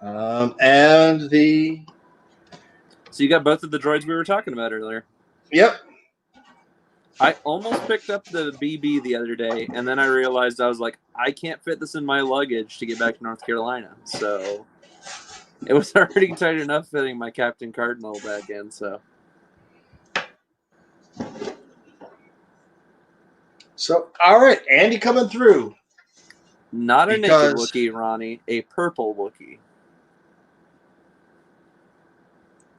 And the... So you got both of the droids we were talking about earlier. Yep. I almost picked up the BB the other day, and then I realized I was like, I can't fit this in my luggage to get back to North Carolina. So it was already tight enough fitting my Captain Cardinal back in. So all right, Andy coming through. not a Because- naked Wookiee, Ronnie, a purple Wookiee.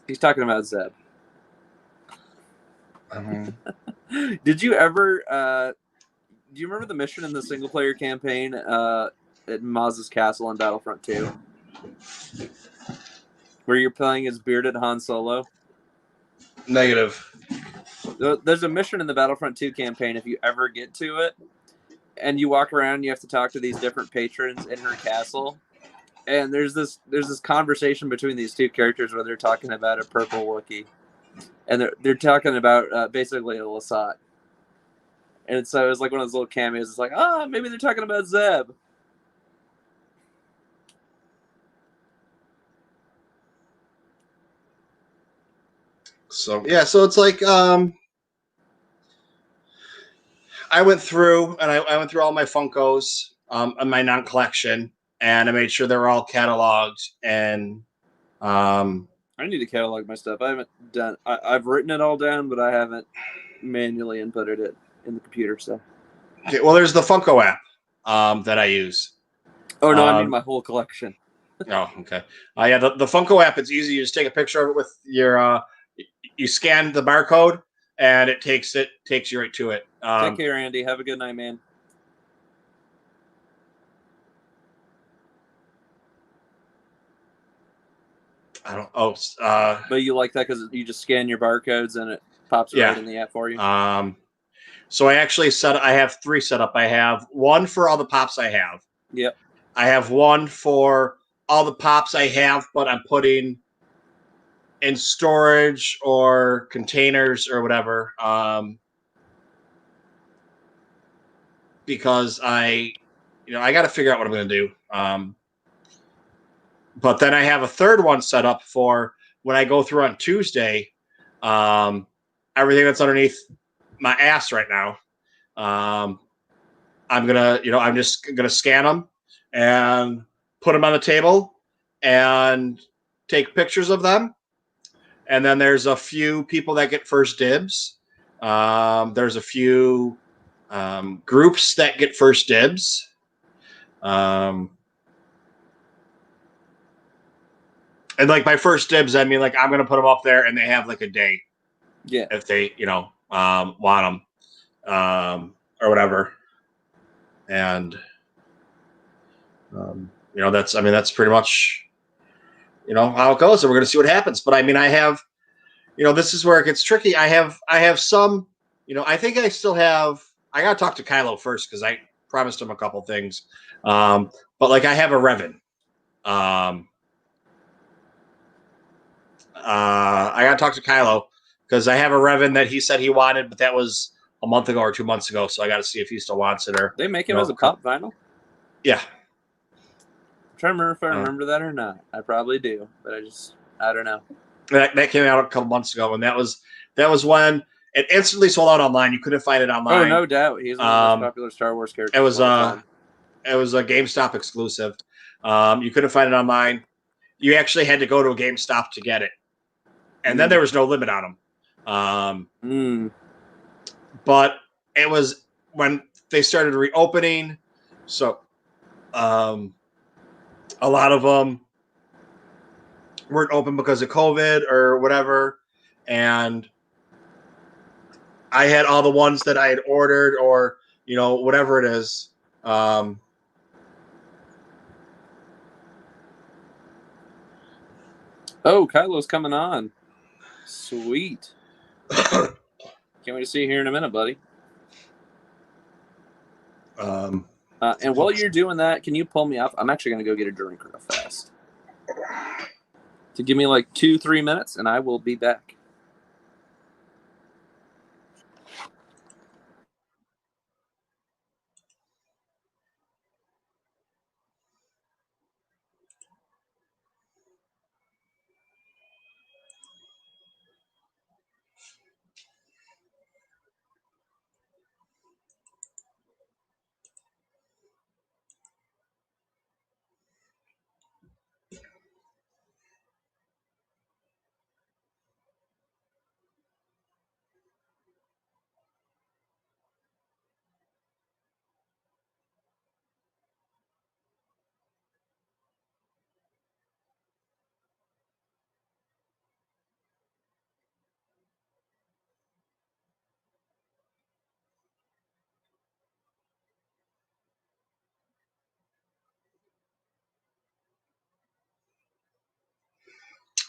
He's talking about Zeb. Did you ever? Do you remember the mission in the single player campaign at Maz's Castle in Battlefront 2? Where you're playing as bearded Han Solo? Negative. There's a mission in the Battlefront 2 campaign, if you ever get to it, and you walk around and you have to talk to these different patrons in her castle. And there's this conversation between these two characters where they're talking about a purple Wookiee. And they're talking about basically a Lasat. And so it was like one of those little cameos. It's like, maybe they're talking about Zeb. So yeah, so it's like I went through and I went through all my Funkos on my non-collection, and I made sure they were all cataloged. And I need to catalog my stuff. I haven't done. I've written it all down, but I haven't manually inputted it in the computer. So. okay, well, there's the Funko app that I use. Oh no, I need my whole collection. Oh, okay. Yeah, the Funko app. It's easy. You just take a picture of it with your. You scan the barcode, and it takes you right to it. Take care, Andy. Have a good night, man. I don't. Oh, but you like that because you just scan your barcodes and it pops right in the app for you. So I actually I have 3 set up. I have one for all the pops I have. Yep. I have one for all the pops I have, but I'm putting in storage or containers or whatever. Because I got to figure out what I'm going to do. But then I have a third one set up for when I go through on Tuesday. Everything that's underneath my ass right now. I'm just gonna scan them and put them on the table and take pictures of them. And then there's a few people that get first dibs. There's a few groups that get first dibs. And like my first dibs, I mean, like I'm gonna put them up there, and they have like a day, if they want them, or whatever. And that's pretty much how it goes, and we're gonna see what happens. But I mean, I have, this is where it gets tricky. I have some, I think I still have. I gotta talk to Kylo first because I promised him a couple things. But like I have a Revan. I gotta talk to Kylo because I have a Revan that he said he wanted, but that was a month ago or 2 months ago. So I got to see if he still wants it or they make him as a pop vinyl. Yeah, I'm trying to remember if I remember that or not. I probably do, but I don't know. That came out a couple months ago, and that was when it instantly sold out online. You couldn't find it online. Oh, no doubt. He's one of the most popular Star Wars characters. It was a GameStop exclusive. You couldn't find it online. You actually had to go to a GameStop to get it. And then there was no limit on them. But it was when they started reopening. So a lot of them weren't open because of COVID or whatever. And I had all the ones that I had ordered or, whatever it is. Oh, Kylo's coming on. Sweet. Can't wait to see you here in a minute, buddy. And while you're doing that, can you pull me off? I'm actually going to go get a drink real fast. So give me like 2-3 minutes, and I will be back.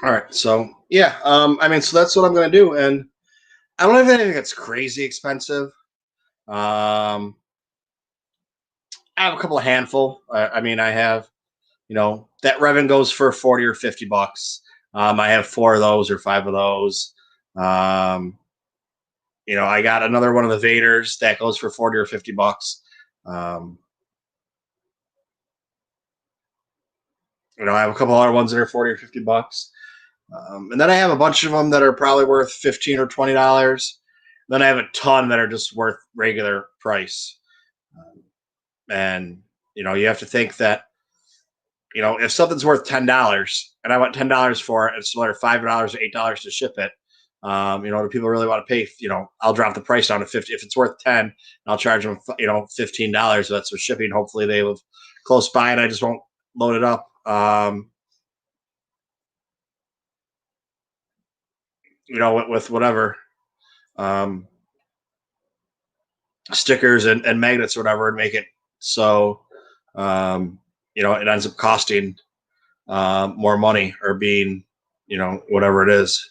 All right. So yeah, I mean, so that's what I'm going to do, and I don't have anything that's crazy expensive. I have a couple of handful. I mean, I have, that Revan goes for 40 or $50. I have 4 of those or 5 of those. I got another one of the Vaders that goes for 40 or $50. I have a couple other ones that are 40 or $50. And then I have a bunch of them that are probably worth $15 or $20. Then I have a ton that are just worth regular price. And you have to think that if something's worth $10 and I want $10 for it, it's another $5 or $8 to ship it. Do people really want to pay? I'll drop the price down to 50. If it's worth 10, I'll charge them, $15. That's for shipping. Hopefully they live close by and I just won't load it up. With whatever stickers and magnets or whatever, and make it so it ends up costing more money or being whatever it is.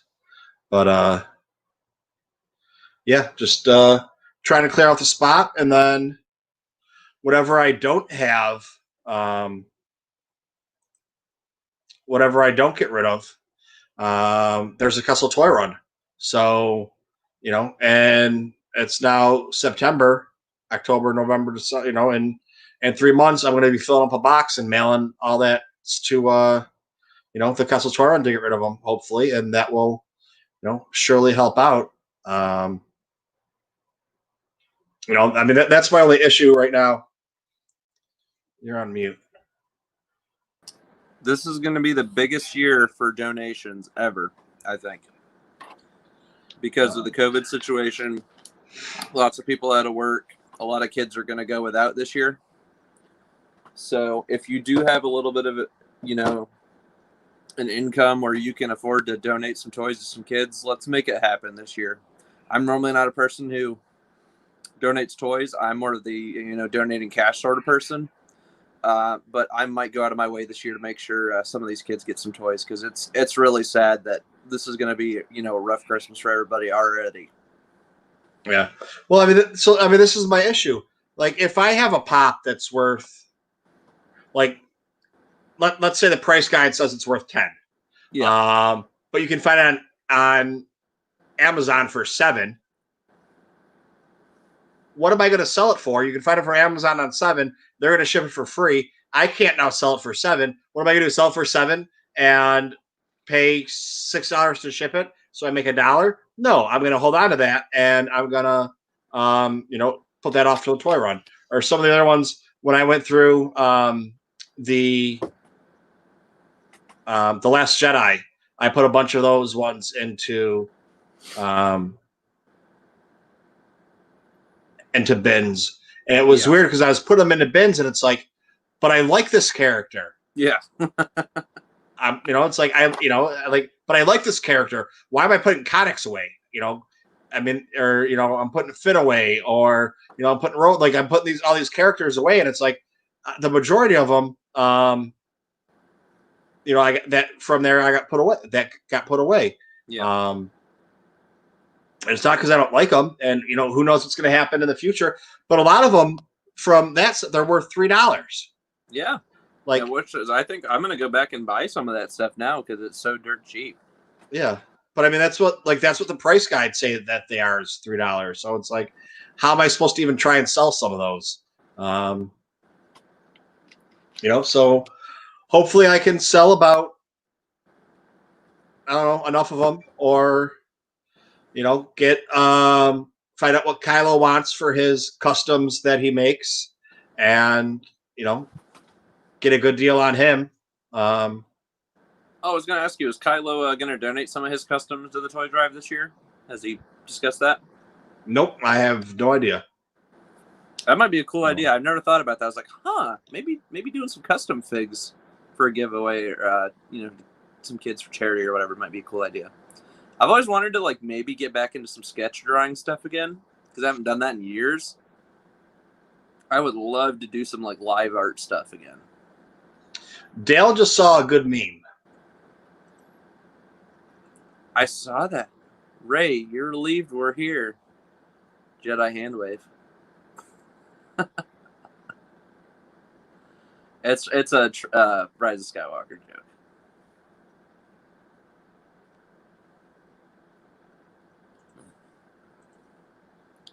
But yeah, just trying to clear out the spot, and then whatever I don't have, whatever I don't get rid of, there's a Kessel toy run. So and it's now September, October, November, in 3 months I'm going to be filling up a box and mailing all that to the Kessel toy run to get rid of them, hopefully, and that will surely help out. I mean, that's my only issue right now. You're on mute. This is going to be the biggest year for donations ever, I think. Because of the COVID situation, lots of people out of work. A lot of kids are going to go without this year. So if you do have a little bit of, an income where you can afford to donate some toys to some kids, let's make it happen this year. I'm normally not a person who donates toys. I'm more of the, donating cash sort of person. But I might go out of my way this year to make sure some of these kids get some toys, because it's really sad that this is going to be, a rough Christmas for everybody already. Yeah. Well, I mean, this is my issue. Like, if I have a pop that's worth, like, let's say the price guide says it's worth 10. Yeah. But you can find it on Amazon for 7. What am I going to sell it for? You can find it for Amazon on 7. They're going to ship it for free. I can't now sell it for 7. What am I going to do? Sell it for 7 and pay $6 to ship it so I make $1? No, I'm going to hold on to that, and I'm going to, put that off to the toy run. Or some of the other ones, when I went through the Last Jedi, I put a bunch of those ones into bins, and it was weird because I was putting them into bins, and it's like, but I like this character. Yeah. It's like but I like this character. Why am I putting Codex away? I mean, or I'm putting Finn away, or I'm putting I'm putting all these characters away, and it's like the majority of them, I got that from there. I got put away. That got put away. Yeah. It's not because I don't like them, and who knows what's going to happen in the future. But a lot of them from that, they're worth $3. Yeah. Like, which is, I think I'm going to go back and buy some of that stuff now because it's so dirt cheap. Yeah. But I mean, that's what the price guides say that they are, is $3. So it's like, how am I supposed to even try and sell some of those? So hopefully I can sell about, I don't know, enough of them, or, get, find out what Kylo wants for his customs that he makes, and, get a good deal on him. I was going to ask you, is Kylo going to donate some of his customs to the toy drive this year? Has he discussed that? Nope, I have no idea. That might be a cool idea. I've never thought about that. I was like, maybe doing some custom figs for a giveaway, or some kids for charity or whatever might be a cool idea. I've always wanted to maybe get back into some sketch drawing stuff again, because I haven't done that in years. I would love to do some live art stuff again. Dale just saw a good meme. I saw that. Ray, you're relieved we're here. Jedi hand wave. It's a Rise of Skywalker joke.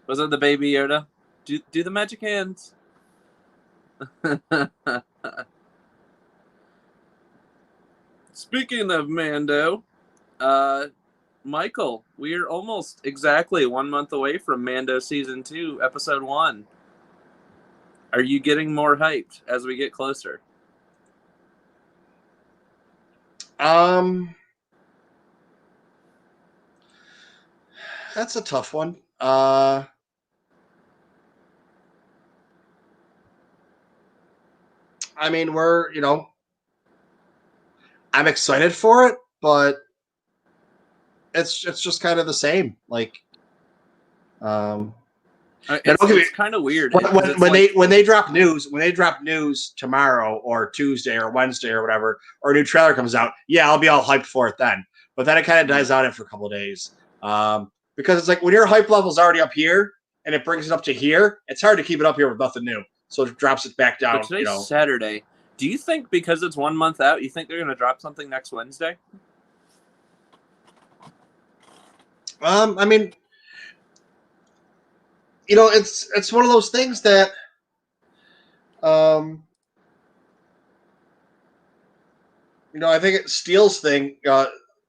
Was it the Baby Yoda? Do the magic hands. Speaking of Mando, Michael, we're almost exactly 1 month away from Mando Season 2, Episode 1. Are you getting more hyped as we get closer? That's a tough one. I mean, I'm excited for it, but it's just kind of the same. Like, it's kind of weird when they drop news tomorrow or Tuesday or Wednesday or whatever, or a new trailer comes out. Yeah, I'll be all hyped for it then. But then it kind of dies out after a couple of days, because it's like when your hype level's already up here and it brings it up to here, it's hard to keep it up here with nothing new. So it drops it back down. But today's Saturday. Do you think because it's 1 month out, you think they're going to drop something next Wednesday? I mean, it's one of those things that, I think Steele's thing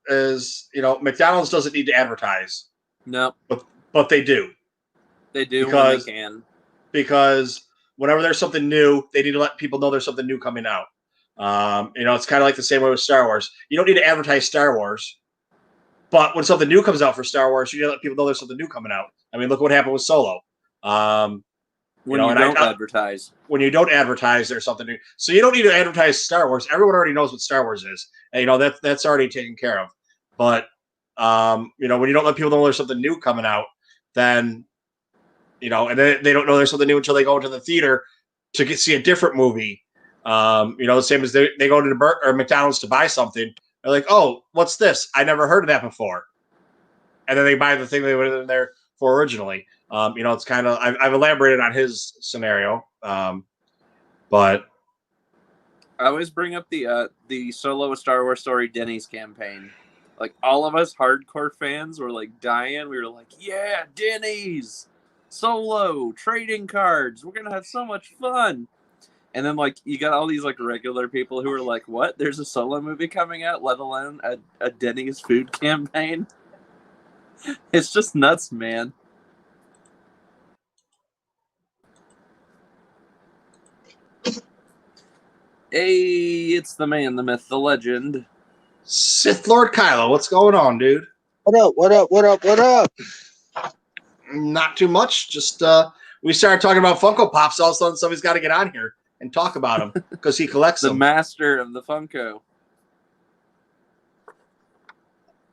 is, McDonald's doesn't need to advertise. No, but they do. They do when they can. Because whenever there's something new, they need to let people know there's something new coming out. It's kind of like the same way with Star Wars. You don't need to advertise Star Wars, but when something new comes out for Star Wars, you need to let people know there's something new coming out. I mean, look what happened with Solo. When you don't advertise. When you don't advertise, there's something new. So you don't need to advertise Star Wars. Everyone already knows what Star Wars is. And, that's already taken care of. But, when you don't let people know there's something new coming out, then, and they don't know there's something new until they go into the theater to see a different movie. The same as they go to McDonald's to buy something. They're like, oh, what's this? I never heard of that before. And then they buy the thing they went in there for originally. It's kind of, I've elaborated on his scenario, but I always bring up the Solo Star Wars Story Denny's campaign. Like, all of us hardcore fans were like dying. We were like, yeah, Denny's, Solo, trading cards. We're gonna have so much fun. And then, like, you got all these, like, regular people who are like, what? There's a Solo movie coming out, let alone a Denny's food campaign? It's just nuts, man. Hey, it's the man, the myth, the legend. Sith Lord Kylo, what's going on, dude? What up? Not too much. Just, we started talking about Funko Pops. All of a sudden, somebody's got to get on here and talk about them because he collects them. The master of the Funko.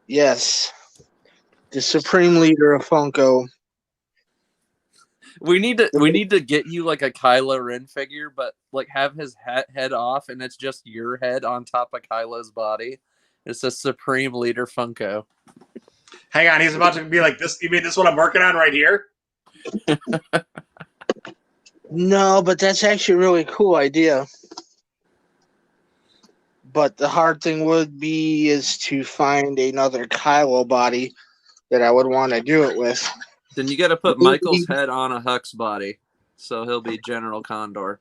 Yes. The supreme leader of Funko. We need to get you like a Kylo Ren figure, but like have his head off and it's just your head on top of Kylo's body. It's a supreme leader Funko. Hang on, he's about to be like this. You mean this one I'm working on right here? No, but that's actually a really cool idea. But the hard thing would be is to find another Kylo body that I would want to do it with. Then you got to put Michael's head on a Hux body, so he'll be General Condor.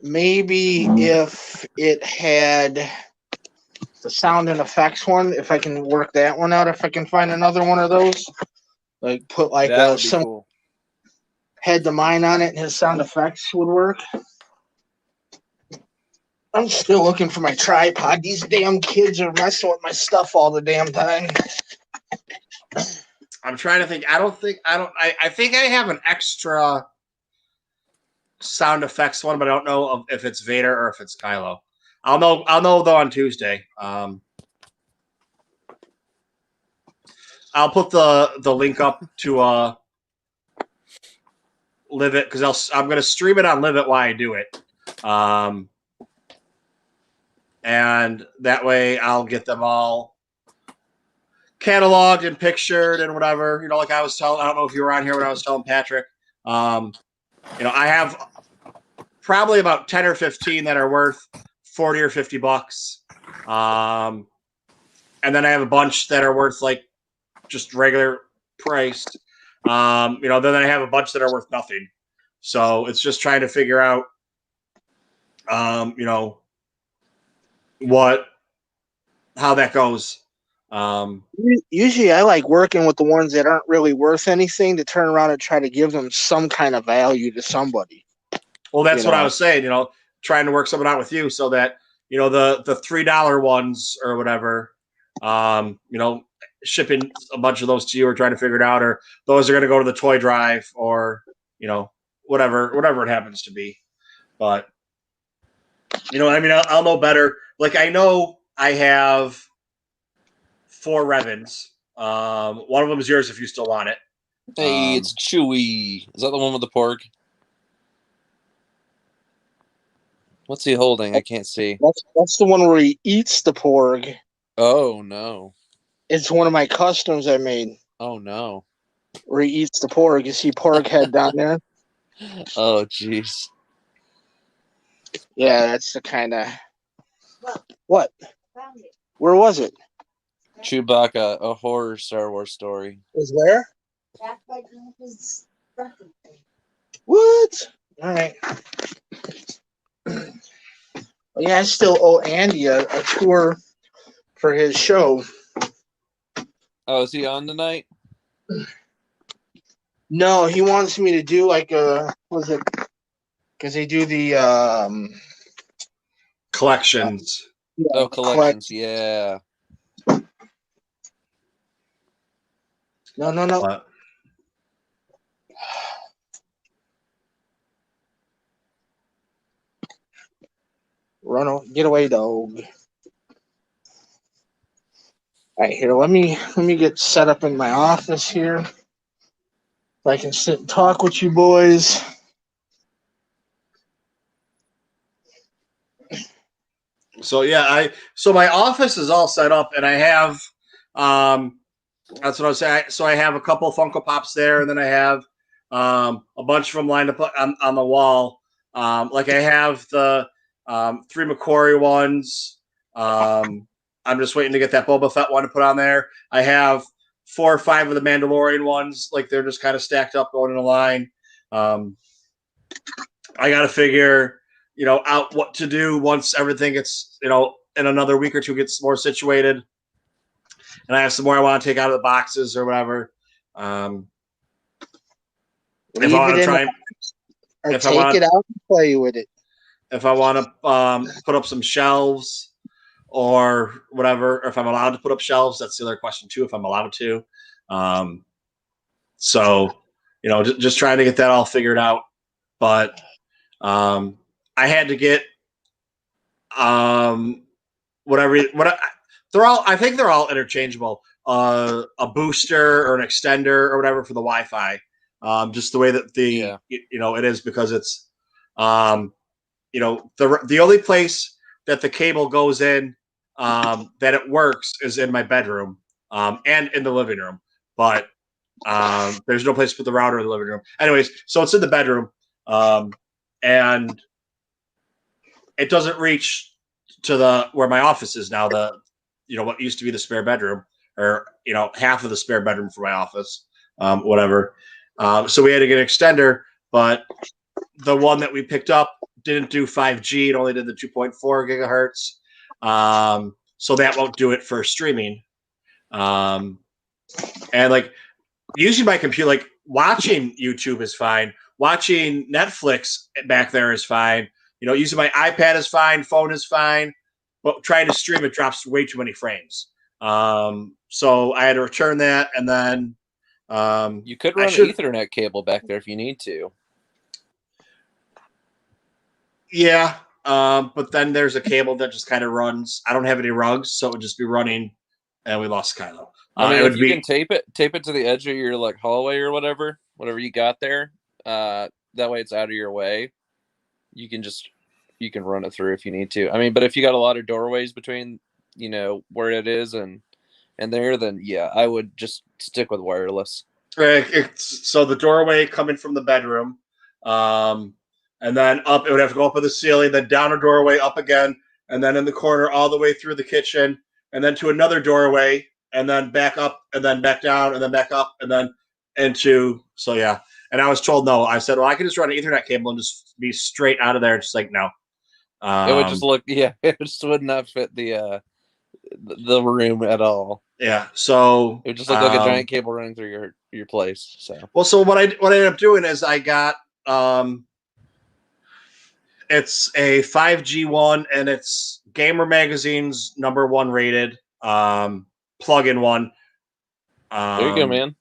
Maybe if it had the sound and effects one, if I can work that one out, if I can find another one of those, like put like some cool. Head to mine on it, and his sound effects would work. I'm still looking for my tripod. These damn kids are messing with my stuff all the damn time. I'm trying to think. I think I have an extra sound effects one, but I don't know if it's Vader or if it's Kylo. I'll know though on Tuesday. I'll put the link up to Live It because I'm going to stream it on Live It while I do it. And that way I'll get them all cataloged and pictured and whatever. Like I was telling, I don't know if you were on here when I was telling Patrick. I have probably about 10 or 15 that are worth 40 or $50. And then I have a bunch that are worth like just regular priced. Then I have a bunch that are worth nothing. So it's just trying to figure out, how that goes. Usually I like working with the ones that aren't really worth anything to turn around and try to give them some kind of value to somebody. Well, that's what I was saying, trying to work something out with you so that, the $3 ones or whatever, shipping a bunch of those to you or trying to figure it out, or those are going to go to the toy drive or, whatever it happens to be. But, I'll know better. Like, I know I have 4 Revens. One of them is yours if you still want it. Hey, it's Chewy. Is that the one with the pork? What's he holding? I can't see. That's the one where he eats the pork. Oh, no. It's one of my customs I made. Oh, no. Where he eats the pork. You see pork head down there? Oh, jeez. Yeah, that's the kind of... What? Where was it? Chewbacca, a horror Star Wars story. Was where? What? All right. Yeah, I still owe Andy a tour for his show. Oh, is he on tonight? No, he wants me to do like a... What was it? Because they do the... collections. Collections, yeah. No. What? Get away, dog. All right, here. Let me get set up in my office here. If I can sit and talk with you boys. So yeah, so my office is all set up, and I have that's what I was saying. So I have a couple Funko Pops there, and then I have a bunch of them lined up on the wall. Like I have the 3 McQuarrie ones. I'm just waiting to get that Boba Fett one to put on there. I have 4 or 5 of the Mandalorian ones. Like they're just kind of stacked up going in a line. I got to figure, out what to do once everything gets, in another week or two gets more situated. And I have some more I want to take out of the boxes or whatever. If I want to try or take it out and play with it. If I want to put up some shelves or whatever, or if I'm allowed to put up shelves, that's the other question too, if I'm allowed to. So, just trying to get that all figured out. But I had to get I think they're all interchangeable. A booster or an extender or whatever for the Wi-Fi. Just the way that it is, because it's the only place that the cable goes in that it works is in my bedroom and in the living room. But there's no place to put the router in the living room. Anyways, so it's in the bedroom, and it doesn't reach to where my office is now. What used to be the spare bedroom, or half of the spare bedroom for my office, whatever. So we had to get an extender, but the one that we picked up didn't do 5G. It only did the 2.4 gigahertz. So that won't do it for streaming. And like using my computer, like watching YouTube is fine. Watching Netflix back there is fine. Using my iPad is fine. Phone is fine. But trying to stream, it drops way too many frames. So I had to return that, and then you could run an Ethernet cable back there if you need to. Yeah, but then there's a cable that just kind of runs. I don't have any rugs, so it would just be running, and we lost Kylo. If you can tape it to the edge of your hallway or whatever you got there. That way it's out of your way. You can run it through if you need to. But if you got a lot of doorways between, where it is and in there, then yeah, I would just stick with wireless. So the doorway coming from the bedroom, and then up, it would have to go up to the ceiling, then down a doorway, up again, and then in the corner all the way through the kitchen, and then to another doorway, and then back up, and then back down, and then back up, and then into, so yeah. And I was told no. I said, well, I can just run an Ethernet cable and just be straight out of there. Just like, no. It would just look, it just would not fit the room at all. Yeah, so it would just look like a giant cable running through your place. So what I ended up doing is I got it's a 5G one, and it's Gamer Magazine's #1 rated plug-in one. There you go, man.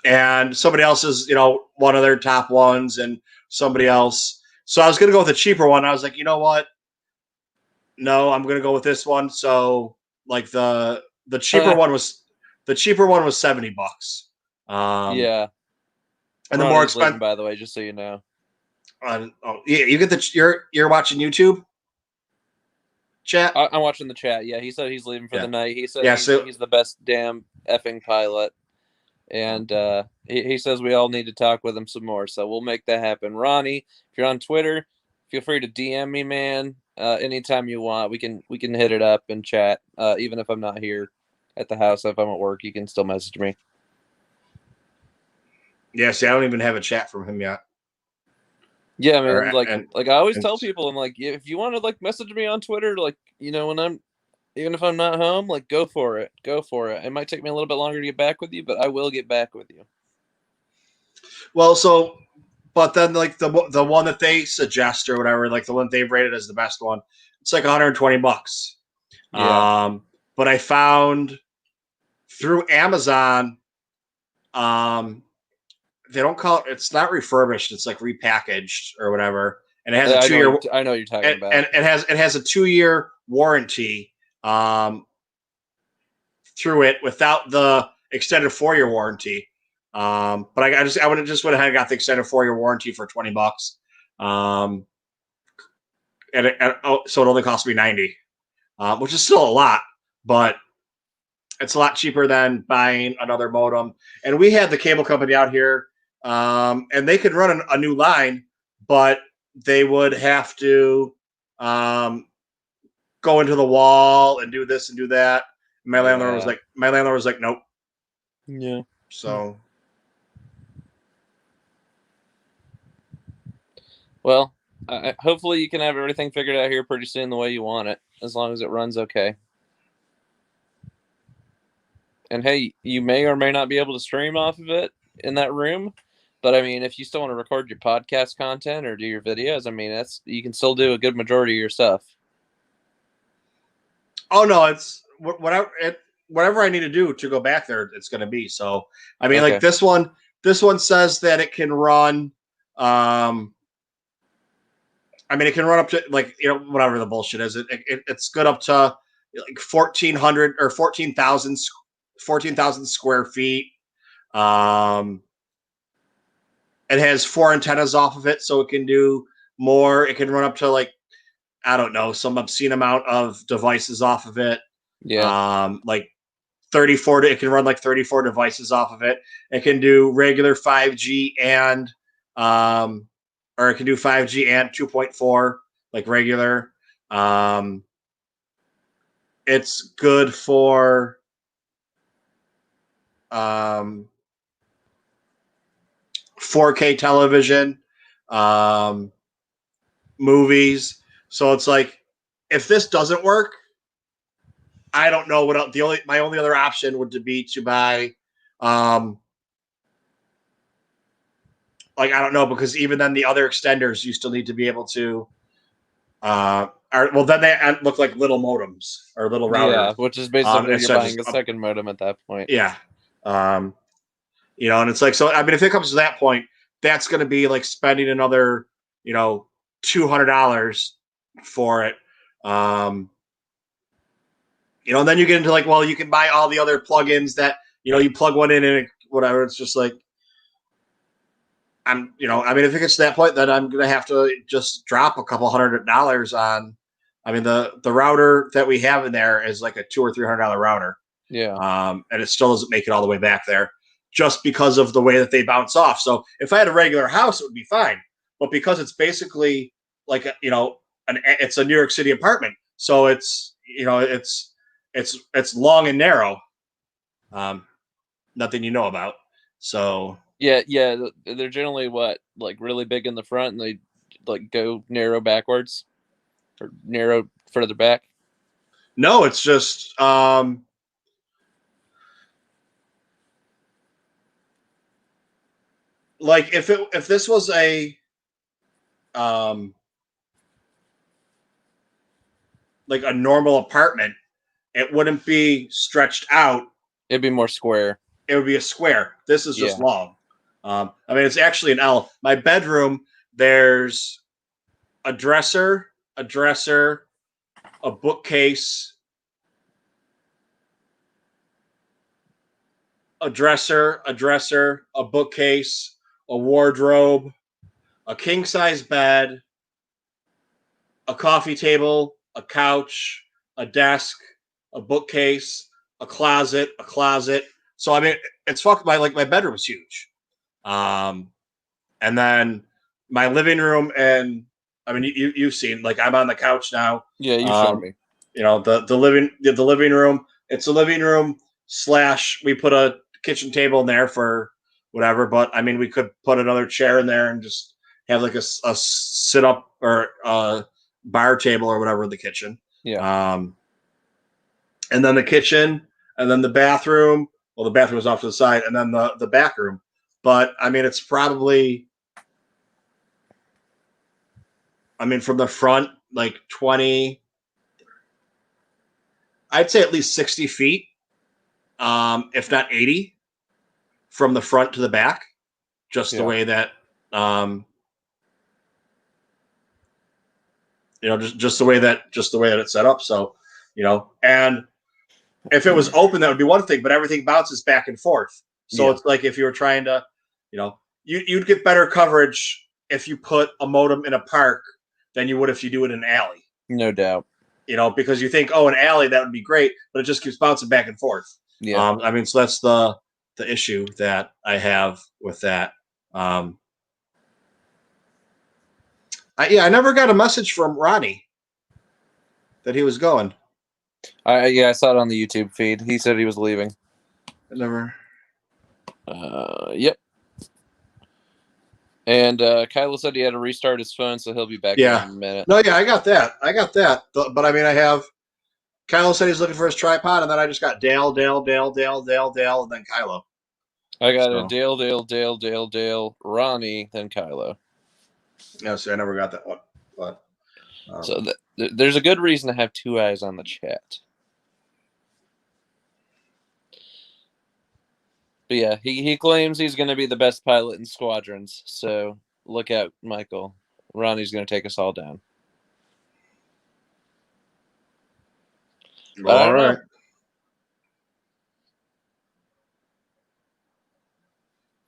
And somebody else's, one of their top ones, and somebody else. So I was gonna go with a cheaper one. I was like, you know what? No, I'm gonna go with this one. So like the cheaper one was $70. Yeah. And the more expensive, by the way, just so you know. You get you're watching YouTube chat. I'm watching the chat. Yeah, he said he's leaving for the night. He said he's the best damn effing pilot, and he says we all need to talk with him some more. So we'll make that happen. Ronnie, if you're on Twitter, feel free to DM me, man. Anytime you want, we can hit it up and chat. Even if I'm not here at the house, if I'm at work, you can still message me. Yeah, see, I don't even have a chat from him yet. Yeah, man. Like I always tell people, I'm like, if you want to like message me on Twitter, like when even if I'm not home, like go for it. It might take me a little bit longer to get back with you, but I will get back with you. Well, but then like the one that they suggest or whatever, like the one they've rated as the best one, it's like $120. Yeah. But I found through Amazon, they don't call it, it's not refurbished, it's like repackaged or whatever. And it has a 2-year. I know what you're talking about. And it has a 2-year warranty through it without the extended 4-year warranty. But I would have just went ahead and got the extended 4-year warranty for $20. So it only cost me $90, which is still a lot, but it's a lot cheaper than buying another modem. And we had the cable company out here, and they could run a new line, but they would have to go into the wall and do this and do that. My landlord was like, nope. Yeah. So. Well, hopefully you can have everything figured out here pretty soon the way you want it, as long as it runs okay. And hey, you may or may not be able to stream off of it in that room, but I mean, if you still want to record your podcast content or do your videos, I mean, you can still do a good majority of your stuff. Oh no, it's whatever I need to do to go back there, it's going to be. So I mean, like this one says that it can run. I mean, it can run up to whatever the bullshit is. It's good up to like 1,400 or 14,000 square feet. It has 4 antennas off of it, so it can do more. It can run up to like, I don't know, some obscene amount of devices off of it. Yeah. Like 34. It can run like 34 devices off of it. It can do regular 5G and or it can do 5G and 2.4, like regular. It's good for 4K television, movies. So it's like, if this doesn't work, I don't know what else. My only other option would be to buy, like, I don't know, because even then the other extenders, you still need to be able to, then they look like little modems or little routers. Yeah, which is basically you're buying a second modem at that point. Yeah. And it's like, so, I mean, if it comes to that point, that's going to be like spending another, $200 for it. And then you get into like, well, you can buy all the other plugins that, you plug one in and whatever. It's just like, I mean, if it gets to that point, then I'm going to have to just drop a couple $100 on, I mean, the router that we have in there is like a $200 or $300 router. Yeah. And it still doesn't make it all the way back there, just because of the way that they bounce off. So if I had a regular house, it would be fine. But because it's basically like it's a New York City apartment, so it's long and narrow. Nothing you know about. So yeah, they're generally like really big in the front, and they like go narrow backwards or narrow further back. no, it's just like if this was a like a normal apartment, it wouldn't be stretched out. It'd be more square. It would be a square. This is just long. I mean, it's actually an L. My bedroom, there's a dresser, a bookcase, a dresser, a bookcase, a wardrobe, a king-size bed, a coffee table, a couch, a desk, a bookcase, a closet. So I mean, it's fucking my bedroom's huge. And then my living room, and I mean you've seen, like, I'm on the couch now. Yeah, you showed me. You know, the living room. It's a living room / we put a kitchen table in there for whatever. But I mean, we could put another chair in there and just have like a sit up or a bar table or whatever in the kitchen. Yeah. And then the kitchen, and then the bathroom. Well, the bathroom is off to the side, and then the back room. But I mean, it's probably, I mean, from the front, like 20, I'd say at least 60 feet, if not 80, from the front to the back. Just the way that, just the way that it's set up. So, and if it was open, that would be one thing, but everything bounces back and forth. So it's like if you were trying to, you'd get better coverage if you put a modem in a park than you would if you do it in an alley. No doubt. Because you think, oh, an alley, that would be great, but it just keeps bouncing back and forth. Yeah. I mean, so that's the issue that I have with that. I never got a message from Ronnie that he was going. I saw it on the YouTube feed. He said he was leaving. I never. Yep. And Kylo said he had to restart his phone, so he'll be back in a minute. No, yeah, I got that. But I mean, Kylo said he's looking for his tripod, and then I just got Dale, and then Kylo. I got a Dale, Ronnie, then Kylo. Yeah, see, I never got that one. But so there's a good reason to have two eyes on the chat. But yeah, he claims he's going to be the best pilot in squadrons. So look out, Michael. Ronnie's going to take us all down. All right.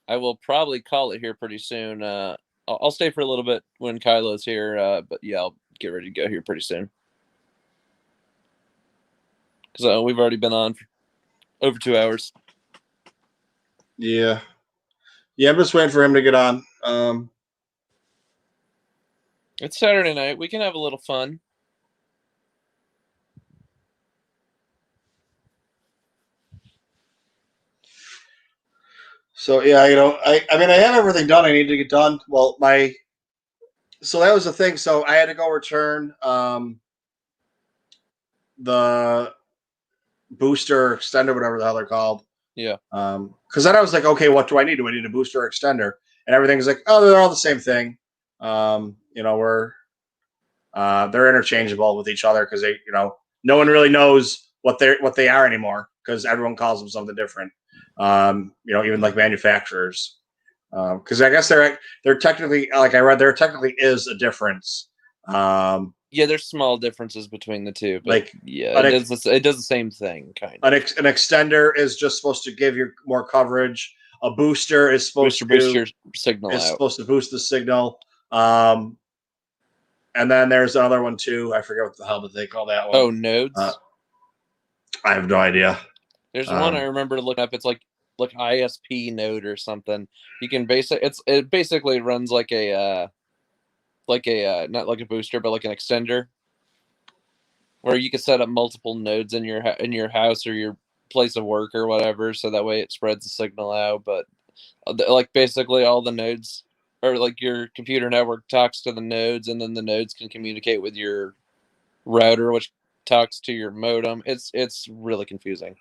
I will probably call it here pretty soon. I'll stay for a little bit when Kylo's here. But yeah, I'll get ready to go here pretty soon. Because we've already been on for over 2 hours. Yeah. I'm just waiting for him to get on. It's Saturday night. We can have a little fun. So yeah, I mean, I have everything done I need to get done. Well, so that was the thing. So I had to go return the booster extender, whatever the hell they're called. Yeah. Because then I was like, okay, what do I need? Do I need a booster or extender? And everything's like, oh, they're all the same thing. They're interchangeable with each other because they, no one really knows what they are anymore because everyone calls them something different. Even like manufacturers. Because I guess they're technically, like I read, there technically is a difference. Yeah, there's small differences between the two, but like, yeah, it does the same thing, kind of. An extender is just supposed to give you more coverage. A booster is supposed to boost your signal out. Supposed to boost the signal. And then there's another one too. I forget what the hell did they call that one. Oh, nodes. I have no idea. There's one I remember looking up. It's like ISP node or something. You can it basically runs like a not like a booster, but like an extender, where you can set up multiple nodes in your house or your place of work or whatever, so that way it spreads the signal out. But like basically all the nodes, or like your computer network talks to the nodes, and then the nodes can communicate with your router, which talks to your modem. It's really confusing.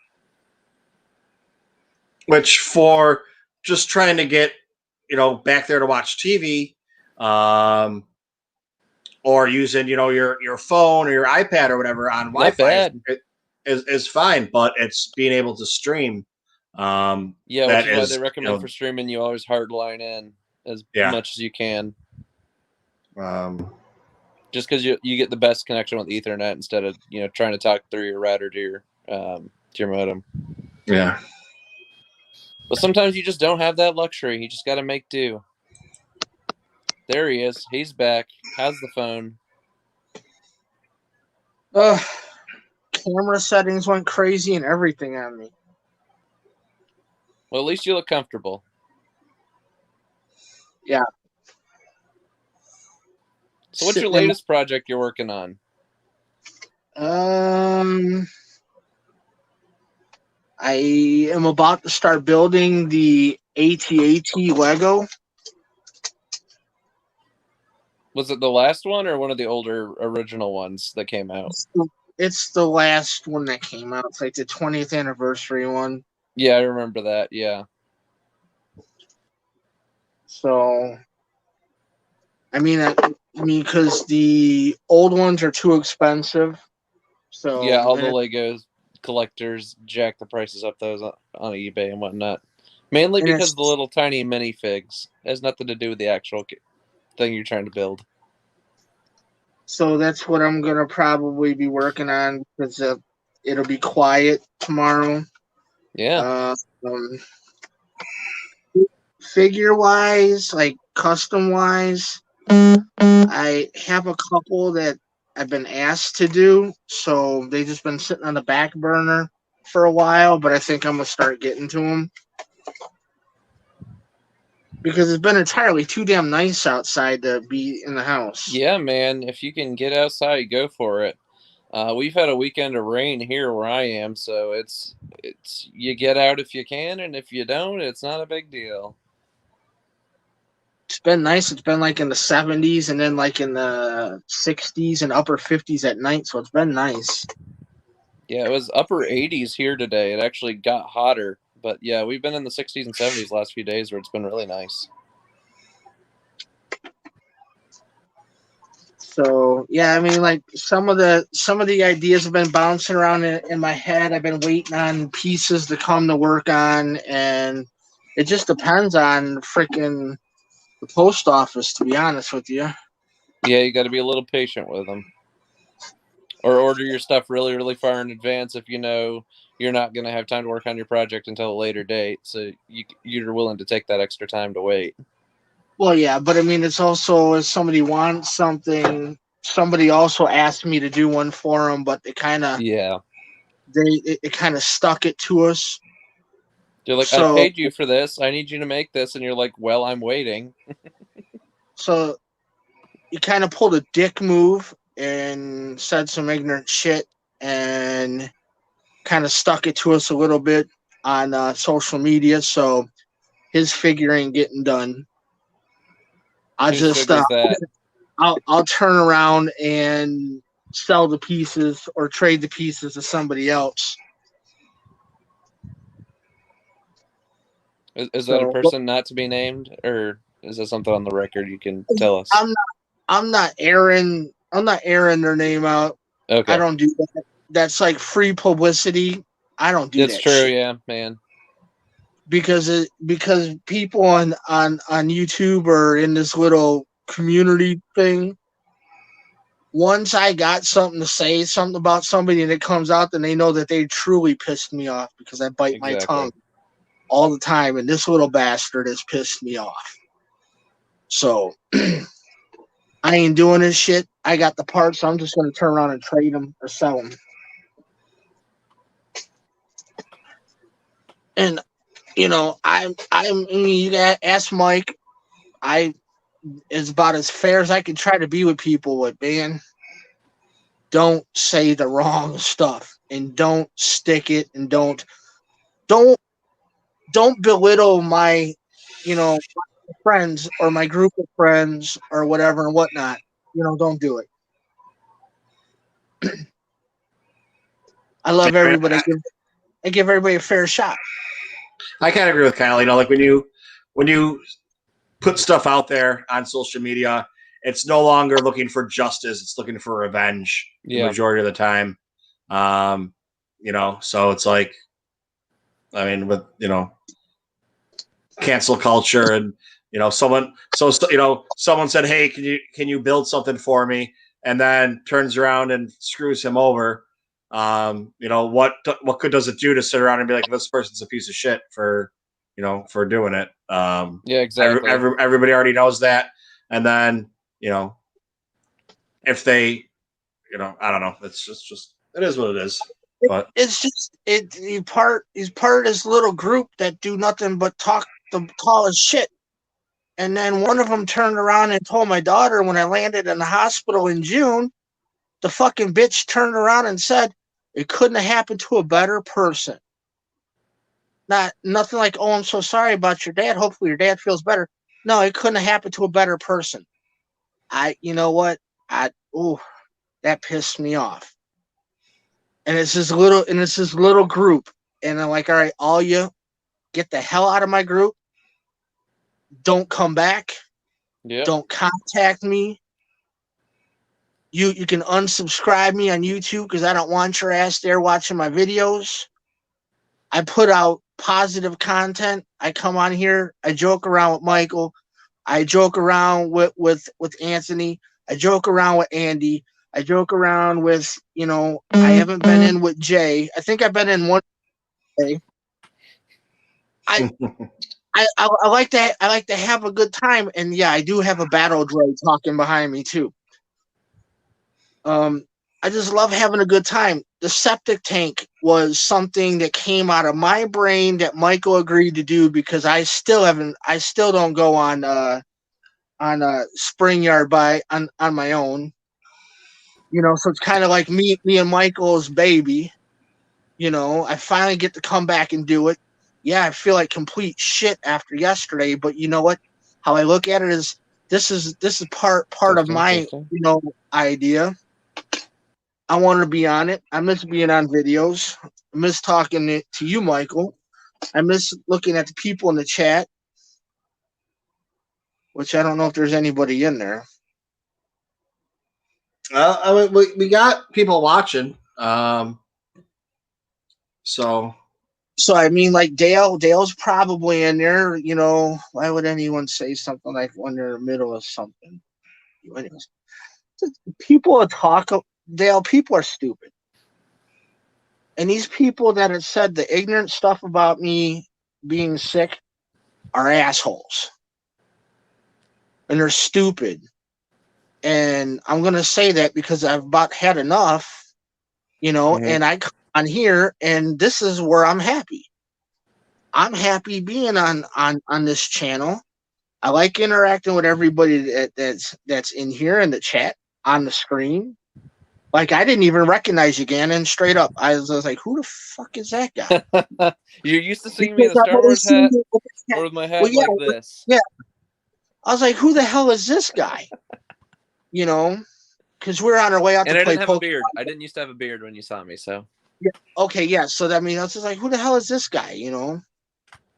Which for just trying to get, back there to watch TV, or using, your phone or your iPad or whatever on Wi-Fi is fine, but it's being able to stream. Yeah, which is why they recommend for streaming you always hardline in as much as you can. Just because you get the best connection with Ethernet instead of trying to talk through your router to your modem. Yeah. But sometimes you just don't have that luxury. You just got to make do. There he is. He's back. How's the phone? Camera settings went crazy and everything on me. Well, at least you look comfortable. Yeah. So what's your latest project you're working on? I am about to start building the AT-AT Lego. Was it the last one or one of the older original ones that came out? It's the last one that came out. It's like the 20th anniversary one. Yeah, I remember that. Yeah. So, I mean, because the old ones are too expensive. So yeah, all the Legos collectors jack the prices up those on eBay and whatnot. Mainly because of the little tiny minifigs. It has nothing to do with the actual thing you're trying to build. So that's what I'm gonna probably be working on, because it'll be quiet tomorrow. Yeah. Figure wise, like custom wise, I have a couple that I've been asked to do, so they've just been sitting on the back burner for a while. But I think I'm gonna start getting to them, because it's been entirely too damn nice outside to be in the house. Yeah, man. If you can get outside, go for it. We've had a weekend of rain here where I am, so it's you get out if you can, and if you don't, it's not a big deal. It's been nice. It's been like in the 70s and then like in the 60s and upper 50s at night, so it's been nice. Yeah, it was upper 80s here today. It actually got hotter. But yeah, we've been in the 60s and 70s last few days where it's been really nice. So yeah, I mean, like some of the ideas have been bouncing around in my head. I've been waiting on pieces to come to work on, and it just depends on freaking the post office, to be honest with you. Yeah, you got to be a little patient with them. Or order your stuff really, really far in advance if you know you're not going to have time to work on your project until a later date. So you're willing to take that extra time to wait. Well, yeah, but I mean, it's also if somebody wants something, somebody also asked me to do one for them, but it kind of it kind of stuck it to us. They're like, I paid you for this. I need you to make this, and you're like, well, I'm waiting. So you kind of pulled a dick move and said some ignorant shit and kind of stuck it to us a little bit on social media. So his figure ain't getting done. I'll turn around and sell the pieces or trade the pieces to somebody else. Is that a person not to be named, or is that something on the record you can tell us? I'm not airing their name out. Okay. I don't do that. That's like free publicity. I don't do that. It's true, yeah, man. Because people on YouTube or in this little community thing, once I got something to say, something about somebody, and it comes out, then they know that they truly pissed me off, because I bite my tongue all the time, and this little bastard has pissed me off. So I ain't doing this shit. I got the parts, so I'm just going to turn around and trade them or sell them. And I mean, you gotta ask Mike. I is about as fair as I can try to be with people. But man, don't say the wrong stuff, and don't stick it, and don't belittle my, friends or my group of friends or whatever and whatnot. Don't do it. I love everybody. I give everybody a fair shot. I kind of agree with Kyle. Like when you put stuff out there on social media, it's no longer looking for justice; it's looking for revenge. The majority of the time, So it's like, I mean, with cancel culture, and someone said, "Hey, can you build something for me?" And then turns around and screws him over. What good does it do to sit around and be like, this person's a piece of shit for doing it? Exactly. Everybody already knows that. And then, if they, I don't know, it's just it is what it is. But it's just he's part of this little group that do nothing but talk the tallest shit. And then one of them turned around and told my daughter when I landed in the hospital in June, the fucking bitch turned around and said it couldn't have happened to a better person. Nothing like, oh, I'm so sorry about your dad. Hopefully your dad feels better. No, it couldn't have happened to a better person. You know what? That pissed me off. And it's this little group. And I'm like, all right, all you get the hell out of my group. Don't come back. Yeah. Don't contact me. You can unsubscribe me on YouTube because I don't want your ass there watching my videos. I put out positive content. I come on here. I joke around with Michael. I joke around with Anthony. I joke around with Andy. I joke around with, I haven't been in with Jay. I think I've been in one day. I like to have a good time, and yeah, I do have a battle droid talking behind me too. I just love having a good time. The septic tank was something that came out of my brain that Michael agreed to do because I still don't go on a spring yard by on my own. So it's kind of like me and Michael's baby. I finally get to come back and do it. Yeah, I feel like complete shit after yesterday, but you know what? How I look at it is this is part of my idea. I want to be on it. I miss being on videos. I miss talking to you, Michael. I miss looking at the people in the chat, which I don't know if there's anybody in there. we got people watching. So I mean, like Dale's probably in there. Why would anyone say something like when they're in the middle of something? Anyways, people talk. Dale, people are stupid. And these people that have said the ignorant stuff about me being sick are assholes. And they're stupid. And I'm going to say that because I've about had enough, and I come on here and this is where I'm happy. I'm happy being on this channel. I like interacting with everybody that's in here in the chat on the screen. Like, I didn't even recognize you, Gannon, straight up. I was like, who the fuck is that guy? You're used to seeing me in a Star Wars hat or with my hat like this. Yeah. I was like, who the hell is this guy? Because we're on our way out and to play Pokemon. And I didn't have a beard. I didn't used to have a beard when you saw me, so. Yeah. Okay, yeah. So that means I was just like, who the hell is this guy?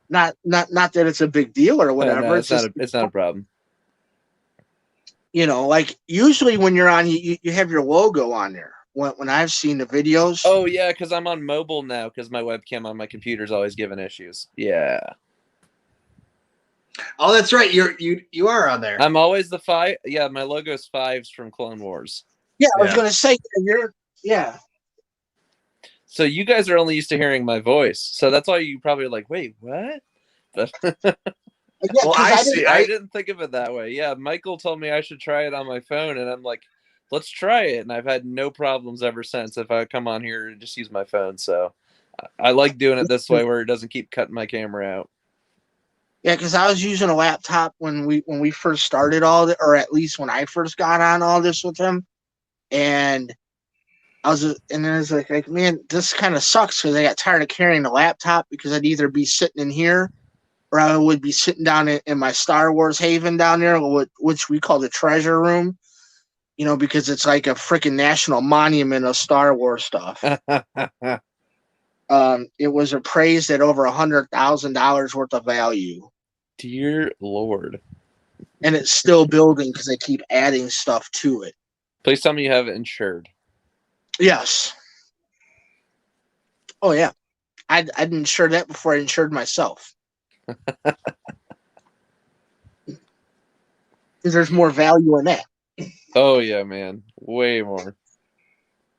Not that it's a big deal or whatever. No, it's not a problem. Like usually when you're on, you have your logo on there. When I've seen the videos. Oh yeah, because I'm on mobile now because my webcam on my computer is always giving issues. Yeah. Oh, that's right. You are on there. I'm always the 5. Yeah, my logo is 5s from Clone Wars. Yeah, I was gonna say yeah. So you guys are only used to hearing my voice, so that's why you probably are like, wait, what? But well, I didn't think of it that way. Yeah, Michael told me I should try it on my phone, and I'm like, let's try it. And I've had no problems ever since if I come on here and just use my phone. So I like doing it this way where it doesn't keep cutting my camera out. Yeah, because I was using a laptop when we first started all that, or at least when I first got on all this with him, and and then I was like, man, this kind of sucks because I got tired of carrying the laptop because I'd either be sitting in here or I would be sitting down in my Star Wars haven down there, which we call the treasure room, because it's like a freaking national monument of Star Wars stuff. It was appraised at over $100,000 worth of value. Dear Lord. And it's still building because they keep adding stuff to it. Please tell me you have it insured. Yes. Oh, yeah. I'd insure that before I insured myself. Because there's more value in that. Oh, yeah, man. Way more.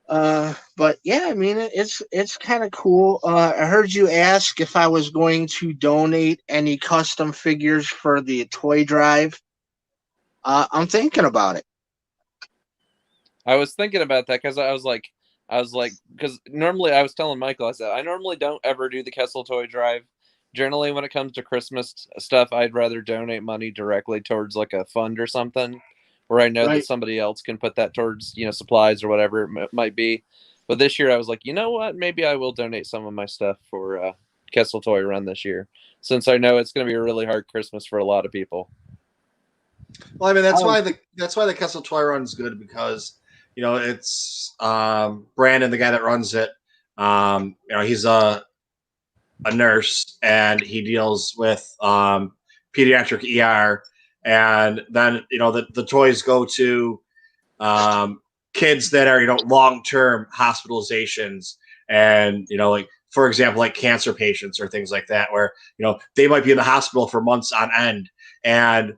But yeah, I mean, it's kind of cool. I heard you ask if I was going to donate any custom figures for the toy drive. I'm thinking about it. I was thinking about that because I was like, because normally I was telling Michael, I said, I normally don't ever do the Kessel toy drive. Generally, when it comes to Christmas stuff, I'd rather donate money directly towards like a fund or something, where I know that somebody else can put that towards, supplies or whatever it might be. But this year I was like, you know what? Maybe I will donate some of my stuff for Kessel Toy Run this year, since I know it's going to be a really hard Christmas for a lot of people. Well, I mean, that's why the Kessel Toy Run is good, because it's Brandon, the guy that runs it. He's a nurse, and he deals with pediatric ER, and then the toys go to kids that are long-term hospitalizations, and like, for example, like cancer patients or things like that, where they might be in the hospital for months on end, and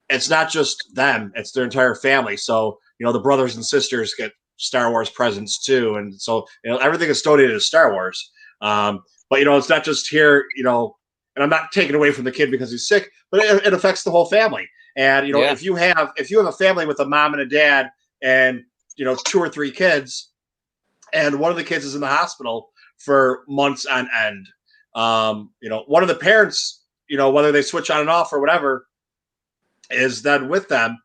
it's not just them, it's their entire family. So the brothers and sisters get Star Wars presents too, and so everything is donated to Star Wars. But it's not just here, and I'm not taking away from the kid because he's sick, but it affects the whole family. And if you have a family with a mom and a dad and 2 or 3 kids, and one of the kids is in the hospital for months on end, one of the parents, whether they switch on and off or whatever, is then with them,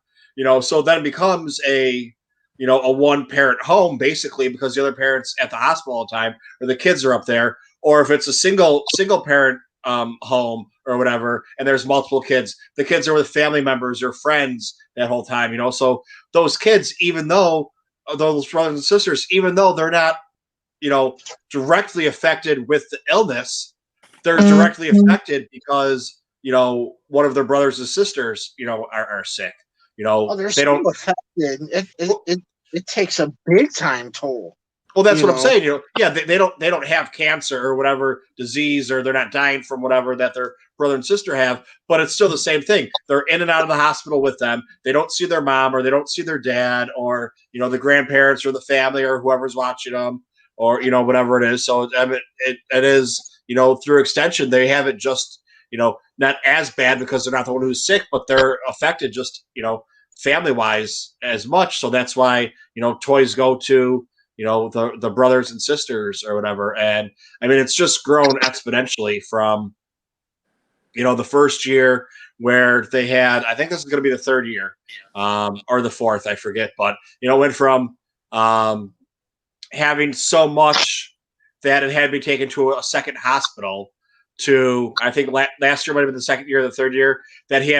so then it becomes a one parent home, basically, because the other parent's at the hospital all the time, or the kids are up there. Or if it's a single parent home or whatever, and there's multiple kids, the kids are with family members or friends that whole time, so those kids, even though those brothers and sisters, even though they're not, directly affected with the illness, they're directly affected because, one of their brothers and sisters, are sick. They're still affected. It takes a big time toll. Well, that's what I'm saying. They don't have cancer or whatever disease, or they're not dying from whatever that their brother and sister have, but it's still the same thing. They're in and out of the hospital with them. They don't see their mom, or they don't see their dad, or the grandparents or the family or whoever's watching them, or whatever it is. So I mean, it is through extension, they have it just not as bad because they're not the one who's sick, but they're affected just family wise as much. So that's why toys go to the brothers and sisters or whatever. And I mean, it's just grown exponentially from the first year where they had, I think this is going to be the 3rd year or the 4th, I forget, but went from having so much that it had to be taken to a second hospital to, I think last year might have been the 2nd year or the 3rd year, that he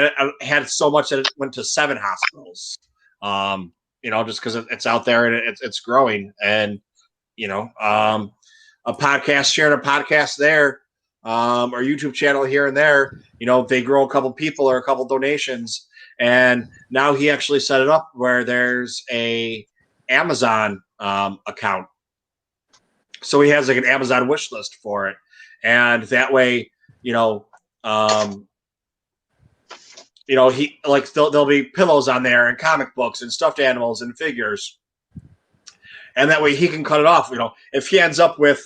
had so much that it went to 7 hospitals. Just because it's out there and it's growing, and a podcast here and a podcast there, or YouTube channel here and there, they grow a couple people or a couple donations, and now he actually set it up where there's a Amazon account, so he has like an Amazon wish list for it, and that way, he like there'll be pillows on there and comic books and stuffed animals and figures, and that way he can cut it off. If he ends up with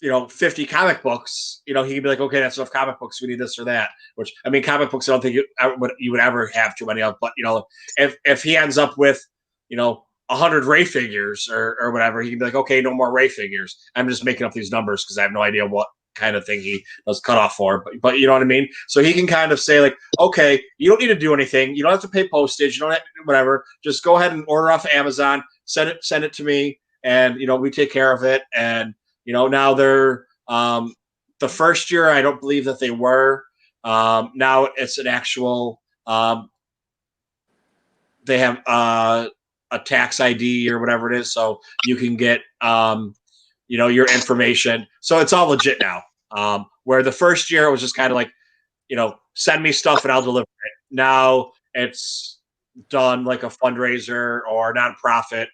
50 comic books, he can be like, okay, that's enough comic books, we need this or that. Which, I mean, comic books, I don't think you would ever have too many of, but if he ends up with 100 Ray figures or whatever, he can be like, okay, no more Ray figures. I'm just making up these numbers because I have no idea what kind of thing he does cutoff for. But you know what I mean? So he can kind of say like, okay, you don't need to do anything. You don't have to pay postage. You don't have to do whatever. Just go ahead and order off Amazon. Send it to me, and we take care of it. And now they're the first year I don't believe that they were. Now it's an actual. They have a tax ID or whatever it is, so you can get your information. So it's all legit now. Where the first year it was just kind of like, send me stuff and I'll deliver it. Now it's done like a fundraiser or nonprofit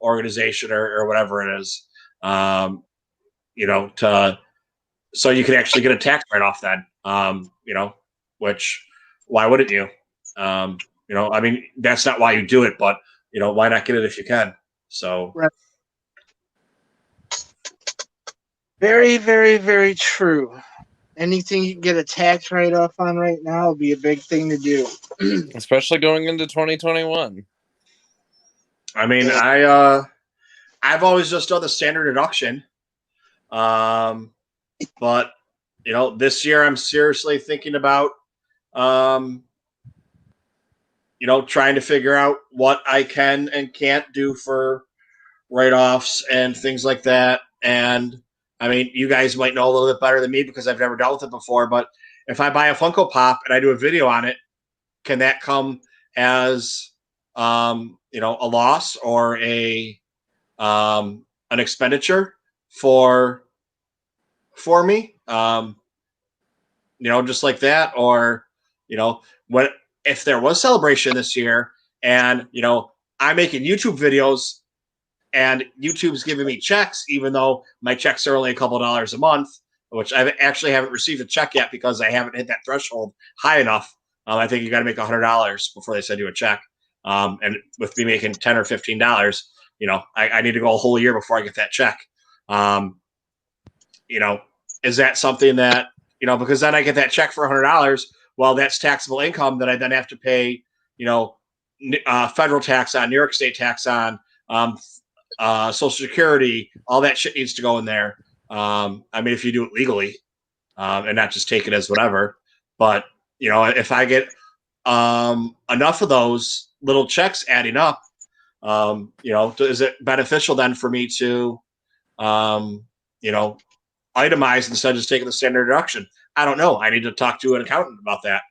organization or whatever it is. So you can actually get a tax write-off then. Which why wouldn't you? I mean, that's not why you do it, but why not get it if you can? So Right. Very, very, very true. Anything you can get a tax write-off on right now would be a big thing to do. Especially going into 2021. I mean, I've always just done the standard deduction. But this year I'm seriously thinking about trying to figure out what I can and can't do for write-offs and things like that. And I mean, you guys might know a little bit better than me because I've never dealt with it before, but if I buy a Funko Pop and I do a video on it, can that come as a loss or an expenditure for me? Just like that, or what if there was celebration this year and I'm making YouTube videos and YouTube's giving me checks, even though my checks are only a couple dollars a month, which I actually haven't received a check yet because I haven't hit that threshold high enough. I think you got to make $100 before they send you a check. And with me making $10 or $15, I need to go a whole year before I get that check. Is that something that, because then I get that check for $100. Well, that's taxable income that I then have to pay, federal tax on, New York State tax on, Social Security, all that shit needs to go in there. I mean, if you do it legally and not just take it as whatever. But, if I get enough of those little checks adding up, is it beneficial then for me to, itemize instead of just taking the standard deduction? I don't know. I need to talk to an accountant about that.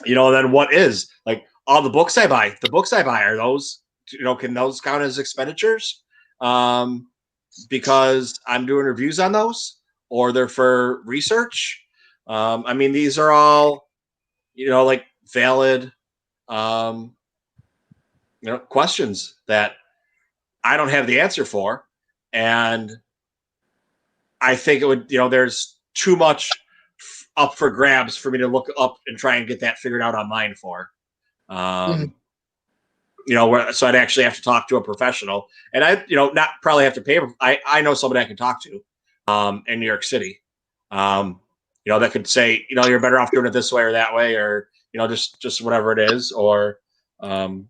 Then what is like all the books I buy? The books I buy, are those, can those count as expenditures? Because I'm doing reviews on those, or they're for research. I mean, these are all, like valid, questions that I don't have the answer for. And I think it would, there's too much up for grabs for me to look up and try and get that figured out online for. So I'd actually have to talk to a professional, and I, not probably have to pay. I know somebody I can talk to in New York City, that could say, you're better off doing it this way or that way, or, just whatever it is. Or, I'm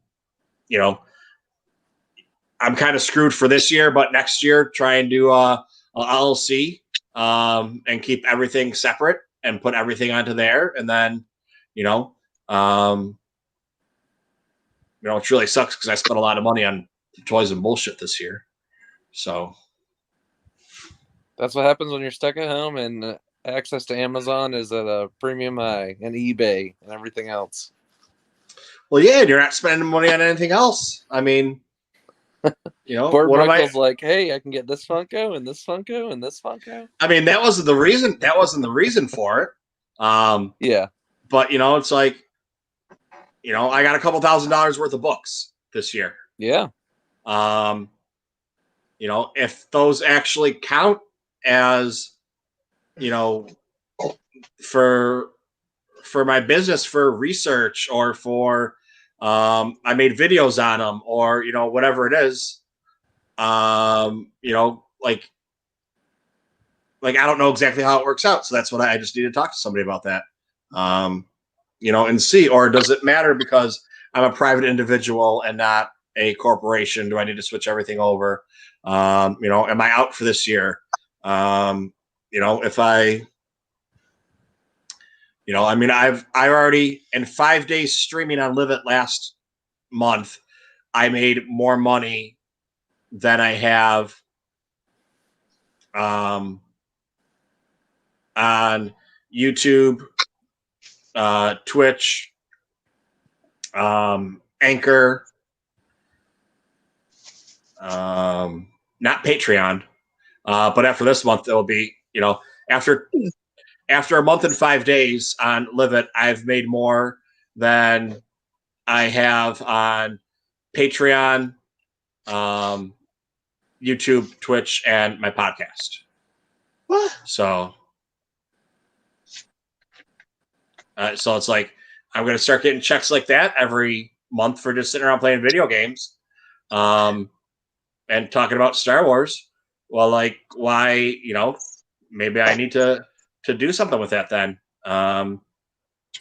kind of screwed for this year, but next year try and do a LLC and keep everything separate and put everything onto there. And then, it really sucks because I spent a lot of money on toys and bullshit this year. So that's what happens when you're stuck at home and access to Amazon is at a premium high, and eBay and everything else. Well, yeah, you're not spending money on anything else. I mean, Poor Michael's like, hey, I can get this Funko and this Funko and this Funko. I mean, that wasn't the reason. That wasn't the reason for it. Yeah. But it's like, I got a couple $1,000s worth of books this year. Yeah. If those actually count as, for my business, for research, or for, I made videos on them, or, whatever it is, like I don't know exactly how it works out. So that's what I just need to talk to somebody about that, and see, or does it matter because I'm a private individual and not a corporation. Do I need to switch everything over? Am I out for this year? If I, I already in 5 days streaming on Live It last month, I made more money than I have on YouTube, Twitch, Anchor, not Patreon. But after this month, it'll be, after a month and 5 days on Live It, I've made more than I have on Patreon, YouTube, Twitch, and my podcast. What? So it's like I'm going to start getting checks like that every month for just sitting around playing video games, and talking about Star Wars. Well, like, why? Maybe I need to do something with that then.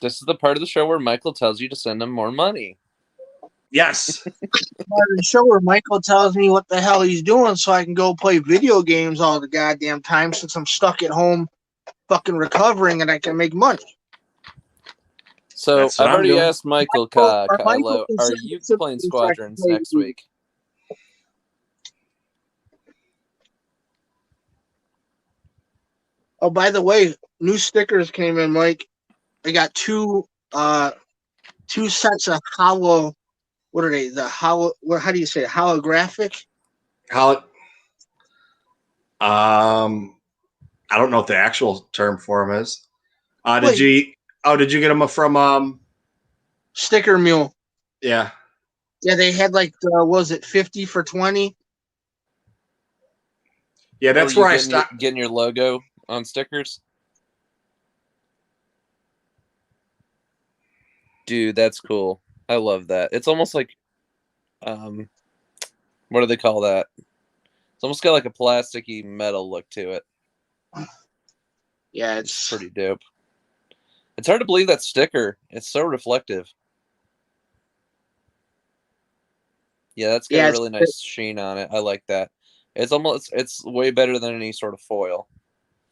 This is the part of the show where Michael tells you to send him more money. Yes. Part of the show where Michael tells me what the hell he's doing so I can go play video games all the goddamn time since I'm stuck at home fucking recovering and I can make money. So That's what I've I'm already doing. asked Michael, Michael Kylo, can are send you some playing things I can Squadrons play next with. week? Oh, by the way, new stickers came in, Mike. I got two sets of hollow. What are they? How do you say it? Holographic? How? I don't know what the actual term for them is. Did you get them from? Sticker Mule. Yeah. Yeah, they had like was it 50 for 20? Yeah, that's where I stopped. Getting your logo on stickers. Dude, that's cool. I love that. It's almost like, what do they call that? It's almost got like a plasticky metal look to it. Yeah, it's Pretty dope. It's hard to believe that sticker. It's so reflective. Yeah, that's got a really nice sheen on it. I like that. It's way better than any sort of foil.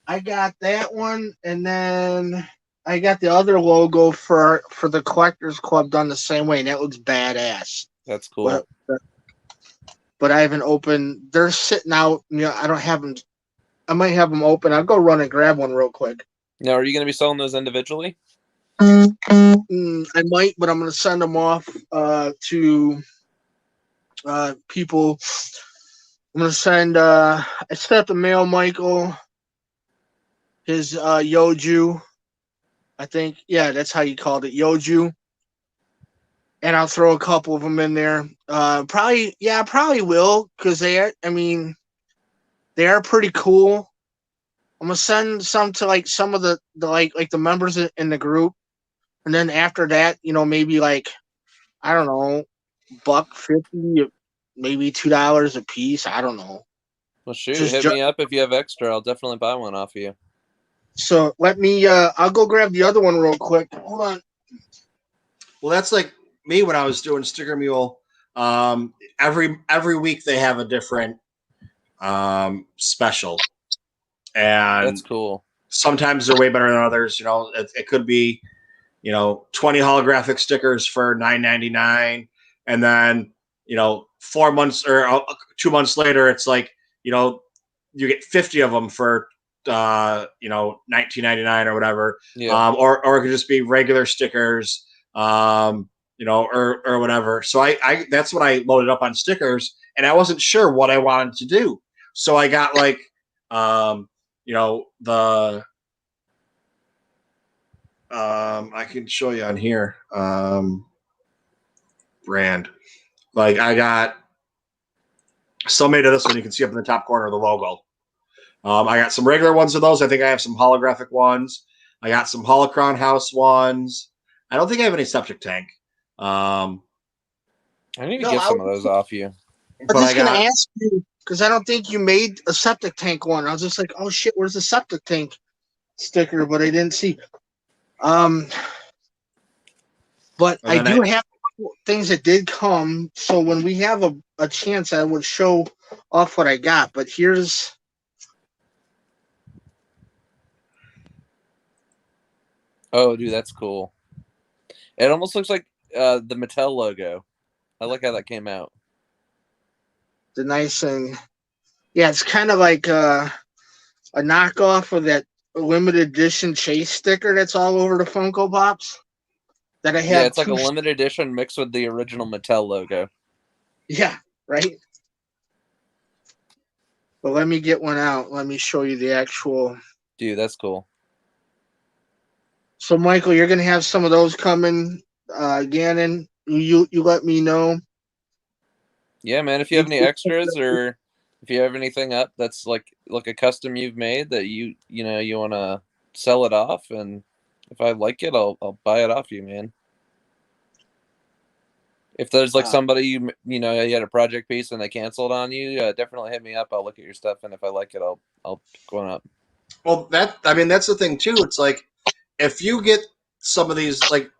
I got that one, and then I got the other logo for the Collectors Club done the same way, and that looks badass. That's cool. But I haven't opened. They're sitting out. I don't have them. I might have them open. I'll go run and grab one real quick. Now, are you going to be selling those individually? I might, but I'm going to send them off to people. I'm going to send. I set up the mail, Michael. His Yoju. I think, yeah, that's how you called it, Yoju. And I'll throw a couple of them in there. Probably will, because they are pretty cool. I'm gonna send some to like some of the like the members in the group, and then after that, maybe like, I don't know, $1.50, maybe $2 a piece. I don't know. Well, shoot, hit me up if you have extra. I'll definitely buy one off you. So let me. I'll go grab the other one real quick. Hold on. Well, that's like me when I was doing Sticker Mule. Every week they have a different special, and that's cool. Sometimes they're way better than others. It could be 20 holographic stickers for $9.99, and then 4 months or 2 months later, it's like you get 50 of them for $19.99 or whatever. Yeah. Or it could just be regular stickers, or whatever. So I that's what I loaded up on stickers, and I wasn't sure what I wanted to do. So I got like, the I can show you on here, brand. Like I got so many of this one. You can see up in the top corner of the logo. I got some regular ones of those. I think I have some holographic ones. I got some Holocron House ones. I don't think I have any Septic Tank. I need to get some of those off you. I was just going to ask you, because I don't think you made a Septic Tank one. I was just like, oh shit, where's the Septic Tank sticker? But I didn't see. But I do have things that did come. So when we have a chance, I would show off what I got. But here's. Oh, dude, that's cool. It almost looks like the Mattel logo. I like how that came out. The nice thing. Yeah, it's kind of like a knockoff of that limited edition Chase sticker that's all over the Funko Pops. That I have. Yeah, it's like a limited edition mixed with the original Mattel logo. Yeah, right. But let me get one out. Let me show you the actual. Dude, that's cool. So, Michael, you're gonna have some of those coming. Gannon, you let me know. Yeah, man. If you have any extras or if you have anything up that's like a custom you've made that you want to sell it off, and if I like it, I'll buy it off you, man. If there's like somebody you had a project piece and they canceled on you, definitely hit me up. I'll look at your stuff, and if I like it, I'll pick one up. Well, that's the thing too. It's like if you get some of these, like,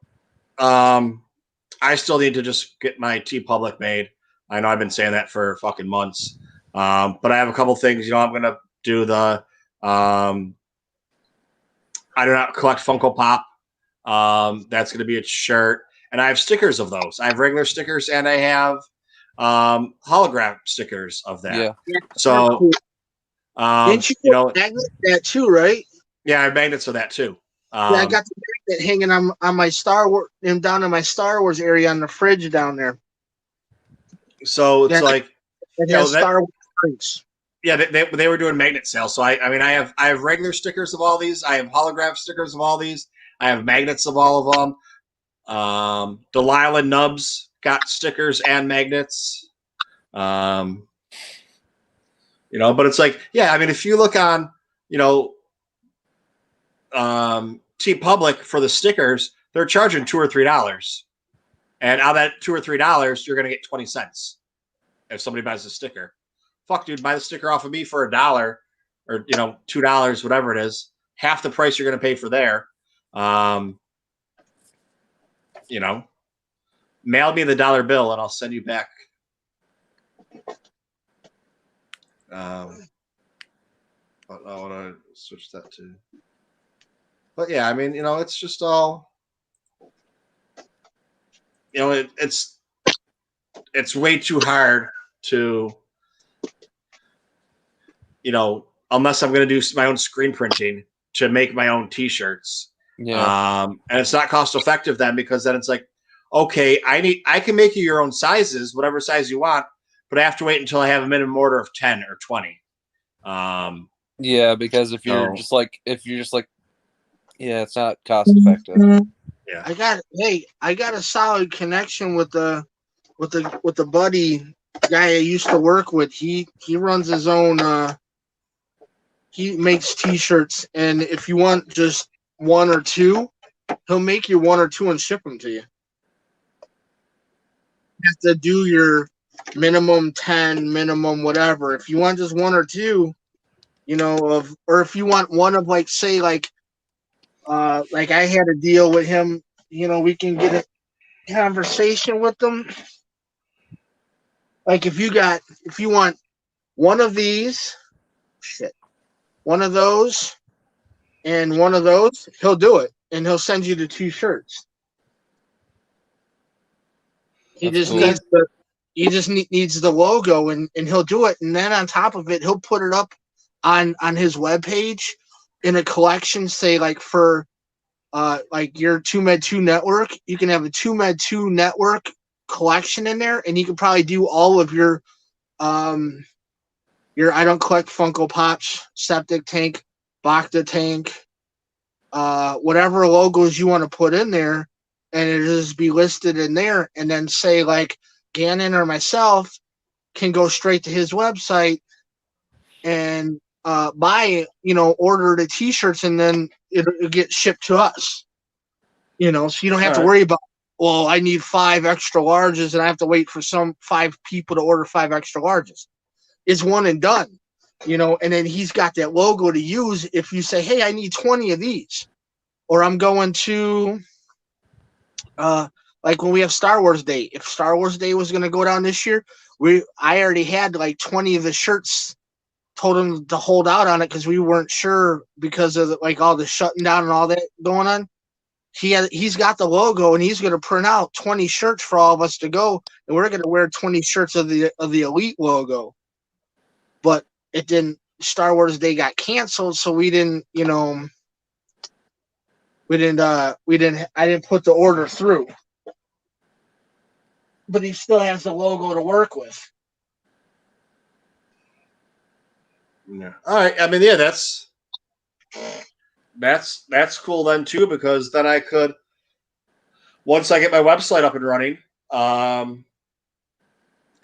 I still need to just get my TeePublic made. I know I've been saying that for fucking months, but I have a couple things. I'm gonna do the I do not collect Funko Pop. That's gonna be a shirt. And I have stickers of those. I have regular stickers and I have holograph stickers of that. Yeah. So, didn't you magnet that too, right? Yeah, I have magnets for that too. Yeah, I got the magnet hanging on my Star Wars, down in my Star Wars area on the fridge down there. So it's like, Star Wars drinks. Yeah, they were doing magnet sales. So I have regular stickers of all these. I have holograph stickers of all these. I have magnets of all of them. Delilah Nubs got stickers and magnets. But it's like, yeah, I mean, if you look on, TeePublic for the stickers, they're charging $2 or $3, and out of that $2 or $3, you're gonna get 20 cents if somebody buys a sticker. Fuck, dude, buy the sticker off of me for $1 or $2, whatever it is, half the price you're gonna pay for there. Mail me the dollar bill and I'll send you back. I want to switch that to. But yeah, I mean, it's just all. It's way too hard to. Unless I'm going to do my own screen printing to make my own T-shirts. Yeah. And it's not cost effective then, because then it's like, okay, I can make you your own sizes, whatever size you want, but I have to wait until I have a minimum order of 10 or 20. Yeah, because if you're just like, yeah, it's not cost effective. Yeah. I got a solid connection with the buddy guy I used to work with. He runs his own he makes T-shirts, and if you want just one or two, he'll make you one or two and ship them to you. You have to do your minimum 10, minimum whatever. If you want just one or two, or if you want one of like I had a deal with him, we can get a conversation with them. Like if you want one of these, one of those, and one of those, he'll do it, and he'll send you the 2 shirts. He just needs the logo, and he'll do it, and then on top of it, he'll put it up on his webpage in a collection. Say like for like your TooMedToo network, you can have a TooMedToo network collection in there, and you can probably do all of your I don't collect Funko Pops, Septic Tank, Bacta Tank, whatever logos you want to put in there, and it just be listed in there, and then say like Gannon or myself can go straight to his website and buy, order the T-shirts, and then it'll get shipped to us. So you don't have to worry about, well, I need 5 extra larges and I have to wait for 5 people to order 5 extra larges. It's one and done, and then he's got that logo to use if you say, hey, I need 20 of these, or I'm going to like like when we have Star Wars Day, if Star Wars Day was going to go down this year, I already had like 20 of the shirts. Told him to hold out on it because we weren't sure because of like all the shutting down and all that going on. He's got the logo and he's going to print out 20 shirts for all of us to go, and we're going to wear 20 shirts of the Elite logo. But it didn't. Star Wars Day got canceled, so we didn't. I didn't put the order through. But he still has the logo to work with. Yeah. All right. I mean, yeah, that's cool then too, because then I could, once I get my website up and running,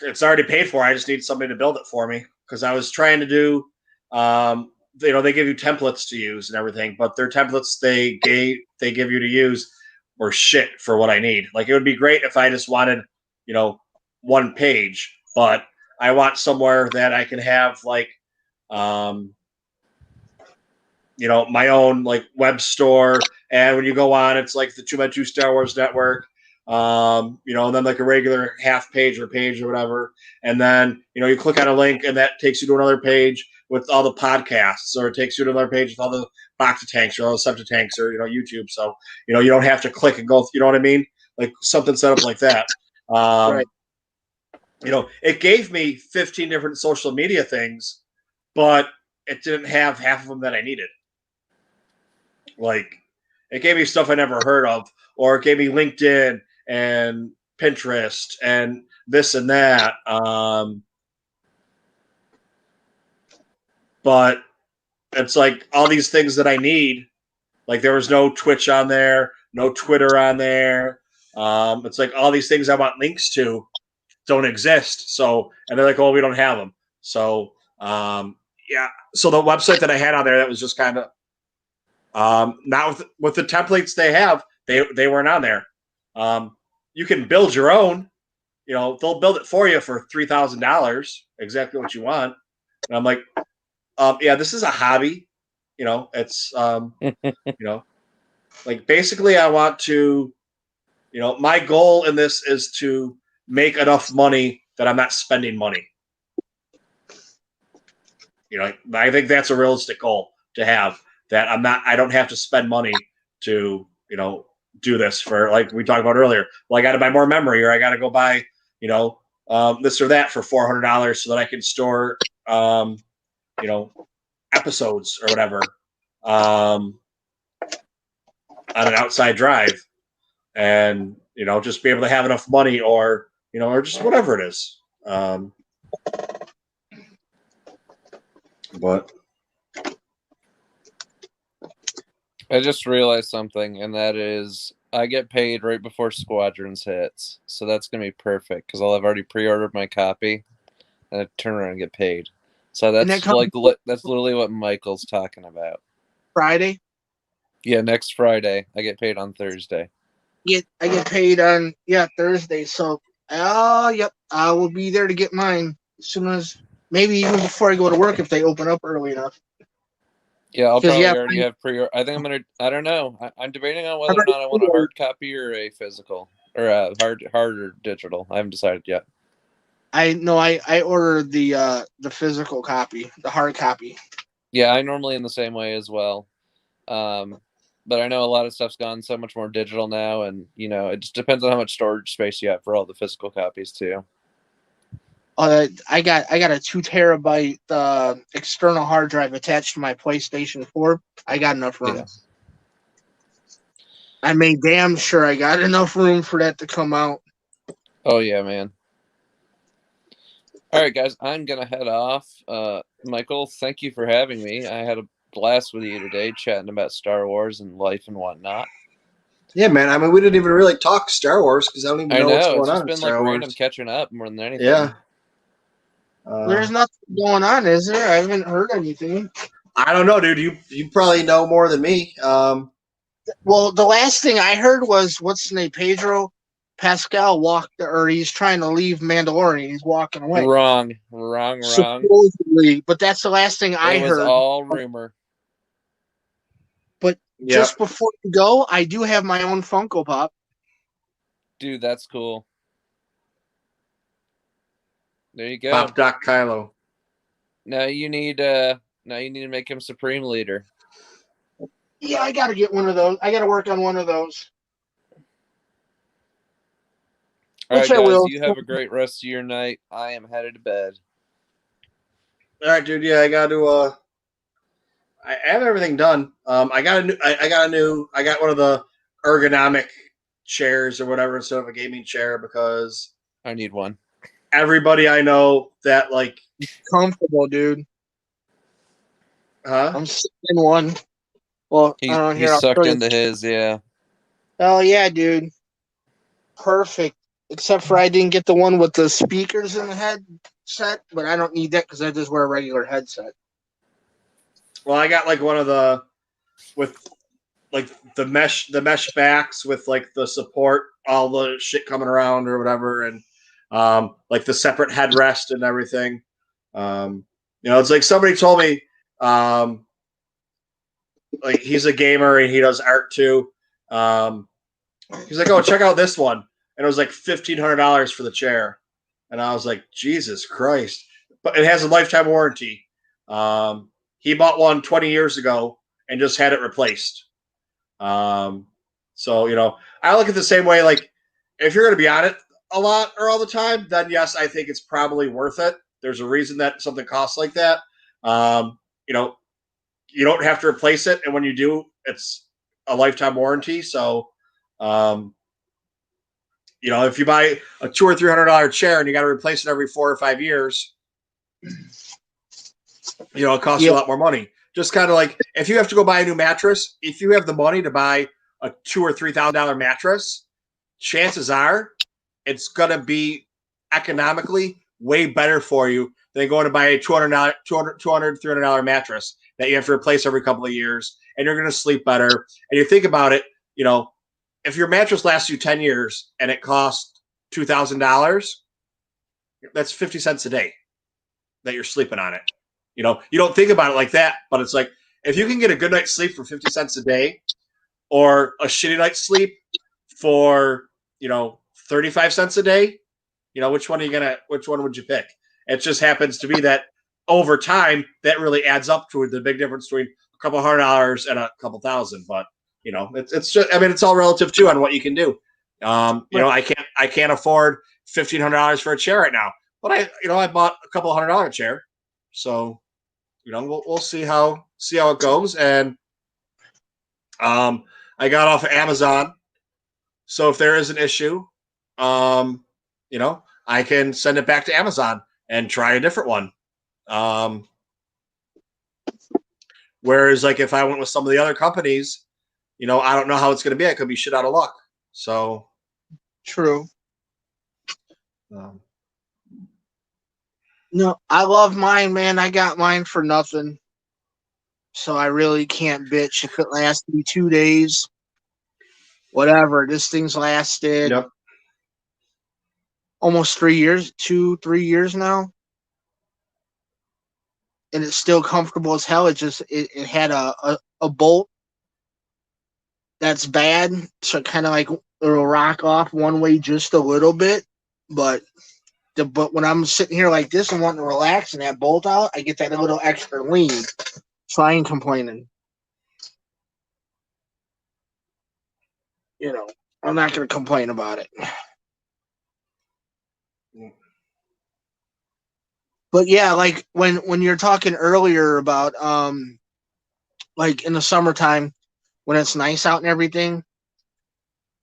it's already paid for. I just need somebody to build it for me, because I was trying to do, they give you templates to use and everything, but their templates they give you to use were shit for what I need. Like, it would be great if I just wanted, one page, but I want somewhere that I can have like, my own like web store, and when you go on, it's like the TooMedToo Star Wars Network, and then like a regular half page or page or whatever, and then you click on a link and that takes you to another page with all the podcasts, or it takes you to another page with all the Bacta tanks or all the SEPTIC tanks, or YouTube. So you don't have to click and go. You know what I mean? Like something set up like that. Right. It gave me 15 different social media things, but it didn't have half of them that I needed. Like, it gave me stuff I never heard of, or it gave me LinkedIn and Pinterest and this and that. But it's like all these things that I need. Like, there was no Twitch on there, no Twitter on there. It's like all these things I want links to don't exist. So, and they're like, oh, we don't have them. So, yeah. So the website that I had on there, that was just kind of, not with the templates they have, they weren't on there. You can build your own. They'll build it for you for $3,000, exactly what you want. And I'm like, yeah, this is a hobby. It's like, basically I want to, my goal in this is to make enough money that I'm not spending money. I think that's a realistic goal to have, that I don't have to spend money to, do this for, like we talked about earlier. Well, I got to buy more memory, or I got to go buy, this or that for $400 so that I can store, episodes or whatever, on an outside drive, and, just be able to have enough money, or, or just whatever it is. But I just realized something, and that is I get paid right before Squadrons hits, so that's gonna be perfect because I'll have already pre-ordered my copy, and I turn around and get paid. So that's that's literally what Michael's talking about. Friday. Yeah, next Friday. I get paid on Thursday. I get paid on Thursday. So, yep, I will be there to get mine as soon as, maybe even before I go to work if they open up early enough. Yeah, I'll probably already have pre-order. I think I'm gonna. I don't know. I'm debating on whether or not I want a hard copy or a physical, or a hard or digital. I haven't decided yet. I ordered the physical copy, the hard copy. Yeah, I normally in the same way as well. But I know a lot of stuff's gone so much more digital now, and it just depends on how much storage space you have for all the physical copies too. I got a 2 terabyte external hard drive attached to my PlayStation 4. I got enough room. Yeah. I made damn sure I got enough room for that to come out. Oh yeah, man. All right, guys, I'm gonna head off. Michael, thank you for having me. I had a blast with you today, chatting about Star Wars and life and whatnot. Yeah, man. I mean, we didn't even really talk Star Wars because I don't even know what's going on. It's just been like random catching up more than anything. Yeah. There's nothing going on, is there? I haven't heard anything. I don't know, dude. You probably know more than me. Well, the last thing I heard was, what's his name? Pedro Pascal he's trying to leave Mandalorian. He's walking away. Wrong. Supposedly, but that's the last thing I heard. It was all rumor. But just before you go, I do have my own Funko Pop. Dude, that's cool. There you go. Pop Doc Kylo. Now you need to make him Supreme Leader. Yeah, I got to get one of those. I got to work on one of those. All right, Which I guys, will. you have a great rest of your night. I am headed to bed. All right, dude. Yeah, I got to. I have everything done. I got one of the ergonomic chairs or whatever instead of a gaming chair because I need one. everybody I know that like Comfortable, dude. huh? I'm sitting in one. Well, I don't know. He Here, I'll sucked show you. into his, yeah. Oh yeah, dude. Perfect. Except for I didn't get the one with the speakers in the headset, but I don't need that because I just wear a regular headset. Well, I got like one of the with like the mesh backs with like the support, all the shit coming around or whatever, and like the separate headrest and everything. It's like somebody told me like he's a gamer and he does art too. He's like, "Oh, check out this one," and it was like $1,500 for the chair, and I was like, "Jesus Christ!" But it has a lifetime warranty. He bought one 20 years ago and just had it replaced. So I look at it the same way. Like, if you're going to be on it a lot or all the time, then yes, I think it's probably worth it. There's a reason that something costs like that. You don't have to replace it, and when you do, it's a lifetime warranty. So, if you buy a $200 or $300 chair and you got to replace it every 4 or 5 years, it costs you a lot more money. Just kind of like if you have to go buy a new mattress, if you have the money to buy a $2,000 or $3,000 mattress, chances are it's gonna be economically way better for you than going to buy a $200, $300 mattress that you have to replace every couple of years, and you're gonna sleep better. And you think about it, if your mattress lasts you 10 years and it costs $2,000, that's 50 cents a day that you're sleeping on it. You don't think about it like that, but it's like if you can get a good night's sleep for 50 cents a day or a shitty night's sleep for, 35 cents a day, which one would you pick? It just happens to be that over time, that really adds up to the big difference between a couple $100 and a couple thousand. But, it's just, it's all relative too on what you can do. I can't afford $1,500 for a chair right now, but I bought a couple $100 chair. So, we'll see how it goes. And I got off of Amazon. So if there is an issue, I can send it back to Amazon and try a different one. Whereas like if I went with some of the other companies, I don't know how it's going to be. I could be shit out of luck. So true. No, I love mine, man. I got mine for nothing. So I really can't bitch if it lasts me 2 days. Whatever. This thing's lasted almost 3 years, 2-3 years now. And it's still comfortable as hell. It had a bolt that's bad. So it kind of like it'll rock off one way just a little bit. But when I'm sitting here like this and wanting to relax and that bolt out, I get that little extra lean. So I ain't complaining. I'm not going to complain about it. But yeah, like when you're talking earlier about like in the summertime when it's nice out and everything,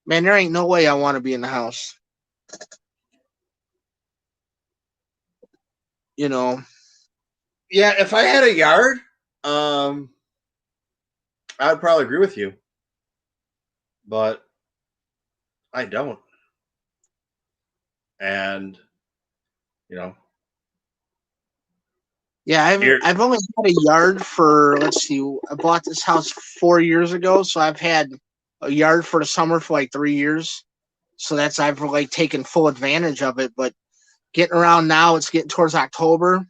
man, there ain't no way I want to be in the house. Yeah, if I had a yard, I would probably agree with you. But I don't. And yeah, I've only had a yard for, let's see, I bought this house 4 years ago, so I've had a yard for the summer for like 3 years. So I've like taken full advantage of it. But getting around now, it's getting towards October.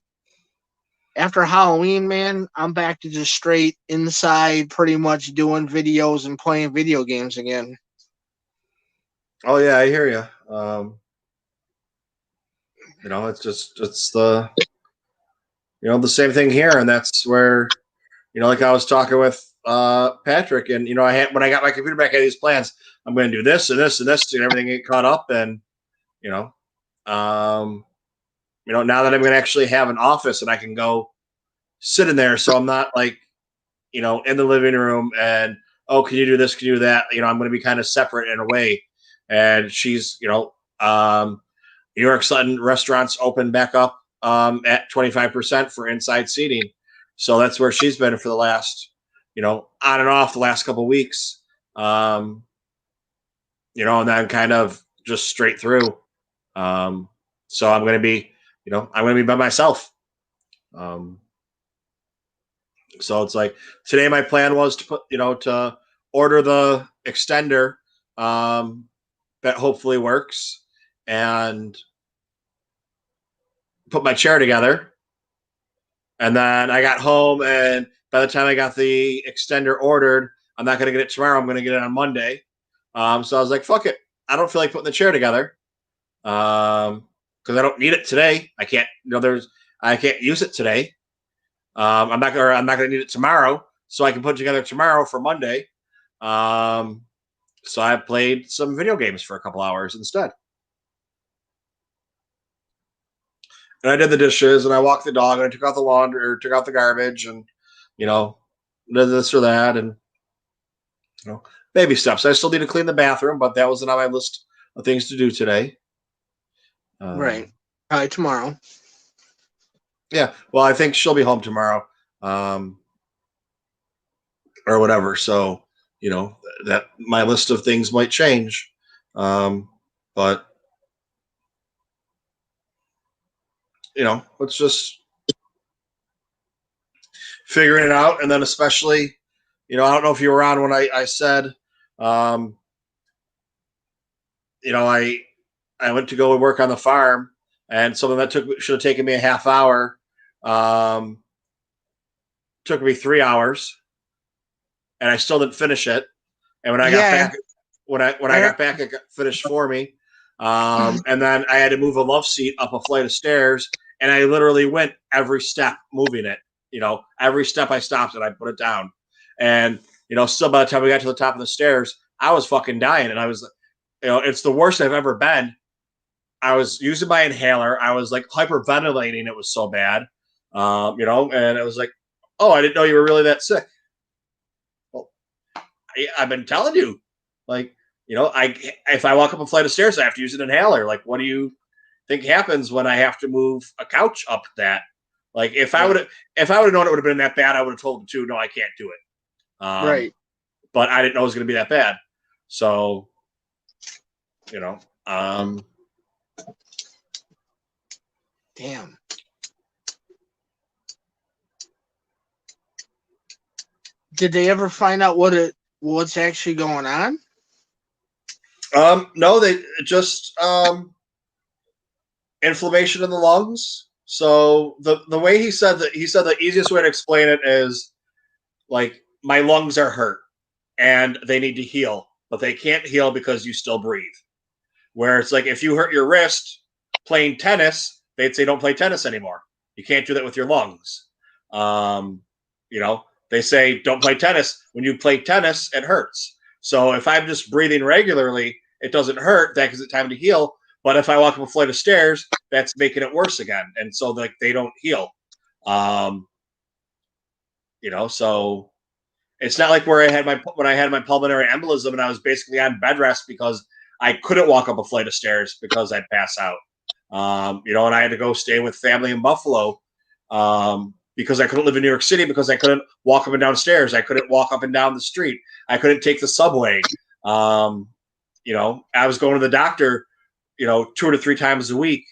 After Halloween, man, I'm back to just straight inside, pretty much doing videos and playing video games again. Oh yeah, I hear you. It's the the same thing here, and that's where like I was talking with Patrick, and I had when I got my computer back, I had these plans. I'm going to do this and this and this to everything get caught up, and you know, um, now that I'm going to actually have an office and I can go sit in there, so I'm not like in the living room and oh, can you do this? Can you do that? I'm going to be kind of separate in a way. And she's New York Sudden restaurants open back up at 25% for inside seating. So that's where she's been for the last, on and off the last couple of weeks. And then kind of just straight through. So I'm going to be, I'm going to be by myself. So it's like today my plan was to put, to order the extender that hopefully works and put my chair together. And then I got home, and by the time I got the extender ordered, I'm not going to get it tomorrow. I'm going to get it on Monday. So I was like, fuck it. I don't feel like putting the chair together because I don't need it today. I can't, I can't use it today. I'm not going to need it tomorrow, so I can put it together tomorrow for Monday. So I played some video games for a couple hours instead. And I did the dishes, and I walked the dog, and I took out the laundry, or took out the garbage, and did this or that, and baby steps. I still need to clean the bathroom, but that wasn't on my list of things to do today. Right. Probably tomorrow. Yeah. Well, I think she'll be home tomorrow, or whatever. So that my list of things might change, but let's just figuring it out. And then especially, I don't know if you were on when I said, I went to go and work on the farm, and something that should have taken me a half hour, took me 3 hours, and I still didn't finish it. And when I got back, when I got back, it got finished for me. And then I had to move a love seat up a flight of stairs, and I literally went every step moving it. Every step I stopped and I put it down. And, still by the time we got to the top of the stairs, I was fucking dying. And I was, it's the worst I've ever been. I was using my inhaler. I was like hyperventilating. It was so bad. And it was like, oh, I didn't know you were really that sick. Well, I've been telling you, like, if I walk up a flight of stairs, I have to use an inhaler. Like, what do you think happens when I have to move a couch up that? Like, if I would have known it would have been that bad, I would have told him too. No, I can't do it. Right. But I didn't know it was going to be that bad. So, Damn. Did they ever find out what's actually going on? No, they just inflammation in the lungs. So the way he said the easiest way to explain it is like my lungs are hurt and they need to heal, but they can't heal because you still breathe. Where it's like if you hurt your wrist playing tennis, they'd say don't play tennis anymore. You can't do that with your lungs. They say don't play tennis. When you play tennis, it hurts. So if I'm just breathing regularly, it doesn't hurt. That gives it time to heal. But if I walk up a flight of stairs, that's making it worse again. And so like they don't heal. So it's not like when I had my pulmonary embolism and I was basically on bed rest because I couldn't walk up a flight of stairs because I'd pass out. And I had to go stay with family in Buffalo because I couldn't live in New York City because I couldn't walk up and down stairs. I couldn't walk up and down the street. I couldn't take the subway. I was going to the doctor, 2 to 3 times a week.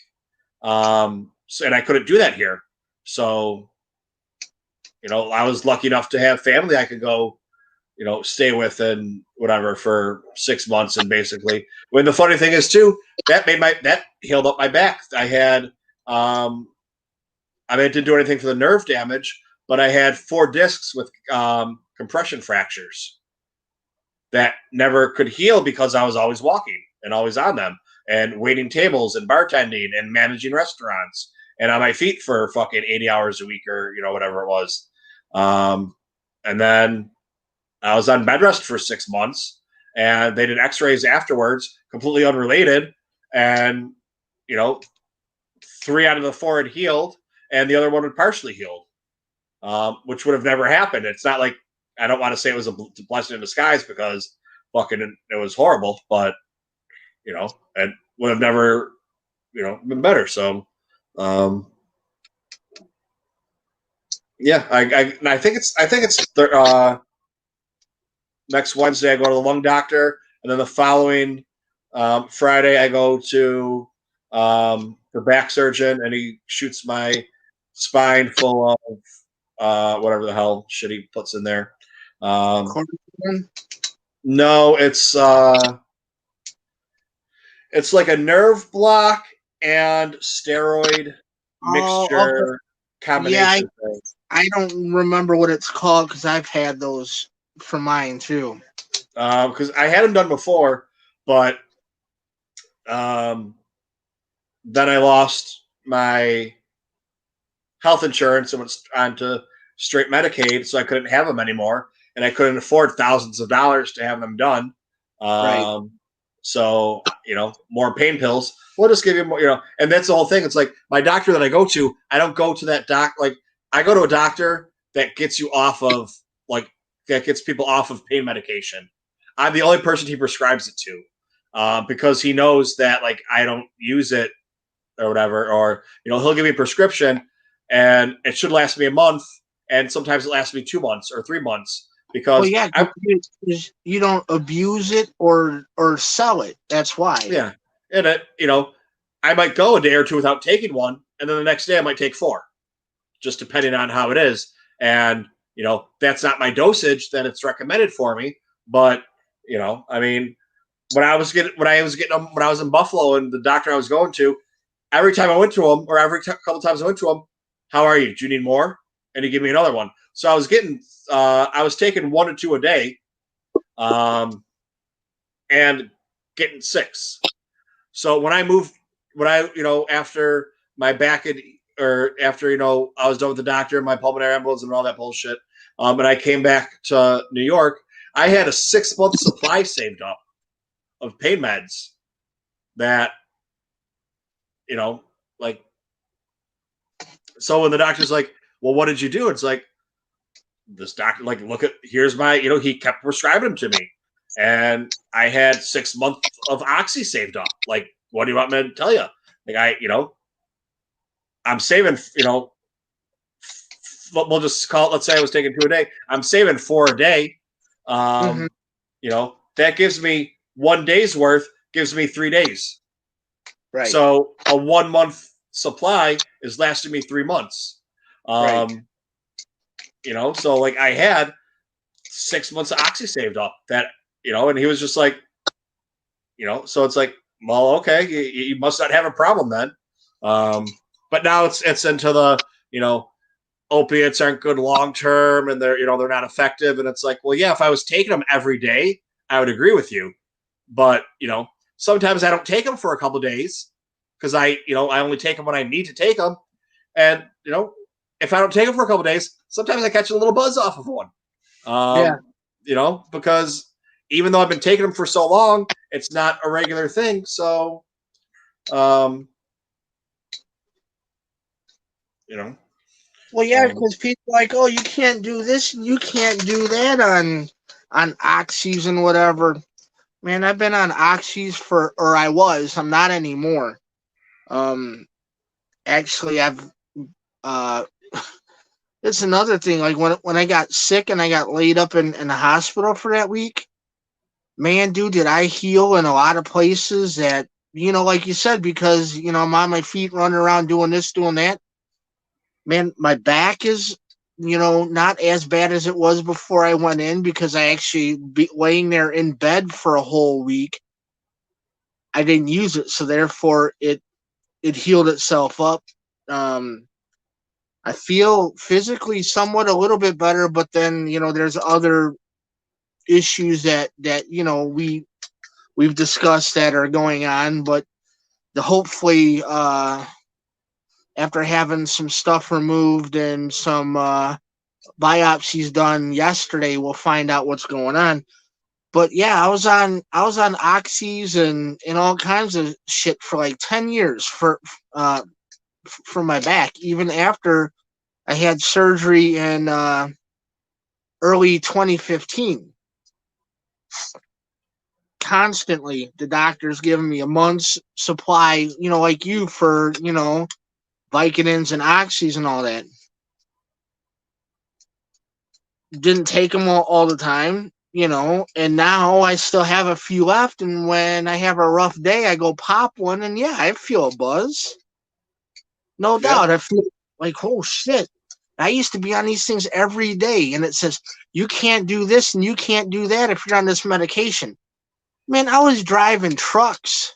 And I couldn't do that here. So, I was lucky enough to have family I could go, stay with and whatever for 6 months. And basically, when the funny thing is too, that healed up my back. I had, it didn't do anything for the nerve damage, but I had 4 discs with compression fractures that never could heal because I was always walking. and always on them and waiting tables and bartending and managing restaurants and on my feet for fucking 80 hours a week or, whatever it was. And then I was on bed rest for 6 months and they did x-rays afterwards, completely unrelated. And, 3 out of the 4 had healed and the other one had partially healed, which would have never happened. It's not like, I don't want to say it was a blessing in disguise because fucking it was horrible, but, it would have never, been better. So, yeah, I think it's next Wednesday I go to the lung doctor, and then the following Friday I go to the back surgeon, and he shoots my spine full of whatever the hell shit he puts in there. No, it's like a nerve block and steroid mixture combination thing. I don't remember what it's called because I've had those for mine too. Because I had them done before, but then I lost my health insurance and went on to straight Medicaid, so I couldn't have them anymore, and I couldn't afford thousands of dollars to have them done. Right. So, more pain pills. We'll just give you more, and that's the whole thing. It's like my doctor that I go to, I don't go to that I go to a doctor that gets you off of, that gets people off of pain medication. I'm the only person he prescribes it to because he knows that, I don't use it or whatever, or, he'll give me a prescription and it should last me a month. And sometimes it lasts me 2 months or 3 months because you don't abuse it or sell it. That's why. Yeah. And I might go a day or two without taking one. And then the next day I might take 4, just depending on how it is. And, that's not my dosage that it's recommended for me. But, I mean, when I was in Buffalo and the doctor I was going to, every time I went to him, or every couple times I went to him, how are you? Do you need more? And he gave me another one. So I was taking 1 to 2 a day, and getting 6. So after my back after I was done with the doctor, my pulmonary embolism and all that bullshit, and I came back to New York, I had a 6-month supply saved up of pain meds that, so when the doctor's like, well, what did you do? It's like, this doctor, here's my, he kept prescribing them to me. And I had 6 months of Oxy saved up. What do you want me to tell you? I'm saving, we'll just call it, let's say I was taking 2 a day. I'm saving 4 a day. That gives me 1 day's worth, gives me 3 days. Right. So a 1 month supply is lasting me 3 months. Right. So I had 6 months of Oxy saved up that, and he was just like, so it's like, well, okay, you must not have a problem then. But now it's into the, opiates aren't good long-term and they're not effective. And it's like, well, yeah, if I was taking them every day, I would agree with you. But, sometimes I don't take them for a couple of days because I only take them when I need to take them. And, if I don't take them for a couple of days, sometimes I catch a little buzz off of one. Because even though I've been taking them for so long, it's not a regular thing. So, Well, yeah, because people are like, oh, you can't do this and you can't do that on Oxys and whatever. Man, I've been on Oxys I'm not anymore. Actually, it's another thing. When I got sick and I got laid up in the hospital for that week, man, dude, did I heal in a lot of places that, like you said, because, I'm on my feet running around doing this, doing that. Man, my back is, not as bad as it was before I went in because I actually laying there in bed for a whole week. I didn't use it, so therefore it healed itself up. I feel physically somewhat a little bit better, but then there's other issues that we've discussed that are going on, but hopefully after having some stuff removed and some biopsies done yesterday, we'll find out what's going on. But yeah, I was on oxys and all kinds of shit for like 10 years for my back, even after I had surgery in early 2015. Constantly, the doctor's giving me a month's supply, like you, for, Vicodins and oxys and all that. Didn't take them all the time, and now I still have a few left. And when I have a rough day, I go pop one, and yeah, I feel a buzz. No doubt. I feel like, oh shit. I used to be on these things every day, and it says, you can't do this and you can't do that if you're on this medication. Man, I was driving trucks.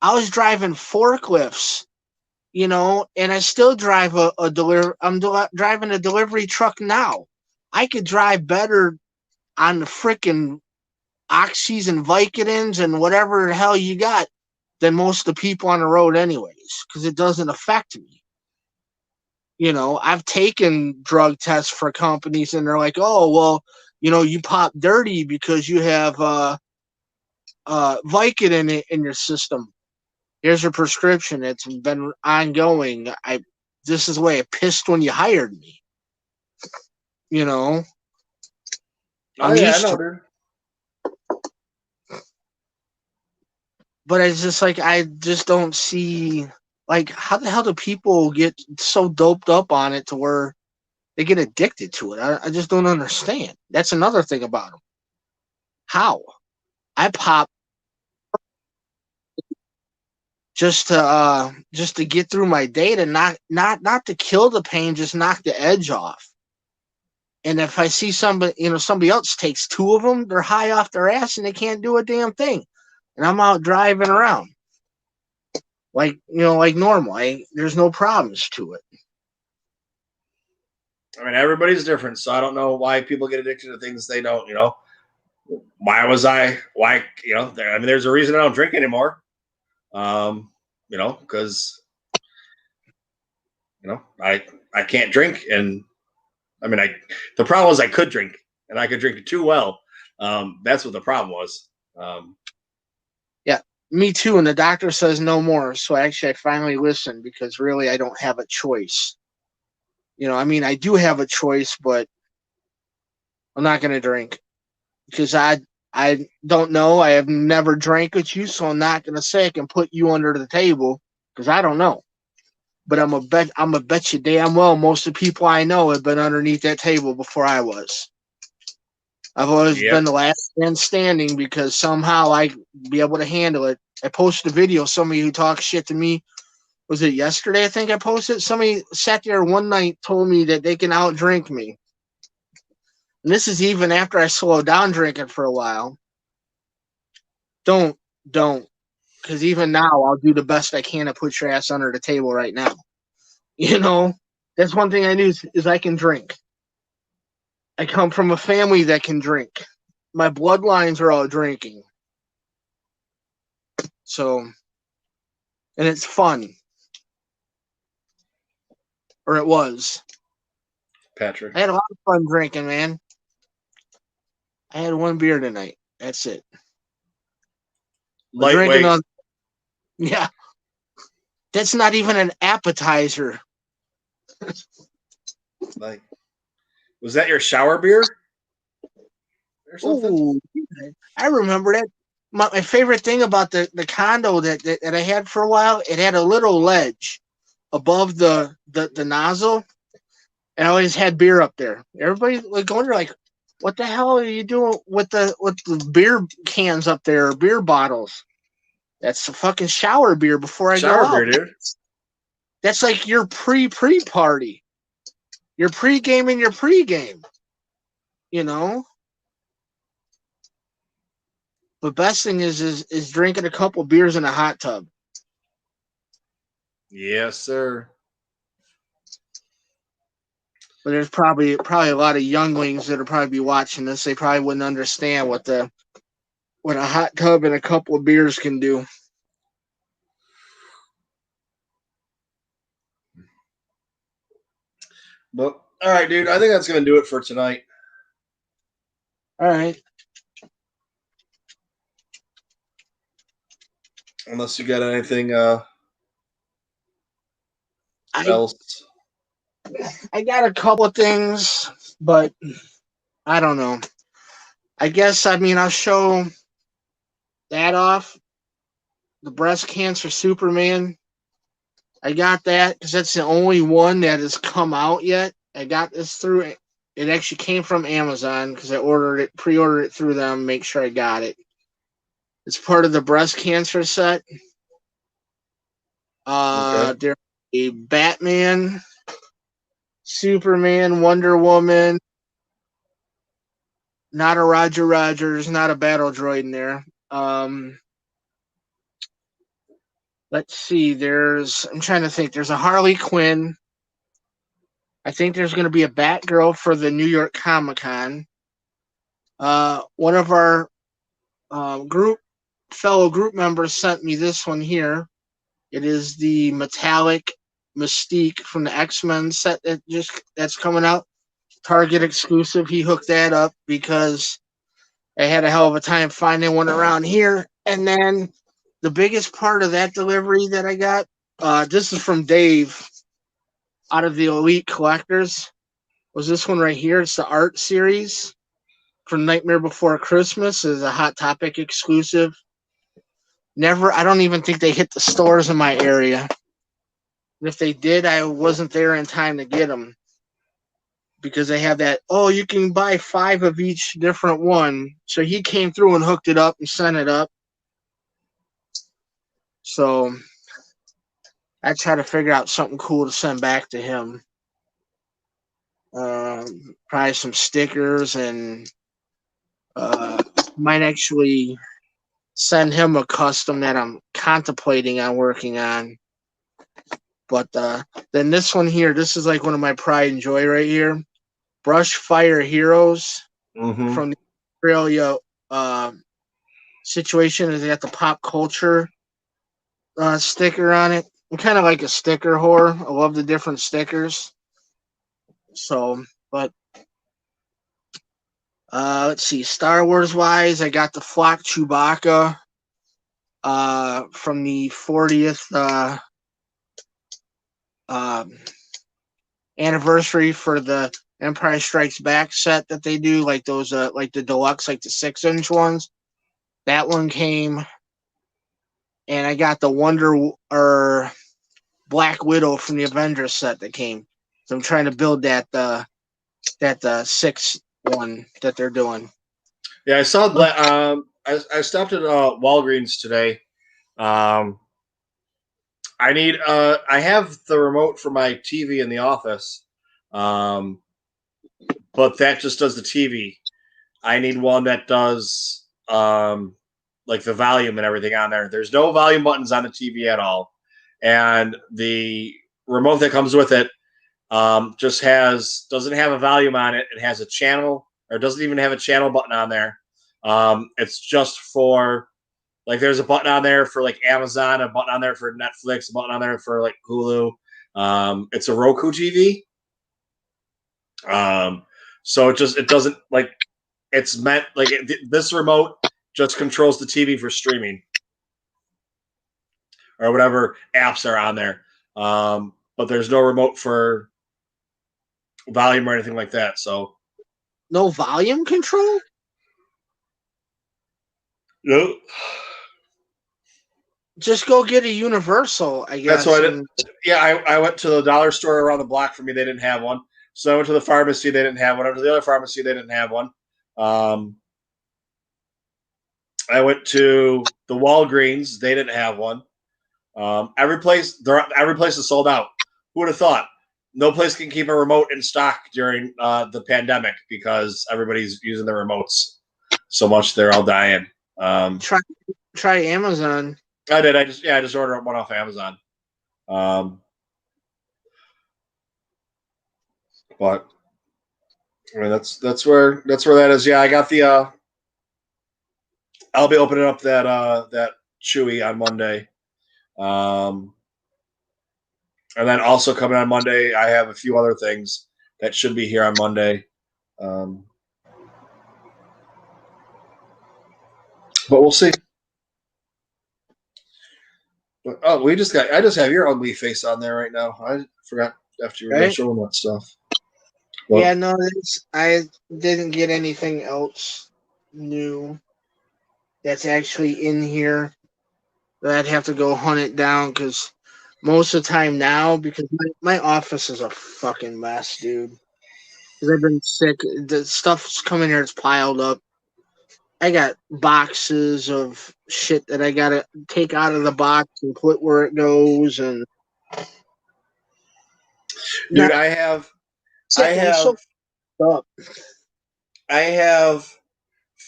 I was driving forklifts, and I still drive I'm driving a delivery truck now. I could drive better on the frickin' oxys and Vicodins and whatever the hell you got than most of the people on the road anyways, because it doesn't affect me. I've taken drug tests for companies, and they're like, oh, well, you pop dirty because you have Vicodin in your system. Here's your prescription. It's been ongoing. This is the way I pissed when you hired me. Oh, yeah, I know, dude. But it's just like, I just don't see, like, how the hell do people get so doped up on it to where they get addicted to it? I just don't understand. That's another thing about them. How? I pop just to get through my day, to not to kill the pain, just knock the edge off. And if I see somebody else takes two of them, they're high off their ass and they can't do a damn thing. And I'm out driving around like normal. There's no problems to it. I mean, everybody's different, so I don't know why people get addicted to things they don't. Why? There's a reason I don't drink anymore. Because I can't drink, and the problem was I could drink, and I could drink it too well. That's what the problem was. Yeah, me too. And the doctor says no more. So actually, I finally listened, because really I don't have a choice. I do have a choice, but I'm not going to drink, because I don't know. I have never drank with you, so I'm not going to say I can put you under the table, because I don't know. But I'm a bet you damn well most of the people I know have been underneath that table before I was. I've always been the last man standing, because somehow I be able to handle it. I posted a video. Somebody who talks shit to me, was it yesterday? I think I posted. Somebody sat there one night, told me that they can outdrink me. And this is even after I slowed down drinking for a while. Don't. Because even now, I'll do the best I can to put your ass under the table right now. That's one thing I knew is I can drink. I come from a family that can drink. My bloodlines are all drinking. So, and it's fun. Or it was. Patrick. I had a lot of fun drinking, man. I had one beer tonight. That's it. Lightweight. Yeah. That's not even an appetizer. Like, was that your shower beer? Or something? Ooh, I remember that. My favorite thing about the condo that I had for a while, it had a little ledge above the nozzle, and I always had beer up there. Everybody going there like, what the hell are you doing with the beer cans up there, or beer bottles? That's the fucking shower beer before I go out. Shower beer, dude. That's like your pre-party. Your pregame and your pregame. The best thing is drinking a couple beers in a hot tub. Yes, sir. But there's probably a lot of younglings that'll probably be watching this. They probably wouldn't understand what the what a hot tub and a couple of beers can do. But all right, dude. I think that's gonna do it for tonight. All right. Unless you got anything I else. I got a couple of things, but I don't know. I guess I'll show that off. The breast cancer Superman. I got that because that's the only one that has come out yet. I got this through it. It actually came from Amazon because I pre-ordered it through them. Make sure I got it. It's part of the breast cancer set. Okay. There's a Batman, Superman, Wonder Woman. Not a Roger Rogers, not a battle droid in there. Let's see. I'm trying to think. There's a Harley Quinn. I think there's going to be a Batgirl for the New York Comic Con. One of our fellow group members sent me this one here. It is the metallic Mystique from the X-Men set that's coming out. Target exclusive. He hooked that up because I had a hell of a time finding one around here. And then the biggest part of that delivery that I got, this is from Dave out of the Elite Collectors, was this one right here. It's the art series from Nightmare Before Christmas. Is a Hot Topic exclusive. I don't even think they hit the stores in my area. And if they did, I wasn't there in time to get them. Because they have that, you can buy 5 of each different one. So he came through and hooked it up and sent it up. So I try to figure out something cool to send back to him. Probably some stickers and might actually send him a custom that I'm contemplating on working on. But then this one here, this is like one of my pride and joy right here. Brush Fire Heroes from the Australia situation. Is got the pop culture sticker on it. I'm kind of like a sticker whore. I love the different stickers. So, but let's see. Star Wars wise, I got the Flock Chewbacca from the 40th anniversary for the Empire Strikes Back set that they do, like those, like the deluxe, like the 6-inch ones. That one came, and I got the Black Widow from the Avengers set that came. So I'm trying to build that 6 one that they're doing. Yeah, I saw. I stopped at Walgreens today. I have the remote for my TV in the office, but that just does the TV. I need one that does like the volume and everything on there. There's no volume buttons on the TV at all, and the remote that comes with it doesn't have a volume on it. It has a channel, or doesn't even have a channel button on there. It's just for, like, there's a button on there for like Amazon, a button on there for Netflix, a button on there for like Hulu. It's a Roku TV. So it doesn't, like, it's meant like this remote just controls the TV for streaming or whatever apps are on there. But there's no remote for volume or anything like that. So no volume control? Nope. Just go get a universal, I guess. That's what I did. Yeah, I went to the dollar store around the block for me. They didn't have one. So I went to the pharmacy. They didn't have one. I went to the other pharmacy. They didn't have one. I went to the Walgreens. They didn't have one. Every place is sold out. Who would have thought? No place can keep a remote in stock during the pandemic because everybody's using their remotes so much they're all dying. Try Amazon. I did. I just ordered one off Amazon. But I mean that's where that is. Yeah, I got the I'll be opening up that Chewy on Monday. And then also coming on Monday, I have a few other things that should be here on Monday. But we'll see. But, I just have your ugly face on there right now. I forgot after you were done showing that stuff. Well, yeah, no, I didn't get anything else new that's actually in here. I'd have to go hunt it down because most of the time now, because my office is a fucking mess, dude. Because I've been sick. The stuff's coming here, it's piled up. I got boxes of shit that I gotta take out of the box and put where it goes, and dude, I have I have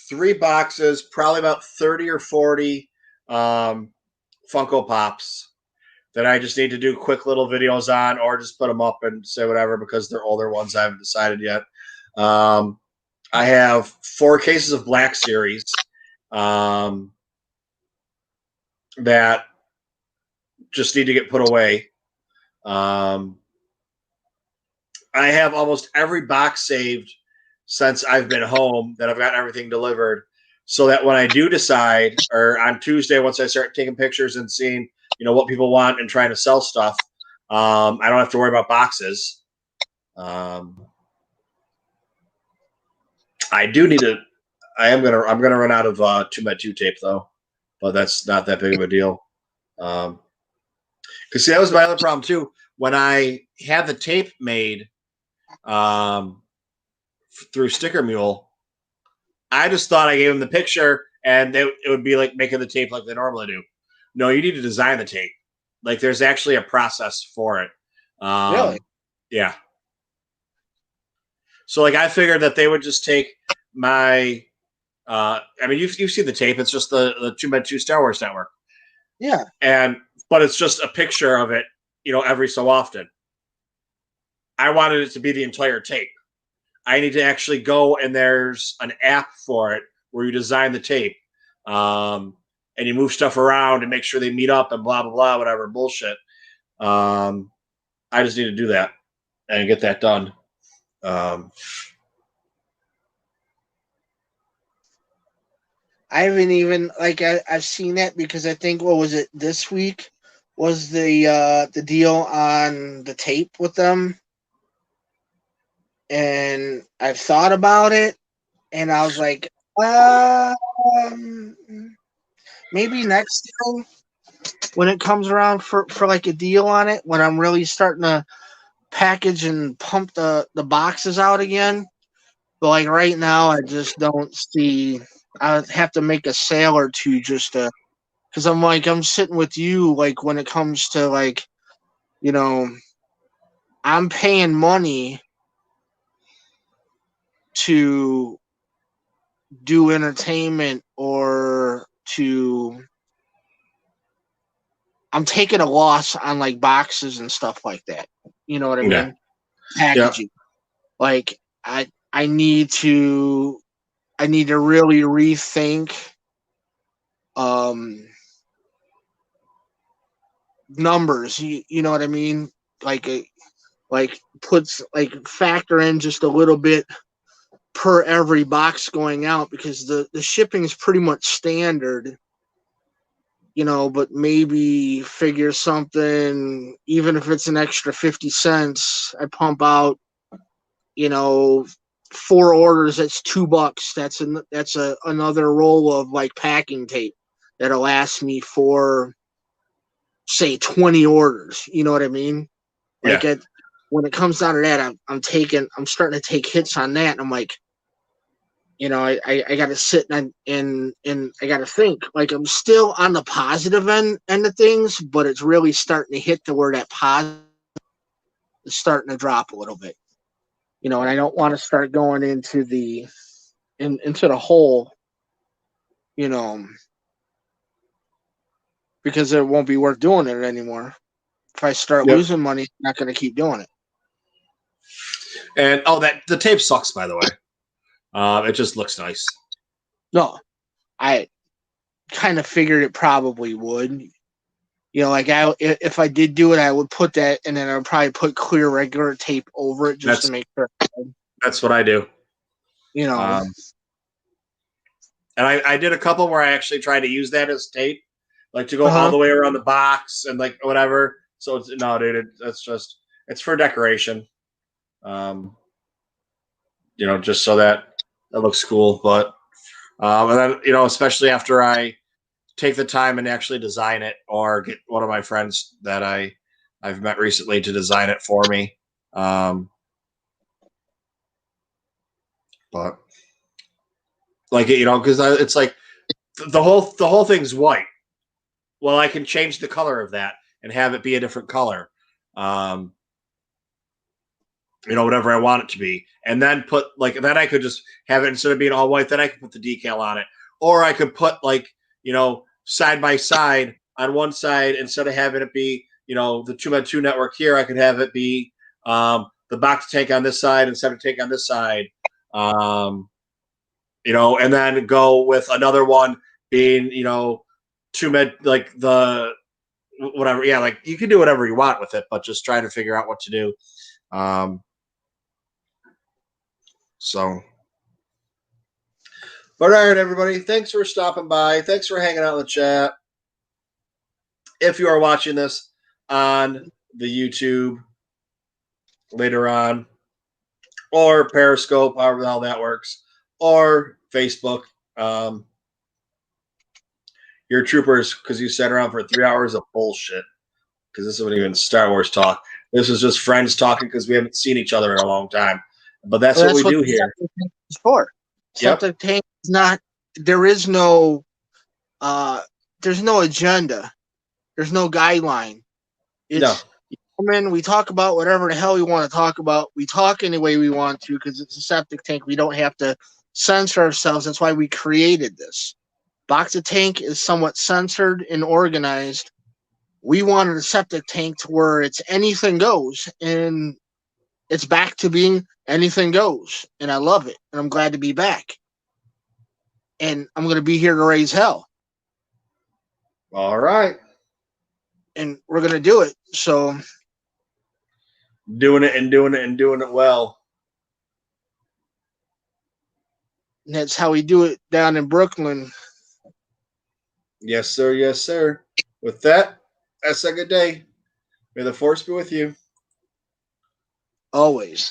3 boxes, probably about 30 or 40 Funko Pops that I just need to do quick little videos on, or just put them up and say whatever because they're older ones. I haven't decided yet. I have 4 cases of Black Series that just need to get put away. I have almost every box saved since I've been home that I've gotten everything delivered, so that when I do decide, or on Tuesday, once I start taking pictures and seeing, what people want and trying to sell stuff, I don't have to worry about boxes. I'm gonna run out of TooMedToo tape though, but that's not that big of a deal. Because see, that was my other problem too. When I had the tape made through Sticker Mule, I just thought I gave them the picture and it would be like making the tape like they normally do. No, you need to design the tape. Like there's actually a process for it. really? Yeah. So like I figured that they would just take my you've seen the tape. It's just the TooMedToo Star Wars Network. Yeah. But it's just a picture of it, every so often. I wanted it to be the entire tape. I need to actually go, and there's an app for it where you design the tape. And you move stuff around and make sure they meet up and blah, blah, blah, whatever bullshit. I just need to do that and get that done. I haven't even I've seen that because I think what was it this week was the deal on the tape with them, and I've thought about it, and I was like, maybe next time when it comes around for like a deal on it, when I'm really starting to package and pump the boxes out again. But like right now, I just don't see. I would have to make a sale or two just to, because I'm sitting with you like when it comes to like, I'm paying money to do entertainment or I'm taking a loss on like boxes and stuff like that. You know what I mean? Packaging. Yeah. Like I need to really rethink numbers. You know what I mean? Like factor in just a little bit per every box going out, because the shipping is pretty much standard. But maybe figure something, even if it's an extra 50 cents, I pump out, 4 orders, that's $2. That's another roll of like packing tape that'll last me for, say, 20 orders. You know what I mean? Like when it comes down to that, I'm starting to take hits on that, and I'm like, I got to sit and I got to think. Like I'm still on the positive end of things, but it's really starting to hit to where that positive is starting to drop a little bit. And I don't want to start going into the hole, because it won't be worth doing it anymore. If I start losing money, I'm not going to keep doing it. And the tape sucks, by the way. It just looks nice. No, I kind of figured it probably would. You know, like if I did do it, I would put that, and then I would probably put clear regular tape over it just to make sure. That's what I do. You know, and I did a couple where I actually tried to use that as tape, like to go all the way around the box and like whatever. So it's no, dude, it's for decoration. You know, just so that it looks cool. But and then, you know, especially after I take the time and actually design it, or get one of my friends that I've met recently to design it for me. But like, you know, because it's like the whole thing's white. Well, I can change the color of that and have it be a different color. You know, whatever I want it to be, and then put like, then I could just have it, instead of being all white, then I could put the decal on it, or I could put, like, you know, side by side on one side, instead of having it be, you know, the TooMedToo network here, I could have it be the Bacta tank on this side and SEPTIC tank on this side, you know, and then go with another one being, you know, TooMed, like the whatever, yeah, like you can do whatever you want with it, but just try to figure out what to do. So, but all right, everybody, thanks for stopping by. Thanks for hanging out in the chat. If you are watching this on the YouTube later on, or Periscope, however the hell that works, or Facebook, you're troopers, because you sat around for 3 hours of bullshit, because this isn't even Star Wars talk. This is just friends talking because we haven't seen each other in a long time. But that's what we do here. It's for. Yep. Septic tank is not. There is no. There's no agenda. There's no guideline. It's, No. we talk about whatever the hell we want to talk about. We talk any way we want to because it's a septic tank. We don't have to censor ourselves. That's why we created this. Bacta tank is somewhat censored and organized. We wanted a septic tank to where it's anything goes, and it's back to being anything goes. And I love it, and I'm glad to be back. And I'm going to be here to raise hell. All right. And we're going to do it. So doing it well. And that's how we do it down in Brooklyn. Yes, sir. Yes, sir. With that, that's a good day. May the force be with you. Always.